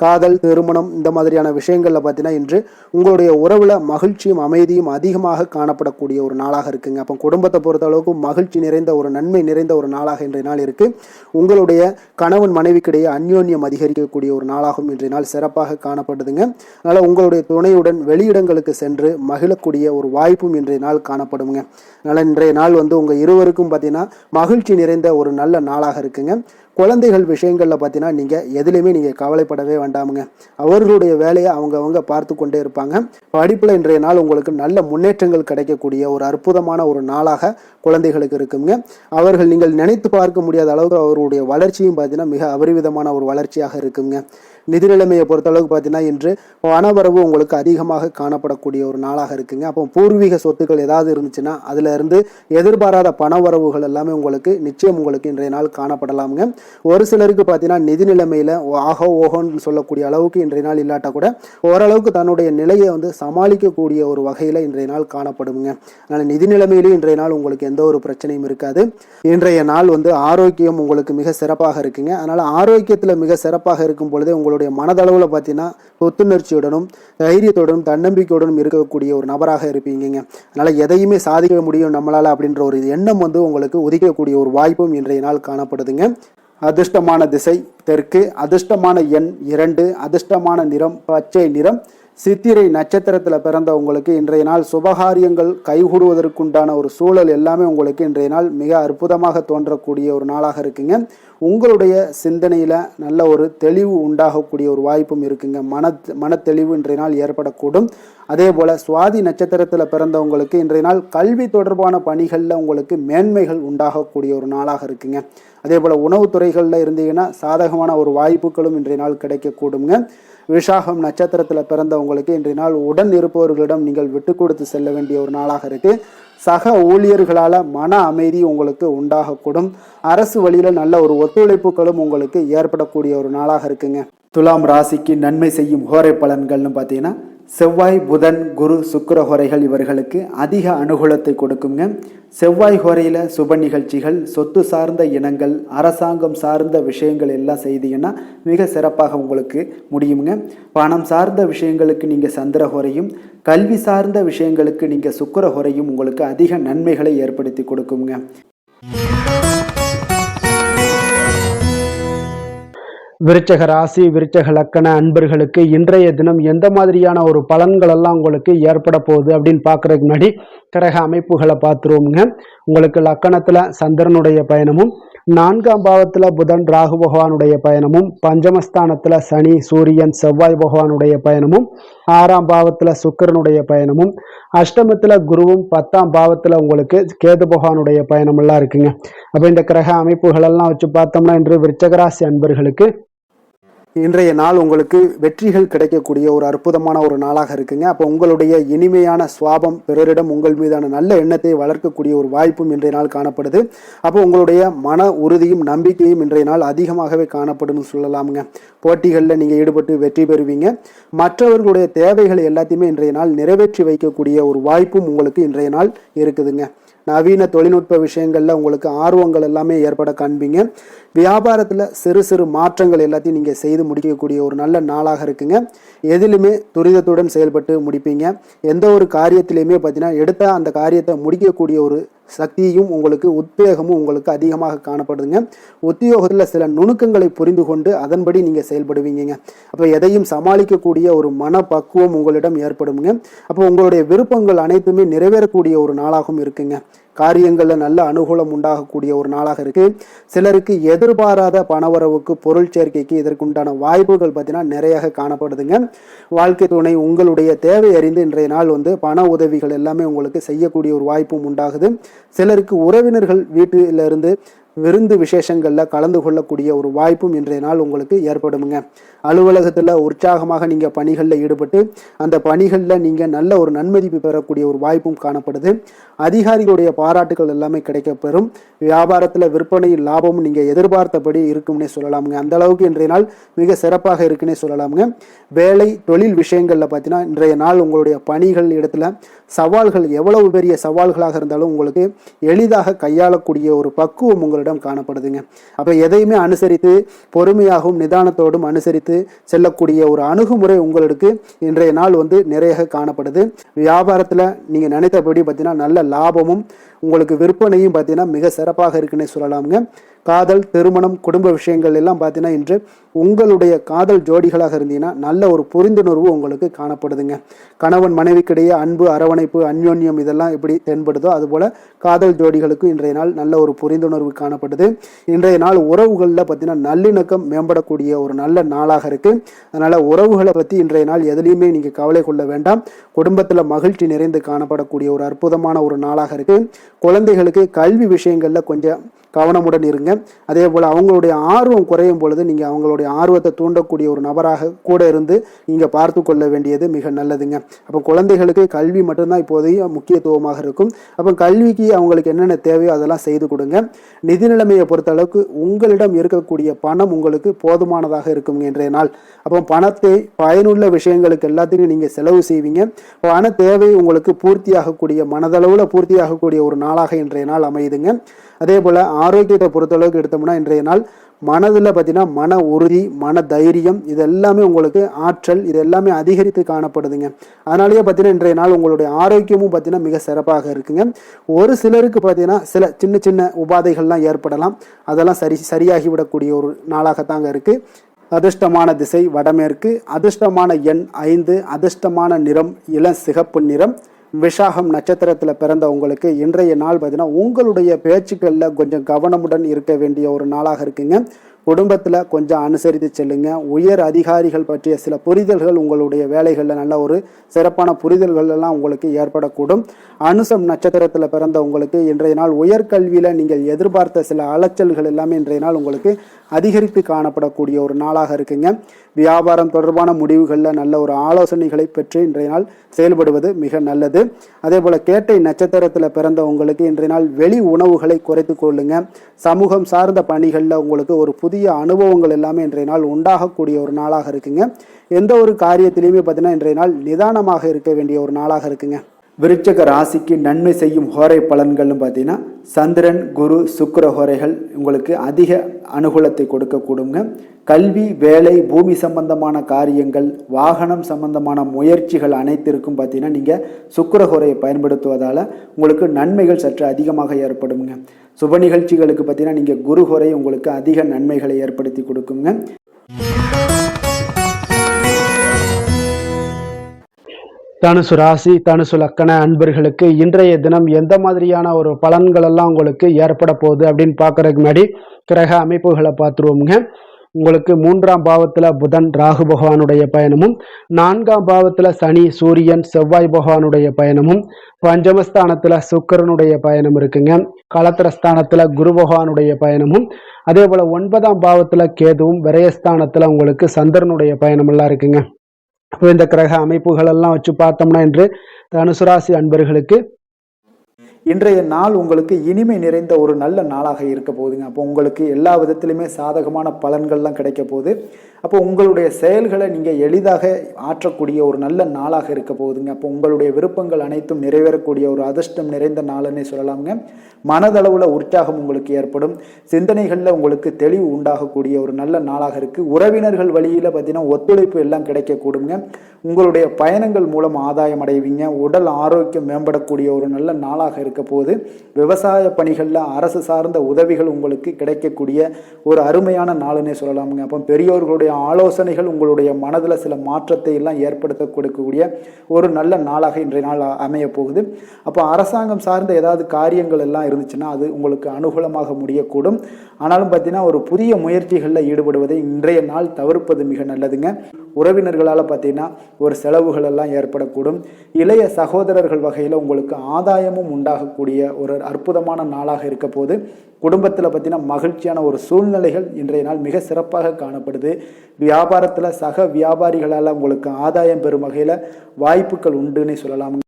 காதல், திருமணம் இந்த மாதிரியான விஷயங்களில் பார்த்தீங்கன்னா இன்று உங்களுடைய உறவில் மகிழ்ச்சியும் அமைதியும் அதிகமாக காணப்படக்கூடிய ஒரு நாளாக இருக்குங்க. அப்போ குடும்பத்தை பொறுத்த அளவுக்கு மகிழ்ச்சி நிறைந்த ஒரு நன்மை நிறைந்த ஒரு நாளாக இன்றைய நாள் இருக்குது. உங்களுடைய கணவன் மனைவிக்கிடையே அந்யோன்யம் அதிகரிக்கக்கூடிய ஒரு நாளாகவும் இன்றைய நாள் சிறப்பாக காணப்படுதுங்க. அதனால் உங்களுடைய துணையுடன் வெளியிடங்களுக்கு சென்று மகிழக்கூடிய ஒரு வாய்ப்பும் இன்றைய நாள் காணப்படுங்க. அதனால் இன்றைய நாள் உங்கள் இருவருக்கும் பார்த்தீங்கன்னா மகிழ்ச்சி நிறைந்த ஒரு நல்ல நாளாக இருக்குங்க. குழந்தைகள் விஷயங்களில் பார்த்தீங்கன்னா நீங்கள் எதுலையுமே நீங்கள் கவலைப்படவே வேண்டாமுங்க. அவர்களுடைய வேலையை அவங்க பார்த்து கொண்டே இருப்பாங்க. படிப்பில் இன்றைய நாள் உங்களுக்கு நல்ல முன்னேற்றங்கள் கிடைக்கக்கூடிய ஒரு அற்புதமான ஒரு நாளாக குழந்தைகளுக்கு இருக்குங்க. அவர்கள் நீங்கள் நினைத்து பார்க்க முடியாத அளவுக்கு அவருடைய வளர்ச்சியும் பார்த்தீங்கன்னா மிக அபரிவிதமான ஒரு வளர்ச்சியாக இருக்குங்க. நிதி நிலைமையை பொறுத்தளவுக்கு பார்த்தீங்கன்னா இன்று பணவரவு உங்களுக்கு அதிகமாக காணப்படக்கூடிய ஒரு நாளாக இருக்குங்க. அப்போ பூர்வீக சொத்துக்கள் ஏதாவது இருந்துச்சுன்னா அதில் இருந்து எதிர்பாராத பணவரவுகள் எல்லாமே உங்களுக்கு நிச்சயம் உங்களுக்கு இன்றைய நாள் காணப்படலாமுங்க. ஒரு சிலருக்கு பார்த்தீங்கன்னா நிதி நிலைமையில் ஓஹோன்னு சொல்லக்கூடிய அளவுக்கு இன்றைய நாள் இல்லாட்டா கூட ஓரளவுக்கு தன்னுடைய நிலையை சமாளிக்கக்கூடிய ஒரு வகையில் இன்றைய நாள் காணப்படுங்க. அதனால் நிதி நிலைமையிலும் இன்றைய நாள் உங்களுக்கு எந்த ஒரு பிரச்சனையும் இருக்காது. இன்றைய நாள் ஆரோக்கியம் உங்களுக்கு மிக சிறப்பாக இருக்குங்க. அதனால் ஆரோக்கியத்தில் மிக சிறப்பாக இருக்கும் பொழுதே உங்களுடைய மனதளவில் பார்த்தீங்கன்னா புத்துணர்ச்சியுடனும் தைரியத்துடனும் தன்னம்பிக்கையுடனும் இருக்கக்கூடிய ஒரு நபராக இருப்பீங்க. அதனால் எதையுமே சாதிக்க முடியும் நம்மளால் அப்படின்ற ஒரு எண்ணம் உங்களுக்கு உதிக்கக்கூடிய ஒரு வாய்ப்பும் இன்றைய நாள் காணப்படுதுங்க. அதிர்ஷ்டமான திசை தெற்கு, அதிர்ஷ்டமான எண் 2, அதிர்ஷ்டமான நிறம் பச்சை நிறம். சித்திரை நட்சத்திரத்தில் பிறந்த உங்களுக்கு இன்றைய நாள் சுபகாரியங்கள் கைகூடுவதற்குண்டான ஒரு சூழல் எல்லாமே உங்களுக்கு இன்றைய நாள் மிக அற்புதமாக தோன்றக்கூடிய ஒரு நாளாக இருக்குங்க. உங்களுடைய சிந்தனையில் நல்ல ஒரு தெளிவு உண்டாகக்கூடிய ஒரு வாய்ப்பும் இருக்குங்க. மன தெளிவு இன்றைய நாள் ஏற்படக்கூடும். அதே போல் சுவாதி நட்சத்திரத்தில் பிறந்தவங்களுக்கு இன்றைய நாள் கல்வி தொடர்பான பணிகளில் உங்களுக்கு மேன்மைகள் உண்டாகக்கூடிய ஒரு நாளாக இருக்குங்க. அதே போல் உணவுத்துறைகளில் இருந்தீங்கன்னா சாதகமான ஒரு வாய்ப்புகளும் இன்றைய நாள் கிடைக்கக்கூடுங்க. விசாகம் நட்சத்திரத்தில் பிறந்தவங்களுக்கு இன்றைய நாள் உடன் இருப்பவர்களிடம் நீங்கள் விட்டு கொடுத்து செல்ல வேண்டிய ஒரு நாளாக இருக்கு. சக ஊழியர்களால் மன அமைதி உங்களுக்கு உண்டாகக்கூடும். அரசு வழியில் நல்ல ஒரு ஒத்துழைப்புகளும் உங்களுக்கு ஏற்படக்கூடிய ஒரு நாளாக இருக்குங்க. துலாம் ராசிக்கு நன்மை செய்யும் ஹோரை பலன்கள்னு பார்த்தீங்கன்னா செவ்வாய், புதன், குரு, சுக்கிர ஹோரைகள் இவர்களுக்கு அதிக அனுகூலத்தை கொடுக்குங்க. செவ்வாய் ஹோரையில் சுப நிகழ்ச்சிகள், சொத்து சார்ந்த இனங்கள், அரசாங்கம் சார்ந்த விஷயங்கள் எல்லாம் செய்தீங்கன்னா மிக சிறப்பாக உங்களுக்கு முடியுங்க. பணம் சார்ந்த விஷயங்களுக்கு நீங்கள் சந்திர ஹோரையும், கல்வி சார்ந்த விஷயங்களுக்கு நீங்கள் சுக்கிர ஹோரையும் உங்களுக்கு அதிக நன்மைகளை ஏற்படுத்தி கொடுக்குங்க. விருச்சக ராசி, விருச்சக லக்கண அன்பர்களுக்கு இன்றைய தினம் எந்த மாதிரியான ஒரு பலன்கள் எல்லாம் உங்களுக்கு ஏற்பட போகுது அப்படின்னு பார்க்கறதுக்கு முன்னாடி கிரக அமைப்புகளை பார்த்துருவோமுங்க. உங்களுக்கு லக்கணத்தில் சந்திரனுடைய பயணமும் 4ஆம் பாவத்துல புதன் ராகு பகவானுடைய பயணமும், பஞ்சமஸ்தானத்துல சனி சூரியன் செவ்வாய் பகவானுடைய பயணமும், 6ஆம் பாவத்துல சுக்கிரனுடைய பயணமும், அஷ்டமத்துல குருவும், 10ஆம் பாவத்துல உங்களுக்கு கேது பகவானுடைய பயணம் எல்லாம் இருக்குங்க. அப்ப இந்த கிரக அமைப்புகள் எல்லாம் வச்சு பார்த்தோம்னா இன்று விருச்சகராசி அன்பர்களுக்கு இன்றைய நாள் உங்களுக்கு வெற்றிகள் கிடைக்கக்கூடிய ஒரு அற்புதமான ஒரு நாளாக இருக்குங்க. அப்போ உங்களுடைய இனிமையான சுவாபம் பிறரிடம் உங்கள் மீதான நல்ல எண்ணத்தை வளர்க்கக்கூடிய ஒரு வாய்ப்பும் இன்றைய நாள் காணப்படுது. அப்போ உங்களுடைய மன உறுதியும் நம்பிக்கையும் இன்றைய நாள் அதிகமாகவே காணப்படும்னு சொல்லலாமுங்க. போட்டிகளில் நீங்கள் ஈடுபட்டு வெற்றி பெறுவீங்க. மற்றவர்களுடைய தேவைகளை எல்லாத்தையுமே இன்றைய நாள் நிறைவேற்றி வைக்கக்கூடிய ஒரு வாய்ப்பும் உங்களுக்கு இன்றைய நாள் இருக்குதுங்க. நவீன தொழில்நுட்ப விஷயங்கள்ல உங்களுக்கு ஆர்வங்கள் எல்லாமே ஏற்பட காண்பீங்க. வியாபாரத்தில் சிறு சிறு மாற்றங்கள் எல்லாத்தையும் நீங்கள் செய்து முடிக்கக்கூடிய ஒரு நல்ல நாளாக இருக்குங்க. எதிலுமே துரிதத்துடன் செயல்பட்டு முடிப்பீங்க. எந்த ஒரு காரியத்திலையுமே பார்த்தீங்கன்னா எடுத்த அந்த காரியத்தை முடிக்கக்கூடிய ஒரு சக்தியும் உங்களுக்கு உத்வேகமும் உங்களுக்கு அதிகமாக காணப்படுதுங்க. உத்தியோகத்தில் சில நுணுக்கங்களை புரிந்து கொண்டு அதன்படி நீங்கள் செயல்படுவீங்க. அப்போ எதையும் சமாளிக்கக்கூடிய ஒரு மனப்பக்குவம் உங்களிடம் ஏற்படுங்க. அப்போ உங்களுடைய விருப்பங்கள் அனைத்துமே நிறைவேறக்கூடிய ஒரு நாளாகவும் இருக்குங்க. காரியங்களில் நல்ல அனுகூலம் உண்டாகக்கூடிய ஒரு நாளாக இருக்கு. சிலருக்கு எதிர்பாராத பணவரவுக்கு பொருள் சேர்க்கைக்கு இதற்குண்டான வாய்ப்புகள் பார்த்தீங்கன்னா நிறைய காணப்படுதுங்க. வாழ்க்கை துணை உங்களுடைய தேவை அறிந்து இன்றைய நாள் பண உதவிகள் எல்லாமே உங்களுக்கு செய்யக்கூடிய ஒரு வாய்ப்பும் உண்டாகுது. சிலருக்கு உறவினர்கள் வீட்டிலிருந்து விருந்து விசேஷங்களில் கலந்து கொள்ளக்கூடிய ஒரு வாய்ப்பும் இன்றைய நாள் உங்களுக்கு ஏற்படுமுங்க. அலுவலகத்தில் உற்சாகமாக நீங்கள் பணிகளில் ஈடுபட்டு அந்த பணிகளில் நீங்கள் நல்ல ஒரு நன்மதிப்பு பெறக்கூடிய ஒரு வாய்ப்பும் காணப்படுது. அதிகாரிகளுடைய பாராட்டுகள் எல்லாமே கிடைக்கப்பெறும். வியாபாரத்தில் விற்பனையில் லாபமும் நீங்கள் எதிர்பார்த்தபடி இருக்கும்னே சொல்லலாமுங்க. அந்த அளவுக்கு இன்றைய நாள் மிக சிறப்பாக இருக்குன்னே சொல்லலாமுங்க. வேலை தொழில் விஷயங்களில் பார்த்தீங்கன்னா இன்றைய நாள் உங்களுடைய பணிகள் இடத்துல சவால்கள் எவ்வளவு பெரிய சவால்களாக இருந்தாலும் உங்களுக்கு எளிதாக கையாளக்கூடிய ஒரு பக்குவம் உங்களிடம் காணப்படுதுங்க. அப்போ எதையுமே அனுசரித்து பொறுமையாகவும் நிதானத்தோடும் அனுசரித்து செல்லக்கூடிய ஒரு அணுகுமுறை உங்களுக்கு இன்றைய நாள் நிறைய காணப்படுது. வியாபாரத்தில் நீங்கள் நினைத்தபடி பார்த்தீங்கன்னா நல்ல லாபமும் உங்களுக்கு விற்பனையும் பார்த்தீங்கன்னா மிக சிறப்பாக இருக்குன்னே சொல்லலாமுங்க. காதல் திருமணம் குடும்ப விஷயங்கள் எல்லாம் பார்த்தீங்கன்னா இன்று உங்களுடைய காதல் ஜோடிகளாக இருந்தீங்கன்னா நல்ல ஒரு புரிந்துணர்வு உங்களுக்கு காணப்படுதுங்க. கணவன் மனைவிக்கிடையே அன்பு அரவணைப்பு அந்யோன்யம் இதெல்லாம் எப்படி தென்படுதோ அதுபோல காதல் ஜோடிகளுக்கு இன்றைய நாள் நல்ல ஒரு புரிந்துணர்வு காணப்படுது. இன்றைய நாள் உறவுகளில் பார்த்தீங்கன்னா நல்லிணக்கம் மேம்படக்கூடிய ஒரு நல்ல நாளாக இருக்கு. அதனால உறவுகளை பற்றி இன்றைய நாள் எதுலையுமே நீங்க கவலை கொள்ள வேண்டாம். குடும்பத்தில் மகிழ்ச்சி நிறைந்து காணப்படக்கூடிய ஒரு அற்புதமான ஒரு நாளாக இருக்கு. குழந்தைகளுக்கு கல்வி விஷயங்கள்ல கொஞ்சம் கவனமுடன் இருங்க. அதே போல் அவங்களுடைய ஆர்வம் குறையும் பொழுது நீங்கள் அவங்களுடைய ஆர்வத்தை தூண்டக்கூடிய ஒரு நபராக கூட இருந்து நீங்கள் பார்த்து கொள்ள வேண்டியது மிக நல்லதுங்க. அப்போ குழந்தைகளுக்கு கல்வி மட்டும்தான் இப்போதைய முக்கியத்துவமாக இருக்கும். அப்போ கல்விக்கு அவங்களுக்கு என்னென்ன தேவையோ அதெல்லாம் செய்து கொடுங்க. நிதி நிலைமையை பொறுத்த அளவுக்கு உங்களிடம் இருக்கக்கூடிய பணம் உங்களுக்கு போதுமானதாக இருக்குங்க இன்றைய நாள். அப்போ பணத்தை பயனுள்ள விஷயங்களுக்கு எல்லாத்துக்கும் நீங்கள் செலவு செய்வீங்க. பண தேவை உங்களுக்கு பூர்த்தியாகக்கூடிய மனதளவில் பூர்த்தியாகக்கூடிய ஒரு நாளாக இன்றைய நாள் அமையுதுங்க. அதே போல் ஆரோக்கியத்தை பொறுத்தளவுக்கு எடுத்தோம்னா இன்றைய நாள் மனதில் பார்த்தீங்கன்னா மன உறுதி மன தைரியம் இது எல்லாமே உங்களுக்கு ஆற்றல் இது எல்லாமே அதிகரித்து காணப்படுதுங்க. அதனாலேயே பார்த்தீங்கன்னா இன்றைய நாள் உங்களுடைய ஆரோக்கியமும் பார்த்தீங்கன்னா மிக சிறப்பாக இருக்குங்க. ஒரு சிலருக்கு பார்த்தீங்கன்னா சில சின்ன சின்ன உபாதைகள்லாம் ஏற்படலாம். அதெல்லாம் சரியாகிவிடக்கூடிய ஒரு நாளாகத்தாங்க இருக்குது. அதிர்ஷ்டமான திசை வடமேற்கு, அதிர்ஷ்டமான எண் 5, அதிர்ஷ்டமான நிறம் இளம் சிகப்பு நிறம். விஷாகம் நட்சத்திரத்தில் பிறந்த உங்களுக்கு இன்றைய நாள் பார்த்தீங்கன்னா உங்களுடைய பேச்சுக்களில் கொஞ்சம் கவனமுடன் இருக்க வேண்டிய ஒரு நாளாக இருக்குங்க. குடும்பத்தில் கொஞ்சம் அனுசரித்து செல்லுங்க. உயர் அதிகாரிகள் பற்றிய சில புரிதல்கள் உங்களுடைய வேலைகளில் நல்ல ஒரு சிறப்பான புரிதல்கள் எல்லாம் உங்களுக்கு ஏற்படக்கூடும். அனுசம் நட்சத்திரத்தில் பிறந்த உங்களுக்கு இன்றைய நாள் உயர்கல்வியில் நீங்கள் எதிர்பார்த்த சில அலைச்சல்கள் எல்லாமே இன்றைய நாள் உங்களுக்கு அதிகரித்து காணப்படக்கூடிய ஒரு நாளாக இருக்குங்க. வியாபாரம் தொடர்பான முடிவுகளில் நல்ல ஒரு ஆலோசனைகளை பெற்று இன்றைய நாள் செயல்படுவது மிக நல்லது. அதே போல் கேட்டை நட்சத்திரத்தில் பிறந்த உங்களுக்கு இன்றைய நாள் வெளி உணவுகளை குறைத்து கொள்ளுங்க. சமூகம் சார்ந்த பணிகளில் உங்களுக்கு ஒரு புதிய அனுபவங்கள் எல்லாமே இன்றைய நாள் உண்டாகக்கூடிய ஒரு நாளாக இருக்குங்க. எந்த ஒரு காரியத்திலையுமே பார்த்தீங்கன்னா இன்றைய நாள் நிதானமாக இருக்க வேண்டிய ஒரு நாளாக இருக்குங்க. விருச்சக ராசிக்கு நன்மை செய்யும் ஹோரை பலன்கள்னு பார்த்தீங்கன்னா சந்திரன் குரு சுக்கிர ஹோரைகள் உங்களுக்கு அதிக அனுகூலத்தை கொடுக்கக்கூடுங்க. கல்வி வேலை பூமி சம்பந்தமான காரியங்கள் வாகனம் சம்பந்தமான முயற்சிகள் அனைத்திற்கும் பார்த்தீங்கன்னா நீங்கள் சுக்கிர ஹோரையை பயன்படுத்துவதால் உங்களுக்கு நன்மைகள் சற்று அதிகமாக ஏற்படுங்க. சுப நிகழ்ச்சிகளுக்கு பார்த்தீங்கன்னா நீங்கள் குரு ஹோரை உங்களுக்கு அதிக நன்மைகளை ஏற்படுத்தி கொடுக்குங்க. தனுசு ராசி தனுசு லக்கண அன்பர்களுக்கு இன்றைய தினம் எந்த மாதிரியான ஒரு பலன்கள் எல்லாம் உங்களுக்கு ஏற்பட போகுது அப்படின்னு பார்க்கறதுக்கு முன்னாடி கிரக அமைப்புகளை பார்த்துருவோம்ங்க. உங்களுக்கு 3ஆம் பாவத்துல புதன் ராகு பகவானுடைய பயணமும், 4ஆம் பாவத்துல சனி சூரியன் செவ்வாய் பகவானுடைய பயணமும், பஞ்சமஸ்தானத்துல சுக்கிரனுடைய பயணம் இருக்குங்க. களத்திரஸ்தானத்துல குரு பகவானுடைய பயணமும், அதே போல 9ஆம் பாவத்துல கேதுவும், விரயஸ்தானத்துல உங்களுக்கு சந்திரனுடைய பயணம் எல்லாம் இருக்குங்க. அப்போ இந்த கிரக அமைப்புகள் எல்லாம் வச்சு பார்த்தோம்னா இன்று தனுசு ராசி அன்பர்களுக்கு இன்றைய நாள் உங்களுக்கு இனிமை நிறைந்த ஒரு நல்ல நாளாக இருக்க போகுதுங்க. அப்போ உங்களுக்கு எல்லா விதத்திலுமே சாதகமான பலன்கள்லாம் கிடைக்க போகுது. அப்போ உங்களுடைய செயல்களை நீங்கள் எளிதாக ஆற்றக்கூடிய ஒரு நல்ல நாளாக இருக்க போகுதுங்க. அப்போ உங்களுடைய விருப்பங்கள் அனைத்தும் நிறைவேறக்கூடிய ஒரு அதிர்ஷ்டம் நிறைந்த நாள்னே சொல்லலாமுங்க. மனதளவில் உற்சாகம் உங்களுக்கு ஏற்படும். சிந்தனைகளில் உங்களுக்கு தெளிவு உண்டாகக்கூடிய ஒரு நல்ல நாளாக இருக்குது. உறவினர்கள் வழியில் பார்த்தீங்கன்னா ஒத்துழைப்பு எல்லாம் கிடைக்கக்கூடுங்க. உங்களுடைய பயணங்கள் மூலம் ஆதாயம் அடைவீங்க. உடல் ஆரோக்கியம் மேம்படக்கூடிய ஒரு நல்ல நாளாக இருக்க போது. விவசாய பணிகளில் அரசு சார்ந்த உதவிகள் உங்களுக்கு கிடைக்கக்கூடிய ஒரு அருமையான நாளுன்னே சொல்லலாமுங்க. அப்போ பெரியோர்களுடைய ஆலோசனைகள் உங்களுடைய மனதில் சில மாற்றத்தை எல்லாம் ஏற்படுத்த கொடுக்கக்கூடிய ஒரு நல்ல நாளாக இன்றைய நாள் அமைய போகுது. அப்போ அரசாங்கம் சார்ந்த ஏதாவது காரியங்கள் எல்லாம் இருந்துச்சுன்னா அது உங்களுக்கு அனுகூலமாக முடியக்கூடும். ஆனாலும் பார்த்தீங்கன்னா ஒரு புதிய முயற்சிகளில் ஈடுபடுவதை இன்றைய நாள் தவிர்ப்பது மிக நல்லதுங்க. உறவினர்களால் பார்த்தீங்கன்னா ஒரு செலவுகள் எல்லாம் ஏற்படக்கூடும். இளைய சகோதரர்கள் வகையில் உங்களுக்கு ஆதாயமும் உண்டாகக்கூடிய ஒரு அற்புதமான நாளாக இருக்க போது. குடும்பத்தில் பார்த்தீங்கன்னா மகிழ்ச்சியான ஒரு சூழ்நிலைகள் இன்றைய நாள் மிக சிறப்பாக காணப்படுது. வியாபாரத்தில் சக வியாபாரிகளால் உங்களுக்கு ஆதாயம் பெறும் வகையில் வாய்ப்புகள் உண்டுன்னு சொல்லலாம்.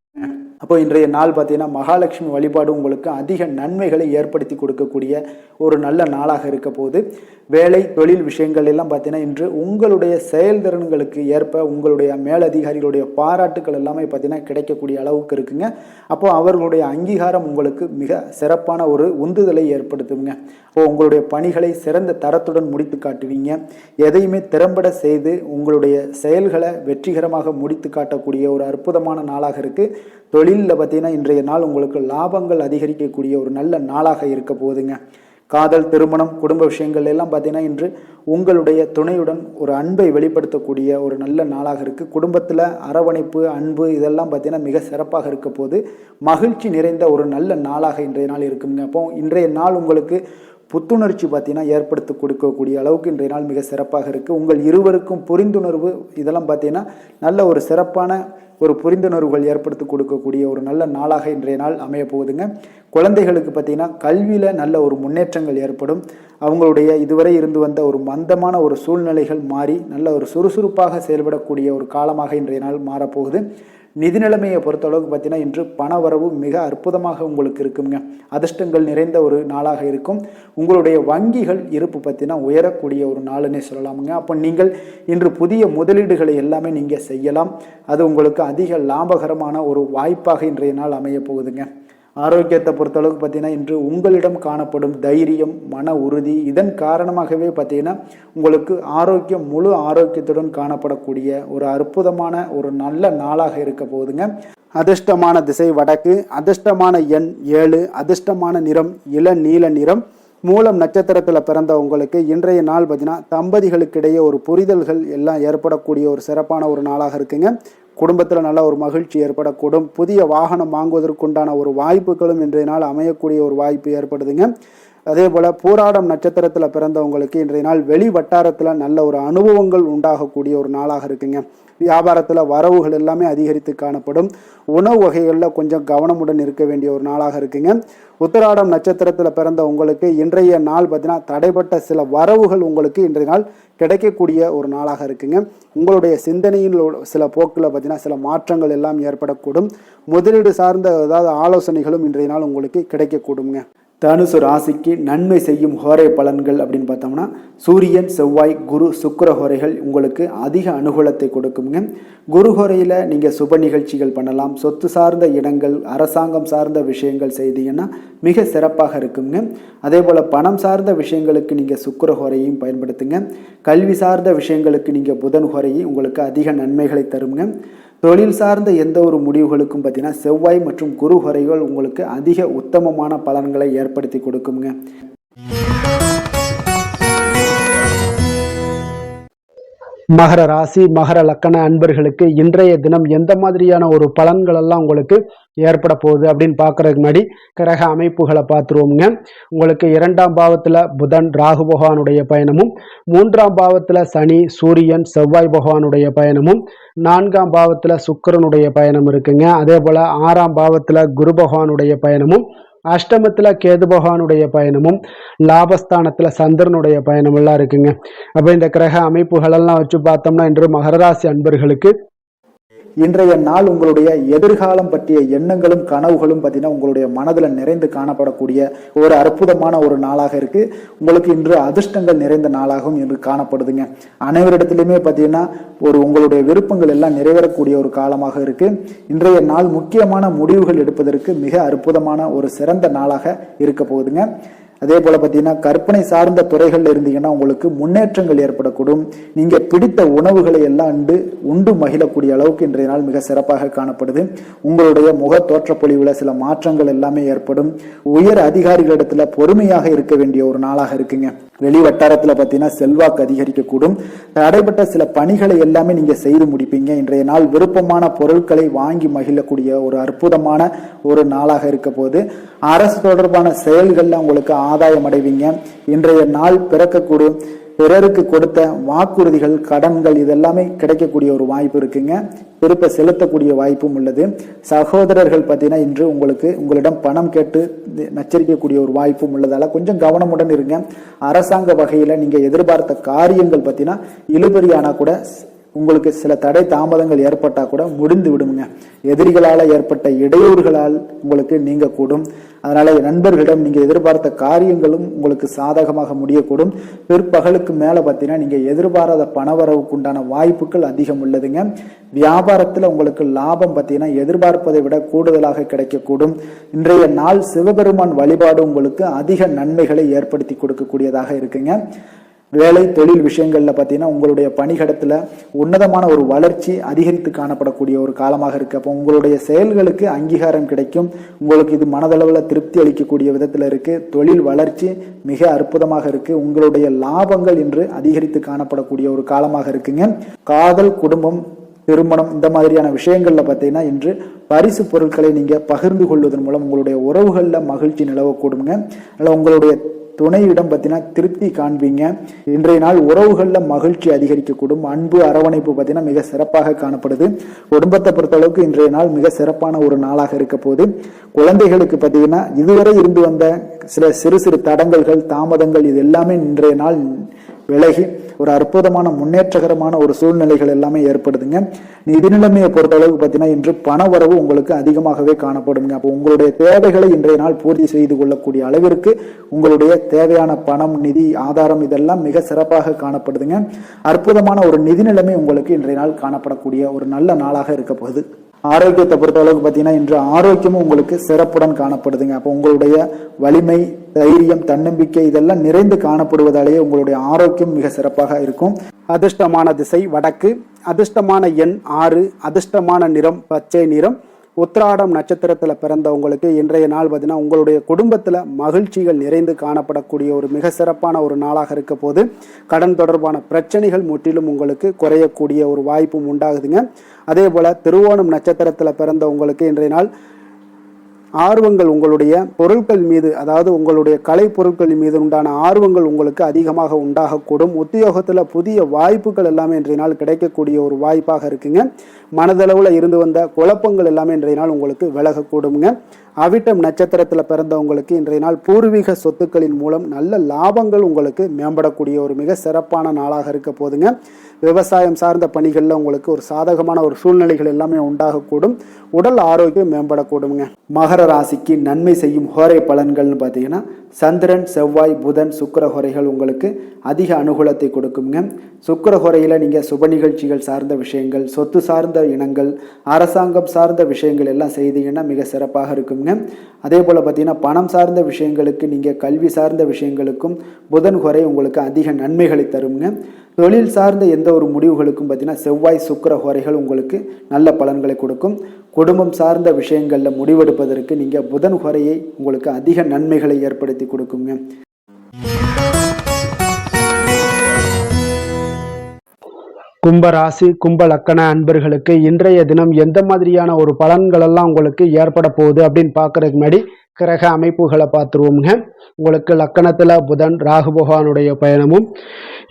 அப்போ இன்றைய நாள் பார்த்தீங்கன்னா மகாலட்சுமி வழிபாடு உங்களுக்கு அதிக நன்மைகளை ஏற்படுத்தி கொடுக்கக்கூடிய ஒரு நல்ல நாளாக இருக்க போது. வேலை தொழில் விஷயங்கள் எல்லாம் பார்த்தீங்கன்னா இன்று உங்களுடைய செயல்திறன்களுக்கு ஏற்ப உங்களுடைய மேலதிகாரிகளுடைய பாராட்டுக்கள் எல்லாமே பார்த்தீங்கன்னா கிடைக்கக்கூடிய அளவுக்கு இருக்குங்க. அப்போ அவர்களுடைய அங்கீகாரம் உங்களுக்கு மிக சிறப்பான ஒரு உந்துதலை ஏற்படுத்துங்க. அப்போ உங்களுடைய பணிகளை சிறந்த தரத்துடன் முடித்து காட்டுவீங்க. எதையுமே திறம்பட செய்து உங்களுடைய செயல்களை வெற்றிகரமாக முடித்து காட்டக்கூடிய ஒரு அற்புதமான நாளாக இருக்குது. தொழிலில் பார்த்தீங்கன்னா இன்றைய நாள் உங்களுக்கு லாபங்கள் அதிகரிக்கக்கூடிய ஒரு நல்ல நாளாக இருக்க போகுதுங்க. காதல், திருமணம், குடும்ப விஷயங்கள் எல்லாம் பார்த்தீங்கன்னா இன்று உங்களுடைய துணையுடன் ஒரு அன்பை வெளிப்படுத்தக்கூடிய ஒரு நல்ல நாளாக இருக்குது. குடும்பத்தில் அரவணைப்பு, அன்பு இதெல்லாம் பார்த்தீங்கன்னா மிக சிறப்பாக இருக்க போது. மகிழ்ச்சி நிறைந்த ஒரு நல்ல நாளாக இன்றைய நாள் இருக்குங்க. அப்போ இன்றைய நாள் உங்களுக்கு புத்துணர்ச்சி பார்த்தீங்கன்னா ஏற்படுத்தி கொடுக்கக்கூடிய அளவுக்கு இன்றைய நாள் மிக சிறப்பாக இருக்குது. உங்கள் இருவருக்கும் புரிந்துணர்வு இதெல்லாம் பார்த்தீங்கன்னா நல்ல ஒரு சிறப்பான ஒரு புரிந்துணர்வுகள் ஏற்படுத்தி கொடுக்கக்கூடிய ஒரு நல்ல நாளாக இன்றைய நாள் அமைய போகுதுங்க. குழந்தைகளுக்கு பார்த்தீங்கன்னா கல்வியில் நல்ல ஒரு முன்னேற்றங்கள் ஏற்படும். அவங்களுடைய இதுவரை இருந்து வந்த ஒரு மந்தமான ஒரு சூழ்நிலைகள் மாறி நல்ல ஒரு சுறுசுறுப்பாக செயல்படக்கூடிய ஒரு காலமாக இன்றைய நாள் மாறப்போகுது. நிதி நிலைமையை பொறுத்தளவுக்கு பார்த்தீங்கன்னா இன்று பண வரவு மிக அற்புதமாக உங்களுக்கு இருக்குங்க. அதிர்ஷ்டங்கள் நிறைந்த ஒரு நாளாக இருக்கும். உங்களுடைய வங்கிகள் இருப்பு பார்த்தீங்கன்னா உயரக்கூடிய ஒரு நாளுன்னே சொல்லலாமுங்க. அப்போ நீங்கள் இன்று புதிய முதலீடுகளை எல்லாமே நீங்கள் செய்யலாம். அது உங்களுக்கு அதிக லாபகரமான ஒரு வாய்ப்பாக இன்றைய நாள் அமைய போகுதுங்க. ஆரோக்கியத்தை பொறுத்தளவுக்கு பார்த்தீங்கன்னா இன்று உங்களிடம் காணப்படும் தைரியம், மன உறுதி இதன் காரணமாகவே பார்த்தீங்கன்னா உங்களுக்கு ஆரோக்கியம் முழு ஆரோக்கியத்துடன் காணப்படக்கூடிய ஒரு அற்புதமான ஒரு நல்ல நாளாக இருக்க போகுதுங்க. அதிர்ஷ்டமான திசை வடக்கு, அதிர்ஷ்டமான எண் 7, அதிர்ஷ்டமான நிறம் இளநீல நிறம். மூலம் நட்சத்திரத்தில் பிறந்த உங்களுக்கு இன்றைய நாள் பார்த்தீங்கன்னா தம்பதிகளுக்கிடையே ஒரு புரிதல்கள் எல்லாம் ஏற்படக்கூடிய ஒரு சிறப்பான ஒரு நாளாக இருக்குங்க. குடும்பத்தில் நல்ல ஒரு மகிழ்ச்சி ஏற்படக்கூடும். புதிய வாகனம் வாங்குவதற்குண்டான ஒரு வாய்ப்புகளும் இன்றைய நாள் அமையக்கூடிய ஒரு வாய்ப்பு ஏற்படுதுங்க. அதே போல் பூராடம் நட்சத்திரத்தில் பிறந்தவங்களுக்கு இன்றைய நாள் வெளி வட்டாரத்தில் நல்ல ஒரு அனுபவங்கள் உண்டாகக்கூடிய ஒரு நாளாக இருக்குங்க. வியாபாரத்தில் வரவுகள் எல்லாமே அதிகரித்து காணப்படும். உணவு வகைகளில் கொஞ்சம் கவனமுடன் இருக்க வேண்டிய ஒரு நாளாக இருக்குங்க. உத்திராடம் நட்சத்திரத்தில் பிறந்த உங்களுக்கு இன்றைய நாள் பார்த்தீங்கன்னா தடைப்பட்ட சில வரவுகள் உங்களுக்கு இன்றைய நாள் கிடைக்கக்கூடிய ஒரு நாளாக இருக்குங்க. உங்களுடைய சிந்தனையில் சில போக்கில் பார்த்தீங்கன்னா சில மாற்றங்கள் எல்லாம் ஏற்படக்கூடும். முதலீடு சார்ந்த ஏதாவது ஆலோசனைகளும் இன்றைய நாள் உங்களுக்கு கிடைக்கக்கூடுங்க. தனுசு ராசிக்கு நன்மை செய்யும் ஹோரை பலன்கள் அப்படின்னு பார்த்தோம்னா சூரியன், செவ்வாய், குரு, சுக்கிர ஹோரைகள் உங்களுக்கு அதிக அனுகூலத்தை கொடுக்குங்க. குரு ஹோரையில் நீங்கள் சுப நிகழ்ச்சிகள் பண்ணலாம். சொத்து சார்ந்த இடங்கள், அரசாங்கம் சார்ந்த விஷயங்கள் செய்தீங்கன்னா மிக சிறப்பாக இருக்குங்க. அதே போல் பணம் சார்ந்த விஷயங்களுக்கு நீங்கள் சுக்கிர ஹோரையும் பயன்படுத்துங்க. கல்வி சார்ந்த விஷயங்களுக்கு நீங்கள் புதன் ஹோரையும் உங்களுக்கு அதிக நன்மைகளை தருங்க. தொழில் சார்ந்த எந்த ஒரு முடிவுகளுக்கும் பார்த்தீங்கன்னா செவ்வாய் மற்றும் குரு ஹோரைகள் உங்களுக்கு அதிக உத்தமமான பலன்களை ஏற்படுத்தி கொடுக்குங்க. மகர ராசி மகர லக்கண அன்பர்களுக்கு இன்றைய தினம் எந்த மாதிரியான ஒரு பலன்கள் எல்லாம் உங்களுக்கு ஏற்பட போகுது அப்படின்னு பார்க்கறதுக்கு முன்னாடி கிரக அமைப்புகளை பார்த்துருவோம்ங்க. உங்களுக்கு 2ஆம் பாவத்துல புதன் ராகு பகவானுடைய பயணமும், 3ஆம் பாவத்துல சனி சூரியன் செவ்வாய் பகவானுடைய பயணமும், 4ஆம் பாவத்துல சுக்கிரனுடைய பயணம் இருக்குங்க. அதே போல 6ஆம் பாவத்துல குரு பகவானுடைய பயணமும், அஷ்டமத்துல கேது பகவானுடைய பயணமும், லாபஸ்தானத்துல சந்திரனுடைய பயணம் எல்லாம் இருக்குங்க. அப்ப இந்த கிரக அமைப்புகள் எல்லாம் வச்சு பார்த்தோம்னா இன்று மகர ராசி அன்பர்களுக்கு இன்றைய நாள் உங்களுடைய எதிர்காலம் பற்றிய எண்ணங்களும் கனவுகளும் பார்த்தீங்கன்னா உங்களுடைய மனதில் நிறைந்து காணப்படக்கூடிய ஒரு அற்புதமான ஒரு நாளாக இருக்கு. உங்களுக்கு இன்று அதிர்ஷ்டங்கள் நிறைந்த நாளாகவும் இன்று காணப்படுதுங்க. அனைவரிடத்திலுமே பார்த்தீங்கன்னா உங்களுடைய விருப்பங்கள் எல்லாம் நிறைவேறக்கூடிய ஒரு காலமாக இருக்கு. இன்றைய நாள் முக்கியமான முடிவுகள் எடுப்பதற்கு மிக அற்புதமான ஒரு சிறந்த நாளாக இருக்க போகுதுங்க. அதே போல பார்த்தீங்கன்னா கற்பனை சார்ந்த துறைகள்ல இருந்தீங்கன்னா உங்களுக்கு முன்னேற்றங்கள் ஏற்படக்கூடும். நீங்க பிடித்த உணவுகளை எல்லாம் உண்டு மகிழக்கூடிய அளவுக்கு இன்றைய நாள் மிக சிறப்பாக காணப்படுது. உங்களுடைய முக தோற்றப்பொழிவுல சில மாற்றங்கள் எல்லாமே ஏற்படும். உயர் அதிகாரிகளிடத்துல பொறுமையாக இருக்க வேண்டிய ஒரு நாளாக இருக்குங்க. வெளி வட்டாரத்துல பார்த்தீங்கன்னா செல்வாக்கு அதிகரிக்கக்கூடும். தடைப்பட்ட சில பணிகளை எல்லாமே நீங்க செய்து முடிப்பீங்க. இன்றைய நாள் விருப்பமான பொருட்களை வாங்கி மகிழக்கூடிய ஒரு அற்புதமான ஒரு நாளாக இருக்க போது அரசு தொடர்பான செயல்கள்ல உங்களுக்கு ஆதாயம் அடைவீங்க. இன்றைய நாள் பிறக்கக்கூடும். பிறருக்கு கொடுத்த வாக்குறுதிகள் கடன்கள் இதெல்லாமே கிடைக்கக்கூடிய ஒரு வாய்ப்பு இருக்குங்க. திருப்ப செலுத்தக்கூடிய வாய்ப்பும் உள்ளது. சகோதரர்கள் பார்த்தீங்கன்னா இன்று உங்களிடம் பணம் கேட்டு நச்சரிக்கக்கூடிய ஒரு வாய்ப்பும் உள்ளதால கொஞ்சம் கவனமுடன் இருங்க. அரசாங்க வகையில நீங்க எதிர்பார்த்த காரியங்கள் பார்த்தீங்கன்னா இழுபறியானா கூட உங்களுக்கு சில தடை தாமதங்கள் ஏற்பட்டா கூட முடிந்து விடுங்க. எதிரிகளால் ஏற்பட்ட இடையூறுகளால் உங்களுக்கு நீங்க கூடும். அதனால நண்பர்களிடம் நீங்க எதிர்பார்த்த காரியங்களும் உங்களுக்கு சாதகமாக முடியக்கூடும். பிற்பகலுக்கு மேல பார்த்தீங்கன்னா நீங்க எதிர்பாராத பணவரவுக்கு உண்டான வாய்ப்புகள் அதிகம் உள்ளதுங்க. வியாபாரத்துல உங்களுக்கு லாபம் பார்த்தீங்கன்னா எதிர்பார்ப்பதை விட கூடுதலாக கிடைக்கக்கூடும். இன்றைய நாள் சிவபெருமான் வழிபாடு உங்களுக்கு அதிக நன்மைகளை ஏற்படுத்தி கொடுக்கக்கூடியதாக இருக்குங்க. வேலை தொழில் விஷயங்கள்ல பார்த்தீங்கன்னா உங்களுடைய பணியிடத்துல உன்னதமான ஒரு வளர்ச்சி அதிகரித்து காணப்படக்கூடிய ஒரு காலமாக இருக்கு. அப்போ உங்களுடைய செயல்களுக்கு அங்கீகாரம் கிடைக்கும். உங்களுக்கு இது மனதளவில் திருப்தி அளிக்கக்கூடிய விதத்துல இருக்கு. தொழில் வளர்ச்சி மிக அற்புதமாக இருக்கு. உங்களுடைய லாபங்கள் இன்று அதிகரித்து காணப்படக்கூடிய ஒரு காலமாக இருக்குங்க. காதல், குடும்பம், திருமணம் இந்த மாதிரியான விஷயங்கள்ல பார்த்தீங்கன்னா இன்று பரிசு பொருட்களை நீங்க பகிர்ந்து கொள்வதன் மூலம் உங்களுடைய உறவுகள்ல மகிழ்ச்சி நிலவக்கூடுங்க. அதனால உங்களுடைய துணையிடம் பார்த்தீங்கன்னா திருப்தி காண்பீங்க. இன்றைய நாள் உறவுகளில் மகிழ்ச்சி அதிகரிக்கக்கூடும். அன்பு அரவணைப்பு பார்த்தீங்கன்னா மிக சிறப்பாக காணப்படுது. குடும்பத்தை பொறுத்தளவுக்கு இன்றைய நாள் மிக சிறப்பான ஒரு நாளாக இருக்க போது குழந்தைகளுக்கு பார்த்தீங்கன்னா இதுவரை இருந்து வந்த சில சிறு சிறு தடங்கல்கள் தாமதங்கள் இது எல்லாமே இன்றைய நாள் விலகி ஒரு அற்புதமான முன்னேற்றகரமான ஒரு சூழ்நிலைகள் எல்லாமே ஏற்படுதுங்க. நிதி நிலைமையை பொறுத்தளவுக்கு பார்த்தீங்கன்னா இன்று பண வரவு உங்களுக்கு அதிகமாகவே காணப்படுங்க. அப்போ உங்களுடைய தேவைகளை இன்றைய நாள் பூர்த்தி செய்து கொள்ளக்கூடிய அளவிற்கு உங்களுடைய தேவையான பணம், நிதி ஆதாரம் இதெல்லாம் மிக சிறப்பாக காணப்படுதுங்க. அற்புதமான ஒரு நிதி நிலைமை உங்களுக்கு இன்றைய நாள் காணப்படக்கூடிய ஒரு நல்ல நாளாக இருக்க போகுது. ஆரோக்கியத்தை பொறுத்த அளவுக்கு பார்த்தீங்கன்னா இன்று ஆரோக்கியமும் உங்களுக்கு சிறப்புடன் காணப்படுதுங்க. அப்போ உங்களுடைய வலிமை, தைரியம், தன்னம்பிக்கை இதெல்லாம் நிறைந்து காணப்படுவதாலேயே உங்களுடைய ஆரோக்கியம் மிக சிறப்பாக இருக்கும். அதிர்ஷ்டமான திசை வடக்கு, அதிர்ஷ்டமான எண் 6, அதிர்ஷ்டமான நிறம் பச்சை நிறம். உத்திராடம் நட்சத்திரத்துல பிறந்தவங்களுக்கு இன்றைய நாள் பார்த்தீங்கன்னா உங்களுடைய குடும்பத்துல மகிழ்ச்சிகள் நிறைந்து காணப்படக்கூடிய ஒரு மிக சிறப்பான ஒரு நாளாக இருக்க போது கடன் தொடர்பான பிரச்சனைகள் முற்றிலும் உங்களுக்கு குறையக்கூடிய ஒரு வாய்ப்பும் உண்டாகுதுங்க. அதே போல திருவோணம் நட்சத்திரத்துல பிறந்தவங்களுக்கு இன்றைய நாள் ஆர்வங்கள் உங்களுடைய பொருட்கள் மீது, அதாவது உங்களுடைய கலை பொருட்கள் மீது உண்டான ஆர்வங்கள் உங்களுக்கு அதிகமாக உண்டாகக்கூடும். உத்தியோகத்துல புதிய வாய்ப்புகள் எல்லாமே இன்றைய நாள் கிடைக்கக்கூடிய ஒரு வாய்ப்பாக இருக்குங்க. மனதளவுல இருந்து வந்த குழப்பங்கள் எல்லாமே இன்றைய நாள் உங்களுக்கு விலகக்கூடுங்க. அவிட்டம் நட்சத்திரத்துல பிறந்தவங்களுக்கு இன்றைய நாள் பூர்வீக சொத்துக்களின் மூலம் நல்ல லாபங்கள் உங்களுக்கு மேம்படக்கூடிய ஒரு மிக சிறப்பான நாளாக இருக்க போதுங்க. விவசாயம் சார்ந்த பணிகள்ல உங்களுக்கு ஒரு சாதகமான ஒரு சூழ்நிலைகள் எல்லாமே உண்டாகக்கூடும். உடல் ஆரோக்கியம் மேம்படக்கூடுங்க. மகர ராசிக்கு நன்மை செய்யும் ஹோரை பலன்கள்னு பார்த்தீங்கன்னா சந்திரன், செவ்வாய், புதன், சுக்கிர ஹோரைகள் உங்களுக்கு அதிக அனுகூலத்தை கொடுக்குங்க. சுக்கிர ஹோரையில நீங்க சுப நிகழ்ச்சிகள் சார்ந்த விஷயங்கள், சொத்து சார்ந்த இனங்கள், அரசாங்கம் சார்ந்த விஷயங்கள் எல்லாம் செய்தீங்கன்னா மிக சிறப்பாக இருக்குங்க. அதே போல பார்த்தீங்கன்னா பணம் சார்ந்த விஷயங்களுக்கு, நீங்க கல்வி சார்ந்த விஷயங்களுக்கும் புதன் ஹோரை உங்களுக்கு அதிக நன்மைகளை தருங்க. தொழில் சார்ந்த எந்த ஒரு முடிவுகளுக்கும் பார்த்தீங்கன்னா செவ்வாய், சுக்கிர ஹோரைகள் உங்களுக்கு நல்ல பலன்களை கொடுக்கும். குடும்பம் சார்ந்த விஷயங்கள்ல முடிவெடுப்பதற்கு நீங்க புதன் ஹோரையை உங்களுக்கு அதிக நன்மைகளை ஏற்படுத்தி கொடுக்குங்க. கும்ப ராசி கும்ப லக்கண அன்பர்களுக்கு இன்றைய தினம் எந்த மாதிரியான ஒரு பலன்கள் எல்லாம் உங்களுக்கு ஏற்பட போகுது அப்படின்னு பார்க்கறதுக்கு முன்னாடி கிரக அமைப்புகளை பார்த்துருவோம்ங்க. உங்களுக்கு லக்கணத்துல புதன் ராகு பகவானுடைய பயணமும்,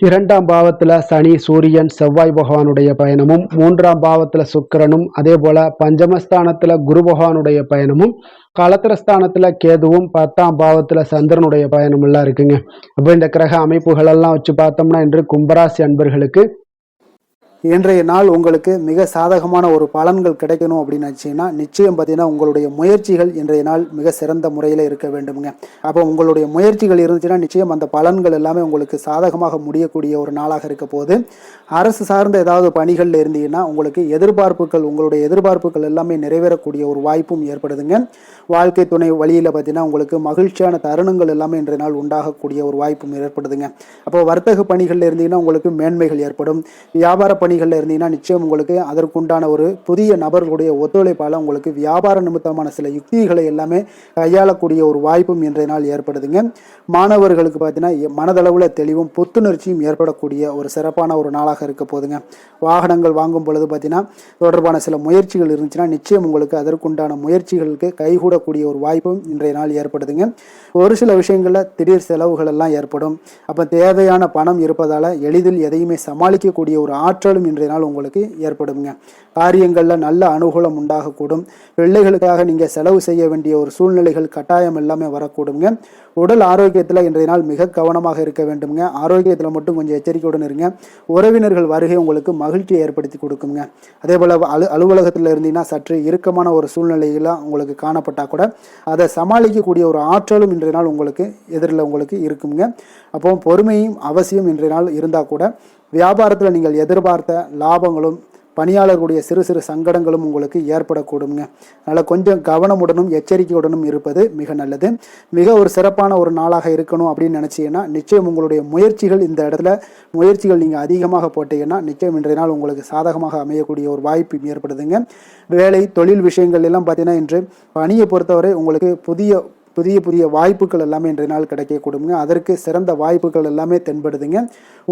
2ஆம் பாவத்துல சனி சூரியன் செவ்வாய் பகவானுடைய பயணமும், 3ஆம் பாவத்துல சுக்கிரனும், அதே போல பஞ்சமஸ்தானத்துல குரு பகவானுடைய பயணமும், களத்திரஸ்தானத்துல கேதுவும், 10ஆம் பாவத்துல சந்திரனுடைய பயணம் எல்லாம் இருக்குங்க. அப்போ இந்த கிரக அமைப்புகள் எல்லாம் வச்சு பார்த்தோம்னா இன்று கும்பராசி அன்பர்களுக்கு இன்றைய நாள் உங்களுக்கு மிக சாதகமான ஒரு பலன்கள் கிடைக்கணும் அப்படின்னு நினச்சிங்கன்னா நிச்சயம் பார்த்தீங்கன்னா உங்களுடைய முயற்சிகள் இன்றைய நாள் மிக சிறந்த முறையில் இருக்க வேண்டுமுங்க. அப்போ உங்களுடைய முயற்சிகள் இருந்துச்சுன்னா நிச்சயம் அந்த பலன்கள் எல்லாமே உங்களுக்கு சாதகமாக முடியக்கூடிய ஒரு நாளாக இருக்க போது. அரசு சார்ந்த ஏதாவது பணிகளில் இருந்தீங்கன்னா உங்களுக்கு உங்களுடைய எதிர்பார்ப்புகள் எல்லாமே நிறைவேறக்கூடிய ஒரு வாய்ப்பும் ஏற்படுதுங்க. வாழ்க்கை துணை வழியில் பார்த்தீங்கன்னா உங்களுக்கு மகிழ்ச்சியான தருணங்கள் எல்லாமே இன்றைய நாள் உண்டாகக்கூடிய ஒரு வாய்ப்பும் ஏற்படுதுங்க. அப்போ வர்த்தக பணிகளில் இருந்தீங்கன்னா உங்களுக்கு மேன்மைகள் ஏற்படும். வியாபார பணிகளில் இருந்தீங்கன்னா நிச்சயம் உங்களுக்கு அதற்குண்டான ஒரு புதிய நபர்களுடைய ஒத்துழைப்பால் உங்களுக்கு வியாபார நிமித்தமான சில யுக்திகளை எல்லாமே கையாளக்கூடிய ஒரு வாய்ப்பும் இன்றைய நாள் ஏற்படுதுங்க. மாணவர்களுக்கு பார்த்தீங்கன்னா மனதளவில் தெளிவும் புத்துணர்ச்சியும் ஏற்படக்கூடிய ஒரு சிறப்பான ஒரு நாளாக இருக்க போதுங்க. வாகனங்கள் வாங்கும் பொழுது பார்த்தீங்கன்னா தொடர்பான சில முயற்சிகள் இருந்துச்சுன்னா நிச்சயம் உங்களுக்கு அதற்குண்டான முயற்சிகளுக்கு கைகூடக்கூடிய ஒரு வாய்ப்பும் இன்றைய நாள் ஏற்படுதுங்க. ஒரு சில விஷயங்களில் திடீர் செலவுகள் எல்லாம் ஏற்படும். அப்போ தேவையான பணம் இருப்பதால் எளிதில் எதையுமே சமாளிக்கக்கூடிய ஒரு ஆற்றலும் இன்றைய நாள் உங்களுக்கு ஏற்படுங்க. காரியங்களில் நல்ல அனுகூலம் உண்டாகக்கூடும். பிள்ளைகளுக்காக நீங்கள் செலவு செய்ய வேண்டிய ஒரு சூழ்நிலைகள் கட்டாயம் எல்லாமே வரக்கூடுங்க. உடல் ஆரோக்கியத்தில் இன்றைய நாள் மிக கவனமாக இருக்க வேண்டுங்க. ஆரோக்கியத்தில் மட்டும் கொஞ்சம் எச்சரிக்கையுடன் இருங்க. உறவினர்கள் வருகை உங்களுக்கு மகிழ்ச்சியை ஏற்படுத்தி கொடுக்குங்க. அதே போல் அலுவலகத்தில் இருந்தீங்கன்னா சற்று இறுக்கமான ஒரு சூழ்நிலையெல்லாம் உங்களுக்கு காணப்பட்டால் கூட அதை சமாளிக்கக்கூடிய ஒரு ஆற்றலும் இன்றைய நாள் உங்களுக்கு எதிரில் உங்களுக்கு இருக்குங்க. அப்போ பொறுமையும் அவசியம் இன்றைய நாள் இருந்தால் கூட வியாபாரத்தில் நீங்கள் எதிர்பார்த்த லாபங்களும் பணியாளர்களுடைய சிறு சிறு சங்கடங்களும் உங்களுக்கு ஏற்படக்கூடுங்க. அதனால் கொஞ்சம் கவனமுடனும் எச்சரிக்கையுடனும் இருப்பது மிக நல்லது. மிக ஒரு சிறப்பான ஒரு நாளாக இருக்கணும் அப்படின்னு நினச்சிங்கன்னா நிச்சயம் உங்களுடைய இந்த இடத்துல முயற்சிகள் நீங்கள் அதிகமாக போட்டீங்கன்னா நிச்சயம் இன்றைய நாள் உங்களுக்கு சாதகமாக அமையக்கூடிய ஒரு வாய்ப்பு ஏற்படுதுங்க. வேலை தொழில் விஷயங்கள் எல்லாம் பார்த்தீங்கன்னா இன்று பணியை பொறுத்தவரை உங்களுக்கு புதிய வாய்ப்புகள் எல்லாமே இன்றைய நாள் கிடைக்கக்கூடுங்க. அதற்கு சிறந்த வாய்ப்புகள் எல்லாமே தென்படுதுங்க.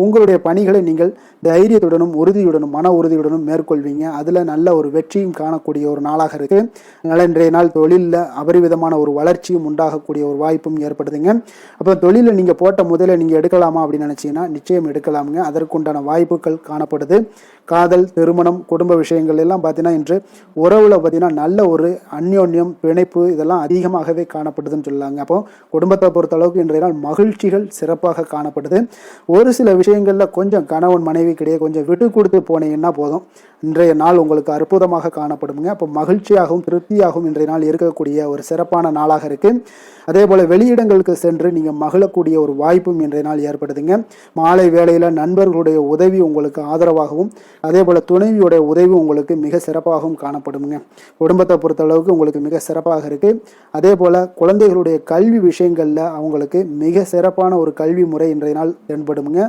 உங்களுடைய பணிகளை நீங்கள் தைரியத்துடனும் உறுதியுடனும் மன உறுதியுடனும் மேற்கொள்வீங்க. அதில் நல்ல ஒரு வெற்றியும் காணக்கூடிய ஒரு நாளாக இருக்கு. அதனால் இன்றைய நாள் தொழிலில் அபரிவிதமான ஒரு வளர்ச்சியும் உண்டாகக்கூடிய ஒரு வாய்ப்பும் ஏற்படுதுங்க. அப்போ தொழிலில் நீங்கள் போட்ட முதல்ல நீங்கள் எடுக்கலாமா அப்படின்னு நினச்சிங்கன்னா நிச்சயம் எடுக்கலாமுங்க. அதற்குண்டான வாய்ப்புகள் காணப்படுது. காதல் திருமணம் குடும்ப விஷயங்கள் எல்லாம் பார்த்தீங்கன்னா இன்று உறவில் பார்த்தீங்கன்னா நல்ல ஒரு அந்யோன்யம் பிணைப்பு இதெல்லாம் அதிகமாகவே காணப்படுதுன்னு சொல்லலாங்க. அப்போ குடும்பத்தை பொறுத்த அளவுக்கு இன்றைய நாள் மகிழ்ச்சிகள் சிறப்பாக காணப்படுது. ஒரு சில விஷயங்களில் கொஞ்சம் கணவன் மனைவிக்கிடையே கொஞ்சம் விட்டு கொடுத்து போனீங்கன்னா போதும், இன்றைய நாள் உங்களுக்கு அற்புதமாக காணப்படுங்க. அப்போ மகிழ்ச்சியாகவும் திருப்தியாகவும் இன்றைய நாள் இருக்கக்கூடிய ஒரு சிறப்பான நாளாக இருக்கு. அதே போல் வெளியிடங்களுக்கு சென்று நீங்கள் மகிழக்கூடிய ஒரு வாய்ப்பும் இன்றைய நாள் ஏற்படுதுங்க. மாலை வேளையில் நண்பர்களுடைய உதவி உங்களுக்கு ஆதரவாகவும் அதே போல் துணைவியுடைய உதவி உங்களுக்கு மிக சிறப்பாகவும் காணப்படுங்க. குடும்பத்தை பொறுத்த அளவுக்கு உங்களுக்கு மிக சிறப்பாக இருக்கு. அதே போல் குழந்தைகளுடைய கல்வி விஷயங்களில் அவங்களுக்கு மிக சிறப்பான ஒரு கல்வி முறை இன்றைய நாள் தென்படுங்க.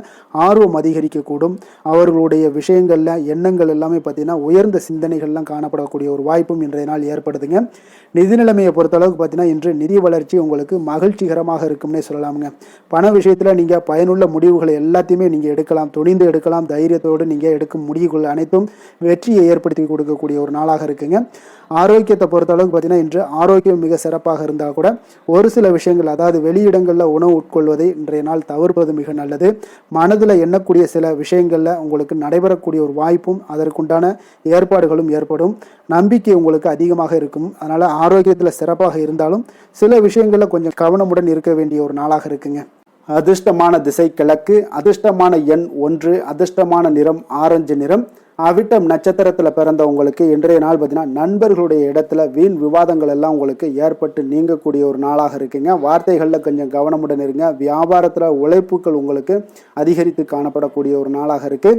ஆர்வம் அதிகரிக்கக்கூடும். அவர்களுடைய விஷயங்களில் எண்ணங்கள் எல்லாமே பார்த்தீங்கன்னா உயர்ந்த சிந்தனைகள்லாம் காணப்படக்கூடிய ஒரு வாய்ப்பும் இன்றைய நாள் ஏற்படுதுங்க. நிதி நிலைமையை பொறுத்த அளவுக்கு பார்த்தீங்கன்னா இன்று நிதி வளர்ச்சி உங்களுக்கு மகிழ்ச்சிகரமாக இருக்கும்னே சொல்லலாமுங்க. பண விஷயத்தில் நீங்கள் பயனுள்ள முடிவுகளை எல்லாத்தையுமே நீங்கள் எடுக்கலாம், துணிந்து எடுக்கலாம். தைரியத்தோடு நீங்கள் எடுக்கும் முடிவுகள் அனைத்தும் வெற்றியை ஏற்படுத்தி கொடுக்கக்கூடிய ஒரு நாளாக இருக்குங்க. ஆரோக்கியத்தை பொறுத்த அளவுக்கு பார்த்தீங்கன்னா இன்று ஆரோக்கியம் மிக சிறப்பாக இருந்தால் கூட ஒரு சில விஷயங்கள் அதாவது வெளியிடங்களில் உணவு உட்கொள்வதை இன்றைய நாள் தவிர்ப்பது மிக நல்லது. மனதில் எண்ணக்கூடிய சில விஷயங்களில் உங்களுக்கு நடைபெறக்கூடிய ஒரு வாய்ப்பும் அதற்குண்டான ஏற்பாடுகளும் ஏற்படும். நம்பிக்கை உங்களுக்கு அதிகமாக இருக்கும். அதனால் ஆரோக்கியத்தில் சிறப்பாக இருந்தாலும் சில விஷயங்களில் கொஞ்சம் கவனமுடன் இருக்க வேண்டிய ஒரு நாளாக இருக்குங்க. அதிர்ஷ்டமான திசை கிழக்கு, அதிர்ஷ்டமான எண் 1, அதிர்ஷ்டமான நிறம் ஆரஞ்சு நிறம். அவிட்டம் நட்சத்திரத்தில் பிறந்தவங்களுக்கு இன்றைய நாள் பார்த்தீங்கன்னா நண்பர்களுடைய இடத்துல வீண் விவாதங்கள் எல்லாம் உங்களுக்கு ஏற்பட்டு நீங்கக்கூடிய ஒரு நாளாக இருக்குங்க. வார்த்தைகளில் கொஞ்சம் கவனமுடன் இருங்க. வியாபாரத்தில் உழைப்புகள் உங்களுக்கு அதிகரித்து காணப்படக்கூடிய ஒரு நாளாக இருக்கு.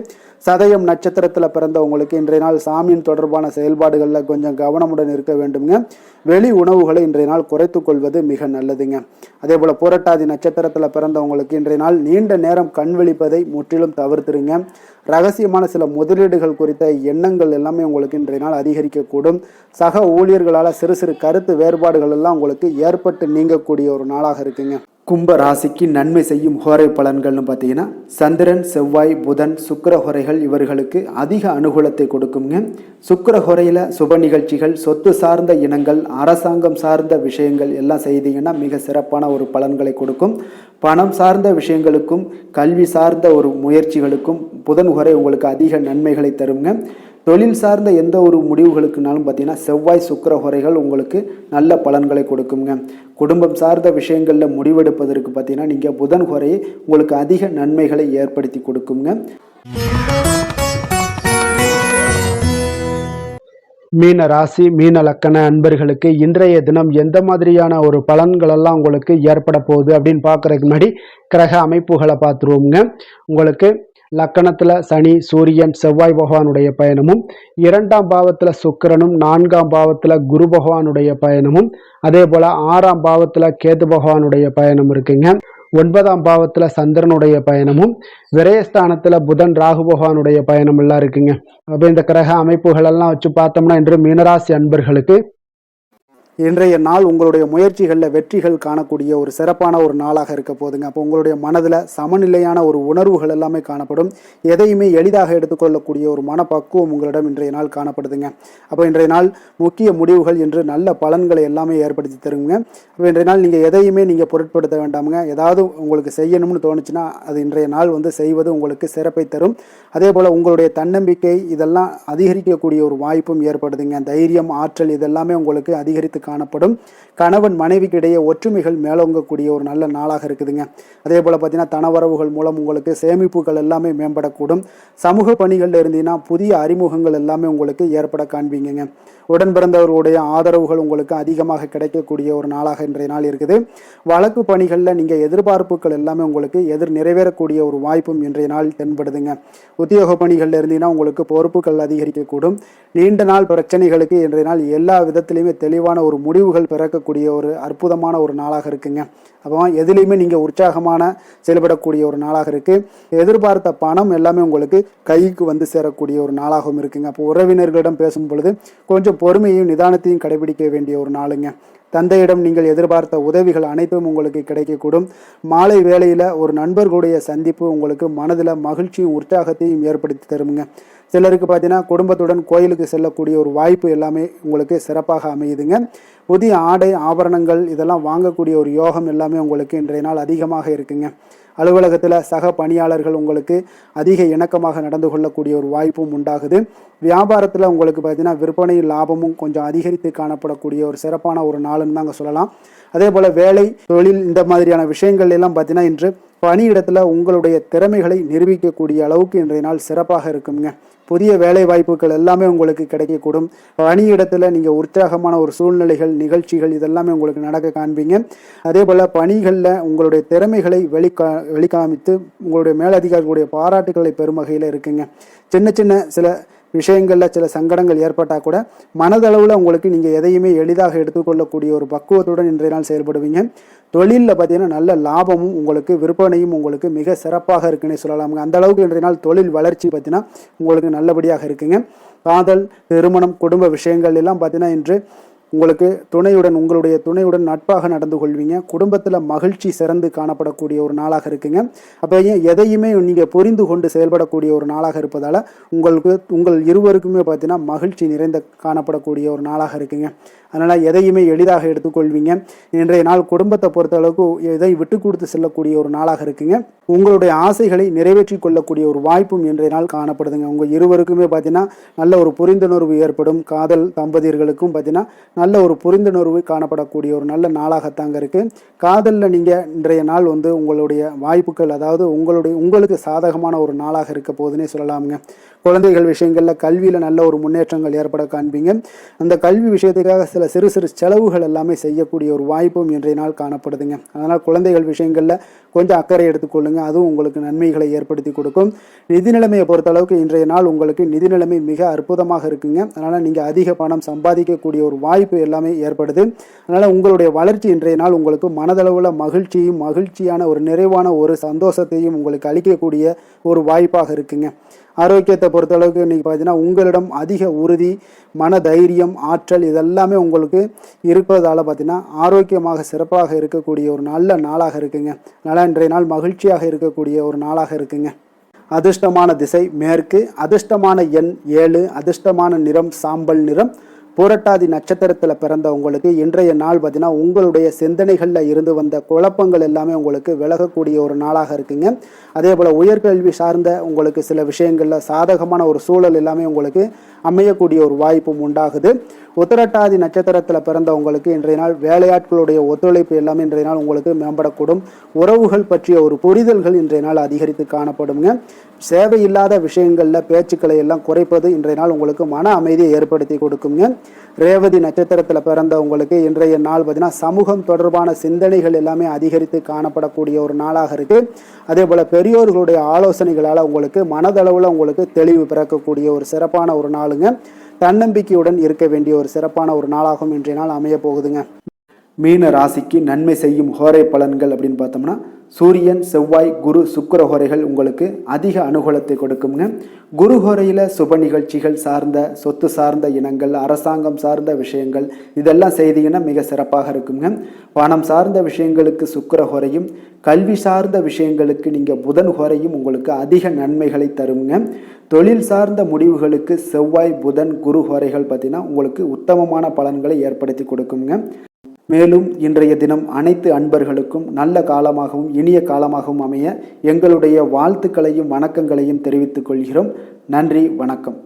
சதயம் நட்சத்திரத்தில் பிறந்தவங்களுக்கு இன்றைய நாள் சாமியின் தொடர்பான செயல்பாடுகளில் கொஞ்சம் கவனமுடன் இருக்க வேண்டுங்க. வெளி உணவுகளை இன்றைய நாள் குறைத்து கொள்வது மிக நல்லதுங்க. அதே போல் புரட்டாதி நட்சத்திரத்தில் பிறந்தவங்களுக்கு இன்றைய நாள் நீண்ட நேரம் கண் விழிப்பதை முற்றிலும் தவிர்த்துருங்க. ரகசியமான சில முதலீடுகள் குறித்த எண்ணங்கள் எல்லாமே உங்களுக்கு இன்றைய நாள் அதிகரிக்கக்கூடும். சக ஊழியர்களால் சிறு சிறு கருத்து வேறுபாடுகள் எல்லாம் உங்களுக்கு ஏற்பட்டு நீங்கக்கூடிய ஒரு நாளாக இருக்குங்க. கும்ப ராசிக்கு நன்மை செய்யும் ஹோரை பலன்கள்னு பார்த்தீங்கன்னா சந்திரன், செவ்வாய், புதன், சுக்கிர ஹோரைகள் இவர்களுக்கு அதிக அனுகூலத்தை கொடுக்குங்க. சுக்கிர ஹோரையில் சுப நிகழ்ச்சிகள், சொத்து சார்ந்த இனங்கள், அரசாங்கம் சார்ந்த விஷயங்கள் எல்லாம் செய்தீங்கன்னா மிக சிறப்பான ஒரு பலன்களை கொடுக்கும். பணம் சார்ந்த விஷயங்களுக்கும் கல்வி சார்ந்த ஒரு முயற்சிகளுக்கும் புதன் ஹோரை உங்களுக்கு அதிக நன்மைகளை தருங்க. தொழில் சார்ந்த எந்த ஒரு முடிவுகளுக்குனாலும் பார்த்தீங்கன்னா செவ்வாய், சுக்கிர ஹோரைகள் உங்களுக்கு நல்ல பலன்களை கொடுக்குங்க. குடும்பம் சார்ந்த விஷயங்களில் முடிவெடுப்பதற்கு பார்த்தீங்கன்னா நீங்கள் புதன் ஹோரையை உங்களுக்கு அதிக நன்மைகளை ஏற்படுத்தி கொடுக்குங்க. மீன ராசி, மீன லக்கண அன்பர்களுக்கு இன்றைய தினம் எந்த மாதிரியான ஒரு பலன்கள் எல்லாம் உங்களுக்கு ஏற்பட போகுது அப்படின்னு பார்க்கறதுக்கு முன்னாடி கிரக அமைப்புகளை பார்த்துருவோங்க. உங்களுக்கு லக்கணத்துல சனி, சூரியன், செவ்வாய் பகவானுடைய பயணமும், 2ஆம் பாவத்துல சுக்கிரனும், 4ஆம் பாவத்துல குரு பகவானுடைய பயணமும், அதே போல 6ஆம் பாவத்துல கேது பகவானுடைய பயணம் இருக்குங்க. 9ஆம் பாவத்துல சந்திரனுடைய பயணமும், விரயஸ்தானத்துல புதன், ராகு பகவானுடைய பயணம் எல்லாம் இருக்குங்க. அப்ப இந்த கிரக அமைப்புகள் எல்லாம் வச்சு பார்த்தோம்னா இன்று மீனராசி அன்பர்களுக்கு இன்றைய நாள் உங்களுடைய முயற்சிகளில் வெற்றிகள் காணக்கூடிய ஒரு சிறப்பான ஒரு நாளாக இருக்க போதுங்க. அப்போ உங்களுடைய மனதில் சமநிலையான ஒரு உணர்வுகள் எல்லாமே காணப்படும். எதையுமே எளிதாக எடுத்துக்கொள்ளக்கூடிய ஒரு மனப்பக்குவம் உங்களிடம் இன்றைய நாள் காணப்படுதுங்க. அப்போ இன்றைய நாள் முக்கிய முடிவுகள் என்று நல்ல பலன்களை எல்லாமே ஏற்படுத்தி தருங்க. அப்போ இன்றைய நாள் நீங்கள் எதையுமே நீங்கள் பொருட்படுத்த வேண்டாமுங்க. ஏதாவது உங்களுக்கு செய்யணும்னு தோணுச்சுன்னா அது இன்றைய நாள் செய்வது உங்களுக்கு சிறப்பை தரும். அதே போல் உங்களுடைய தன்னம்பிக்கை இதெல்லாம் அதிகரிக்கக்கூடிய ஒரு வாய்ப்பும் ஏற்படுதுங்க. தைரியம், ஆற்றல் இதெல்லாமே உங்களுக்கு அதிகரித்து காணப்படும். கணவன் மனைவிக்கு இடையே ஒற்றுமைகள் மேலோங்கக்கூடிய ஒரு நல்ல நாளாக இருக்குதுங்க. அதே போல் பார்த்தீங்கன்னா தனவரவுகள் மூலம் உங்களுக்கு சேமிப்புகள் எல்லாமே மேம்படக்கூடும். சமூக பணிகளில் இருந்தீங்கன்னா புதிய அறிமுகங்கள் எல்லாமே உங்களுக்கு ஏற்பட காண்பீங்க. உடன் பிறந்தவர்களுடைய ஆதரவுகள் உங்களுக்கு அதிகமாக கிடைக்கக்கூடிய ஒரு நாளாக இன்றைய நாள் இருக்குது. வழக்கு பணிகளில் நீங்கள் எதிர்பார்ப்புகள் எல்லாமே உங்களுக்கு நிறைவேறக்கூடிய ஒரு வாய்ப்பும் இன்றைய நாள் தென்படுதுங்க. உத்தியோக பணிகளில் இருந்தீங்கன்னா உங்களுக்கு பொறுப்புகள் அதிகரிக்கக்கூடும். நீண்ட நாள் பிரச்சனைகளுக்கு இன்றைய நாள் எல்லா விதத்திலையுமே தெளிவான ஒரு முடிவுகள் பிறக்கக்கூடிய ஒரு அற்புதமான ஒரு நாளாக இருக்குங்க. அப்போ எதுலேயுமே நீங்கள் உற்சாகமான செயல்படக்கூடிய ஒரு நாளாக இருக்குது. எதிர்பார்த்த பணம் எல்லாமே உங்களுக்கு கைக்கு சேரக்கூடிய ஒரு நாளாகவும் இருக்குங்க. அப்போ உறவினர்களிடம் பேசும் பொழுது கொஞ்சம் பொறுமையும் நிதானத்தையும் கடைபிடிக்க வேண்டிய ஒரு நாளுங்க. தந்தையிடம் நீங்கள் எதிர்பார்த்த உதவிகள் அனைத்தும் உங்களுக்கு கிடைக்கக்கூடும். மாலை வேளையில் ஒரு நண்பர்களுடைய சந்திப்பு உங்களுக்கு மனதில் மகிழ்ச்சியும் உற்சாகத்தையும் ஏற்படுத்தி தருமுங்க. சிலருக்கு பார்த்தீங்கன்னா குடும்பத்துடன் கோயிலுக்கு செல்லக்கூடிய ஒரு வாய்ப்பு எல்லாமே உங்களுக்கு சிறப்பாக அமையுதுங்க. புதிய ஆடை, ஆபரணங்கள் இதெல்லாம் வாங்கக்கூடிய ஒரு யோகம் எல்லாமே உங்களுக்கு இன்றைய நாள் அதிகமாக இருக்குங்க. அலுவலகத்தில் சக பணியாளர்கள் உங்களுக்கு அதிக இணக்கமாக நடந்து கொள்ளக்கூடிய ஒரு வாய்ப்பும் உண்டாகுது. வியாபாரத்தில் உங்களுக்கு பார்த்தீங்கன்னா விற்பனை லாபமும் கொஞ்சம் அதிகரித்து காணப்படக்கூடிய ஒரு சிறப்பான ஒரு நாளுன்னு தாங்க சொல்லலாம். அதே போல் வேலை, தொழில் இந்த மாதிரியான விஷயங்கள் எல்லாம் பார்த்தீங்கன்னா இன்று பணியிடத்தில் உங்களுடைய திறமைகளை நிரூபிக்கக்கூடிய அளவுக்கு இன்றைய நாள் சிறப்பாக இருக்குங்க. புதிய வேலை வாய்ப்புகள் எல்லாமே உங்களுக்கு கிடைக்கக்கூடும். பணியிடத்தில் நீங்கள் உற்சாகமான ஒரு சூழ்நிலைகள், நிகழ்ச்சிகள் இதெல்லாமே உங்களுக்கு நடக்க காண்பீங்க. அதே போல் பணிகளில் உங்களுடைய திறமைகளை வெளிக்காமித்து உங்களுடைய மேலதிகாரிகளுடைய பாராட்டுகளை பெறும் வகையில் இருக்குங்க. சின்ன சின்ன சில விஷயங்களில் சில சங்கடங்கள் ஏற்பட்டால் கூட மனதளவில் உங்களுக்கு நீங்கள் எதையுமே எளிதாக எடுத்துக்கொள்ளக்கூடிய ஒரு பக்குவத்துடன் இன்றைய நாள் செயல்படுவீங்க. தொழிலில் பார்த்தீங்கன்னா நல்ல லாபமும் உங்களுக்கு விற்பனையும் உங்களுக்கு மிக சிறப்பாக இருக்குன்னு சொல்லலாமுங்க. அந்த அளவுக்கு இன்றைய நாள் தொழில் வளர்ச்சி பார்த்தீங்கன்னா உங்களுக்கு நல்லபடியாக இருக்குங்க. காதல், திருமணம், குடும்ப விஷயங்கள் எல்லாம் பார்த்தீங்கன்னா இன்று உங்களுக்கு உங்களுடைய துணையுடன் நட்பாக நடந்து கொள்வீங்க. குடும்பத்தில் மகிழ்ச்சி சிறந்து காணப்படக்கூடிய ஒரு நாளாக இருக்குங்க. அப்போ எதையுமே நீங்கள் புரிந்து கொண்டு செயல்படக்கூடிய ஒரு நாளாக இருப்பதால் உங்கள் இருவருக்குமே பார்த்தீங்கன்னா மகிழ்ச்சி நிறைந்த காணப்படக்கூடிய ஒரு நாளாக இருக்குங்க. அதனால் எதையுமே எளிதாக எடுத்துக்கொள்வீங்க. இன்றைய நாள் குடும்பத்தை பொறுத்த அளவுக்கு எதை விட்டு கொடுத்து செல்லக்கூடிய ஒரு நாளாக இருக்குங்க. உங்களுடைய ஆசைகளை நிறைவேற்றி கொள்ளக்கூடிய ஒரு வாய்ப்பும் இன்றைய நாள் காணப்படுதுங்க. உங்கள் இருவருக்குமே பார்த்தீங்கன்னா நல்ல ஒரு புரிந்துணர்வு ஏற்படும். காதல் தம்பதியர்களுக்கும் பார்த்தீங்கன்னா நல்ல ஒரு புரிந்துணர்வு காணப்படக்கூடிய ஒரு நல்ல நாளாகத்தாங்க இருக்குது. காதலில் நீங்கள் இன்றைய நாள் உங்களுடைய வாய்ப்புகள், அதாவது உங்களுக்கு சாதகமான ஒரு நாளாக இருக்க போதுன்னே சொல்லலாமுங்க. குழந்தைகள் விஷயங்களில் கல்வியில் நல்ல ஒரு முன்னேற்றங்கள் ஏற்பட காண்பீங்க. அந்த கல்வி விஷயத்துக்காக சில சிறு சிறு செலவுகள் எல்லாமே செய்யக்கூடிய ஒரு வாய்ப்பும் இன்றைய நாள் காணப்படுதுங்க. அதனால் குழந்தைகள் விஷயங்களில் கொஞ்சம் அக்கறை எடுத்துக்கொள்ளுங்க. அதுவும் உங்களுக்கு நன்மைகளை ஏற்படுத்தி கொடுக்கும். நிதி நிலைமையை பொறுத்தளவுக்கு இன்றைய நாள் உங்களுக்கு நிதி நிலைமை மிக அற்புதமாக இருக்குங்க. அதனால் நீங்கள் அதிக பணம் சம்பாதிக்கக்கூடிய ஒரு வாய்ப்பு வாய்ப்பு எல்லாமே ஏற்படுது. அதனால் உங்களுடைய வளர்ச்சி இன்றைய நாள் உங்களுக்கு மனதளவில் மகிழ்ச்சியும் மகிழ்ச்சியான ஒரு நிறைவான ஒரு சந்தோஷத்தையும் உங்களுக்கு அளிக்கக்கூடிய ஒரு வாய்ப்பாக இருக்குங்க. ஆரோக்கியத்தை பொறுத்தளவுக்கு இன்றைக்கி பார்த்தீங்கன்னா உங்களிடம் அதிக உறுதி, மன தைரியம், ஆற்றல் இதெல்லாமே உங்களுக்கு இருப்பதால் பார்த்தீங்கன்னா ஆரோக்கியமாக சிறப்பாக இருக்கக்கூடிய ஒரு நல்ல நாளாக இருக்குங்க. அதனால் இன்றைய நாள் மகிழ்ச்சியாக இருக்கக்கூடிய ஒரு நாளாக இருக்குங்க. அதிர்ஷ்டமான திசை மேற்கு, அதிர்ஷ்டமான எண் 7, அதிர்ஷ்டமான நிறம் சாம்பல் நிறம். புரட்டாதி நட்சத்திரத்தில் பிறந்த உங்களுக்கு இன்றைய நாள் பார்த்தீங்கன்னா உங்களுடைய சிந்தனைகளில் இருந்து வந்த குழப்பங்கள் எல்லாமே உங்களுக்கு விலகக்கூடிய ஒரு நாளாக இருக்குங்க. அதே போல் உயர்கல்வி சார்ந்த உங்களுக்கு சில விஷயங்களில் சாதகமான ஒரு சூழல் எல்லாமே உங்களுக்கு அமையக்கூடிய ஒரு வாய்ப்பும் உண்டாகுது. உத்திரட்டாதி நட்சத்திரத்தில் பிறந்த உங்களுக்கு இன்றைய நாள் வேலையாட்களுடைய ஒத்துழைப்பு எல்லாமே இன்றைய நாள் உங்களுக்கு மேம்படக்கூடும். உறவுகள் பற்றிய ஒரு புரிதல்கள் இன்றைய நாள் அதிகரித்து காணப்படுங்க. சேவையில்லாத விஷயங்களில் பேச்சுக்களை எல்லாம் குறைப்பது இன்றைய நாள் உங்களுக்கு மன அமைதியை ஏற்படுத்தி கொடுக்குங்க. ரேவதி நட்சத்திரத்தில் பிறந்த உங்களுக்கு இன்றைய நாள் பார்த்தீங்கன்னா சமூகம் தொடர்பான சிந்தனைகள் எல்லாமே அதிகரித்து காணப்படக்கூடிய ஒரு நாளாக இருக்குது. அதே போல் பெரியோர்களுடைய ஆலோசனைகளால் உங்களுக்கு மனதளவில் உங்களுக்கு தெளிவு பிறக்கக்கூடிய ஒரு சிறப்பான ஒரு நாளுங்க. தன்னம்பிக்கையுடன் இருக்க வேண்டிய ஒரு சிறப்பான ஒரு நாளாகவும் இன்றைய நாள் அமைய போகுதுங்க. மீன ராசிக்கு நன்மை செய்யும் ஹோரை பலன்கள் அப்படின்னு பார்த்தோம்னா சூரியன், செவ்வாய், குரு, சுக்கிர ஹோரைகள் உங்களுக்கு அதிக அனுகூலத்தை கொடுக்குங்க. குரு ஹோரையில் சுப நிகழ்ச்சிகள் சார்ந்த, சொத்து சார்ந்த இனங்கள், அரசாங்கம் சார்ந்த விஷயங்கள் இதெல்லாம் செய்தீங்கன்னா மிக சிறப்பாக இருக்குங்க. பணம் சார்ந்த விஷயங்களுக்கு சுக்கிர ஹோரையும், கல்வி சார்ந்த விஷயங்களுக்கு நீங்கள் புதன் ஹோரையும் உங்களுக்கு அதிக நன்மைகளை தருங்க. தொழில் சார்ந்த முடிவுகளுக்கு செவ்வாய், புதன், குரு ஹோரைகள் பார்த்தீங்கன்னா உங்களுக்கு உத்தமமான பலன்களை ஏற்படுத்தி கொடுக்குங்க. மேலும் இன்றைய தினம் அனைத்து அன்பர்களுக்கும் நல்ல காலமாகவும் இனிய காலமாகவும் அமைய எங்களுடைய வாழ்த்துக்களையும் வணக்கங்களையும் தெரிவித்துக் கொள்கிறோம். நன்றி, வணக்கம்.